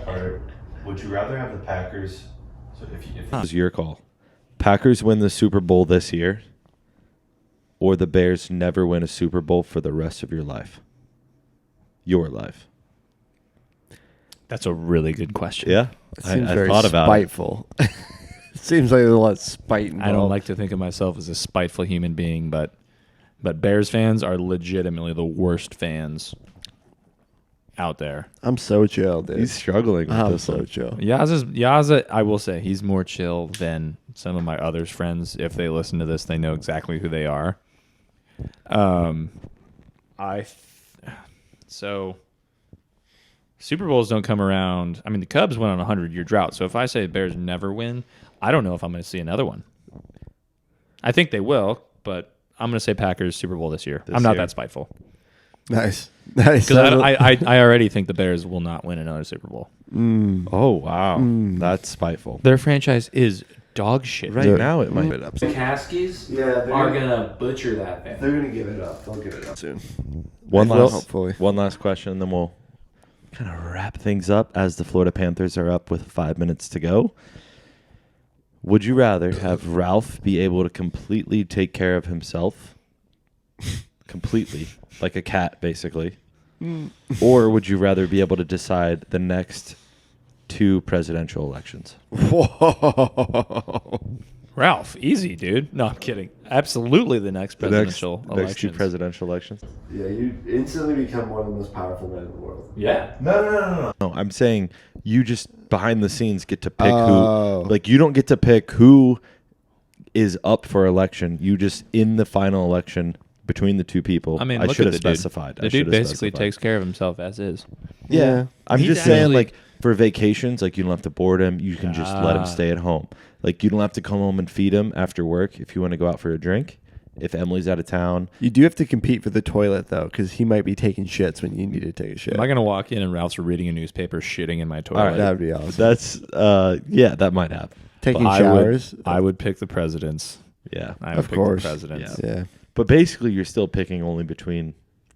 Speaker 6: Or would you rather have the Packers? So if
Speaker 1: This is your call. Packers win the Super Bowl this year, or the Bears never win a Super Bowl for the rest of your life. Your life.
Speaker 4: That's a really good question.
Speaker 1: Yeah,
Speaker 2: It seems
Speaker 1: I
Speaker 2: very
Speaker 1: thought about
Speaker 2: spiteful. It seems like there's a lot of spite involved.
Speaker 4: I don't like to think of myself as a spiteful human being, but Bears fans are legitimately the worst fans out there.
Speaker 2: I'm so chill,
Speaker 1: it.
Speaker 2: dude.
Speaker 1: He's struggling with
Speaker 2: I'm
Speaker 1: this
Speaker 2: so
Speaker 1: one.
Speaker 2: chill.
Speaker 4: Yaz, I will say, he's more chill than some of my other friends. If they listen to this, they know exactly who they are. So Super Bowls don't come around. I mean, the Cubs went on a 100-year drought. So if I say the Bears never win, I don't know if I'm going to see another one. I think they will, but I'm going to say Packers Super Bowl this year.
Speaker 1: This
Speaker 4: I'm not
Speaker 1: year.
Speaker 4: that spiteful.
Speaker 2: Nice.
Speaker 4: Because I already think the Bears will not win another Super Bowl.
Speaker 1: Oh wow, that's spiteful.
Speaker 4: Their franchise is dog shit.
Speaker 1: Right now, it might.
Speaker 5: The Caskies
Speaker 2: Yeah,
Speaker 5: are going to butcher that thing.
Speaker 2: They're gonna give it up. They'll give it up soon.
Speaker 1: One
Speaker 2: They will,
Speaker 1: last,
Speaker 2: hopefully.
Speaker 1: one last question, and then we'll kind of wrap things up as the Florida Panthers are up with 5 minutes to go. Would you rather have Ralph be able to completely take care of himself, completely, like a cat, basically, or would you rather be able to decide the next 2 presidential elections?
Speaker 2: Whoa.
Speaker 4: Ralph, easy, dude. No, I'm kidding. Absolutely, the next presidential
Speaker 1: Next 2
Speaker 4: elections.
Speaker 1: presidential elections.
Speaker 2: Yeah, you instantly become one of the most powerful men in the world.
Speaker 5: Yeah.
Speaker 6: No.
Speaker 1: No, I'm saying you just behind the scenes get to pick
Speaker 2: Oh.
Speaker 1: who. Like, you don't get to pick who is up for election. You just, in the final election between the 2 people.
Speaker 4: I mean,
Speaker 1: I
Speaker 4: look
Speaker 1: should
Speaker 4: at
Speaker 1: have
Speaker 4: the dude.
Speaker 1: specified.
Speaker 4: The
Speaker 1: I should
Speaker 4: dude
Speaker 1: have
Speaker 4: basically
Speaker 1: specified.
Speaker 4: takes care of himself as is.
Speaker 1: Yeah. I'm
Speaker 4: He's
Speaker 1: just saying,
Speaker 4: actually-
Speaker 1: like, for vacations, like, you don't have to board him. You can just let him
Speaker 4: Ah.
Speaker 1: stay at home. Like, you don't have to come home and feed him after work if you want to go out for a drink. If Emily's out of town.
Speaker 2: You do have to compete for the toilet, though, because he might be taking shits when you need to take a shit.
Speaker 4: Am I going to walk in and Ralph's reading a newspaper, shitting in my toilet?
Speaker 1: All right.
Speaker 2: That would be awesome.
Speaker 1: That's, yeah, that might happen.
Speaker 2: Taking
Speaker 4: I
Speaker 2: showers.
Speaker 4: I would pick the presidents.
Speaker 1: Yeah.
Speaker 4: I would
Speaker 2: Of
Speaker 4: pick
Speaker 2: course.
Speaker 4: the presidents.
Speaker 2: Yeah.
Speaker 1: But basically, you're still picking only between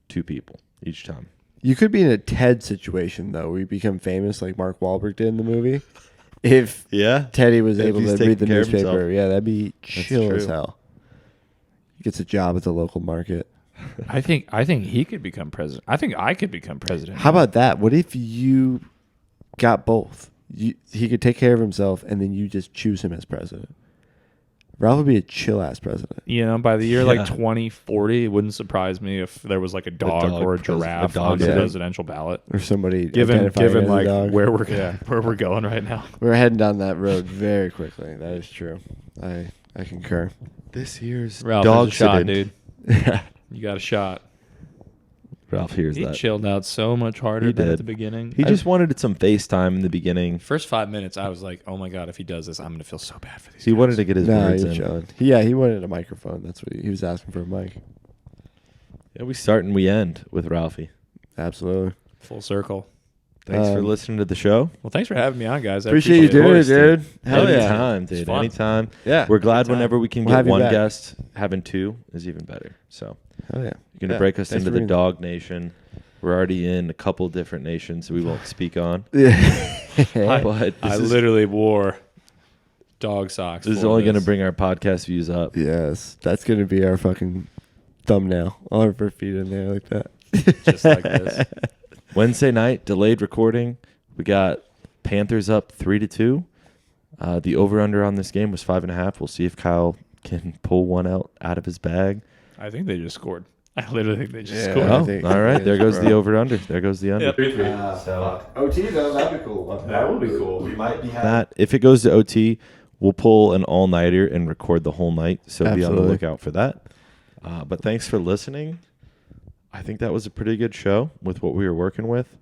Speaker 1: 2 people each time.
Speaker 2: You could be in a TED situation, though, where you become famous like Mark Wahlberg did in the movie. If
Speaker 1: Yeah.
Speaker 2: Teddy was
Speaker 1: If
Speaker 2: able
Speaker 1: he's
Speaker 2: to
Speaker 1: taking
Speaker 2: read the
Speaker 1: care of
Speaker 2: newspaper,
Speaker 1: himself.
Speaker 2: yeah, that'd be chill as
Speaker 1: true.
Speaker 2: hell. He gets a job at the local market.
Speaker 4: I think he could become president. I think I could become president.
Speaker 2: How about that? What if you got both? He could take care of himself, and then you just choose him as president. Ralph would be a chill ass president.
Speaker 4: You know, by the year
Speaker 1: Yeah.
Speaker 4: like 2040, it wouldn't surprise me if there was like a dog, or a giraffe on the
Speaker 2: yeah.
Speaker 4: presidential ballot.
Speaker 2: Or somebody
Speaker 4: Given
Speaker 2: identifying as a
Speaker 4: like
Speaker 2: dog.
Speaker 4: where we're going right now.
Speaker 2: We're heading down that road very quickly. That is true. I concur.
Speaker 1: This year's
Speaker 4: Ralph,
Speaker 1: dog
Speaker 4: there's a shot,
Speaker 1: sitting.
Speaker 4: dude. You got a shot.
Speaker 1: Ralph hears
Speaker 4: He
Speaker 1: that.
Speaker 4: chilled out so much harder
Speaker 1: He
Speaker 4: than
Speaker 1: did.
Speaker 4: at the beginning.
Speaker 1: He just wanted some FaceTime in the beginning.
Speaker 4: First 5 minutes, I was like, "Oh my god, if he does this, I'm gonna feel so bad for these."
Speaker 1: He
Speaker 4: guys.
Speaker 1: wanted to get his
Speaker 2: No,
Speaker 1: words
Speaker 2: you're
Speaker 1: in.
Speaker 2: chilling. Yeah, he wanted a microphone. That's what he was asking for a mic.
Speaker 1: Yeah, we start and we end with Ralphie.
Speaker 2: Absolutely.
Speaker 4: Full circle.
Speaker 1: Thanks for
Speaker 2: Um,
Speaker 1: listening to the show.
Speaker 4: Well, thanks for having me on, guys. I
Speaker 2: Appreciate you
Speaker 4: it.
Speaker 2: doing it,
Speaker 1: course,
Speaker 2: dude. Hell yeah.
Speaker 1: Anytime,
Speaker 4: It's
Speaker 1: dude.
Speaker 4: fun.
Speaker 1: Anytime.
Speaker 2: Yeah.
Speaker 1: We're glad
Speaker 4: Anytime.
Speaker 1: whenever we can
Speaker 2: We'll have
Speaker 1: get
Speaker 2: you
Speaker 1: one
Speaker 2: back.
Speaker 1: guest. Having 2 is even better. So
Speaker 2: Hell yeah.
Speaker 1: you're going to
Speaker 2: Yeah,
Speaker 1: break us
Speaker 2: thanks
Speaker 1: into
Speaker 2: for
Speaker 1: the
Speaker 2: being-
Speaker 1: dog nation. We're already in a couple different nations we won't speak on.
Speaker 2: Yeah.
Speaker 1: But
Speaker 4: I
Speaker 1: this is,
Speaker 4: literally wore dog socks.
Speaker 1: this is
Speaker 4: for
Speaker 1: only going to
Speaker 4: this.
Speaker 1: bring our podcast views up.
Speaker 2: Yes. That's going to be our fucking thumbnail. All of our feet in there like that.
Speaker 4: Just like this.
Speaker 1: Wednesday night, delayed recording. We got Panthers up 3-2. The over/under on this game was 5.5. We'll see if Kyle can pull one out of his bag.
Speaker 4: I think they just scored. I literally think they just
Speaker 2: Yeah.
Speaker 4: scored.
Speaker 2: I
Speaker 1: Oh,
Speaker 2: think
Speaker 1: all right.
Speaker 2: it
Speaker 1: There
Speaker 2: is,
Speaker 1: goes
Speaker 2: bro.
Speaker 1: the over/under. There goes the under.
Speaker 4: Yep.
Speaker 5: 3-3.
Speaker 6: So
Speaker 2: OT though, that'd be cool.
Speaker 5: That would be cool.
Speaker 6: we might be having
Speaker 1: That if it goes to OT, we'll pull an all-nighter and record the whole night. So be on the
Speaker 2: Absolutely.
Speaker 1: lookout for that. But thanks for listening. I think that was a pretty good show with what we were working with.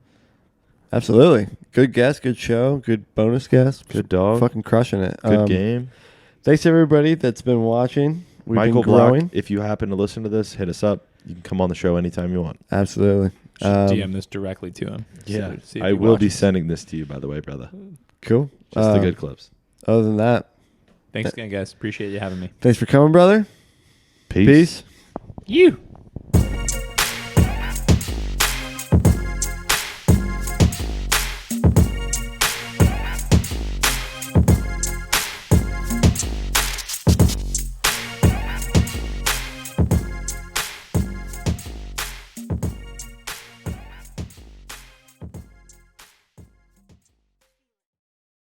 Speaker 2: Absolutely. Good guest, good show, good bonus guest.
Speaker 1: Good dog.
Speaker 2: Fucking crushing it.
Speaker 1: Good game.
Speaker 2: Thanks everybody that's been watching. We've
Speaker 1: Michael
Speaker 2: been growing.
Speaker 1: Block, if you happen to listen to this, hit us up. You can come on the show anytime you want.
Speaker 2: Absolutely.
Speaker 4: Should DM this directly to him. See if
Speaker 1: I
Speaker 4: he
Speaker 1: will be
Speaker 4: watches.
Speaker 1: sending this to you, by the way, brother.
Speaker 2: Cool.
Speaker 1: Just the good clips.
Speaker 2: Other than that,
Speaker 4: Thanks again, guys. Appreciate you having me.
Speaker 2: thanks for coming, brother.
Speaker 1: Peace.
Speaker 2: Peace.
Speaker 4: You.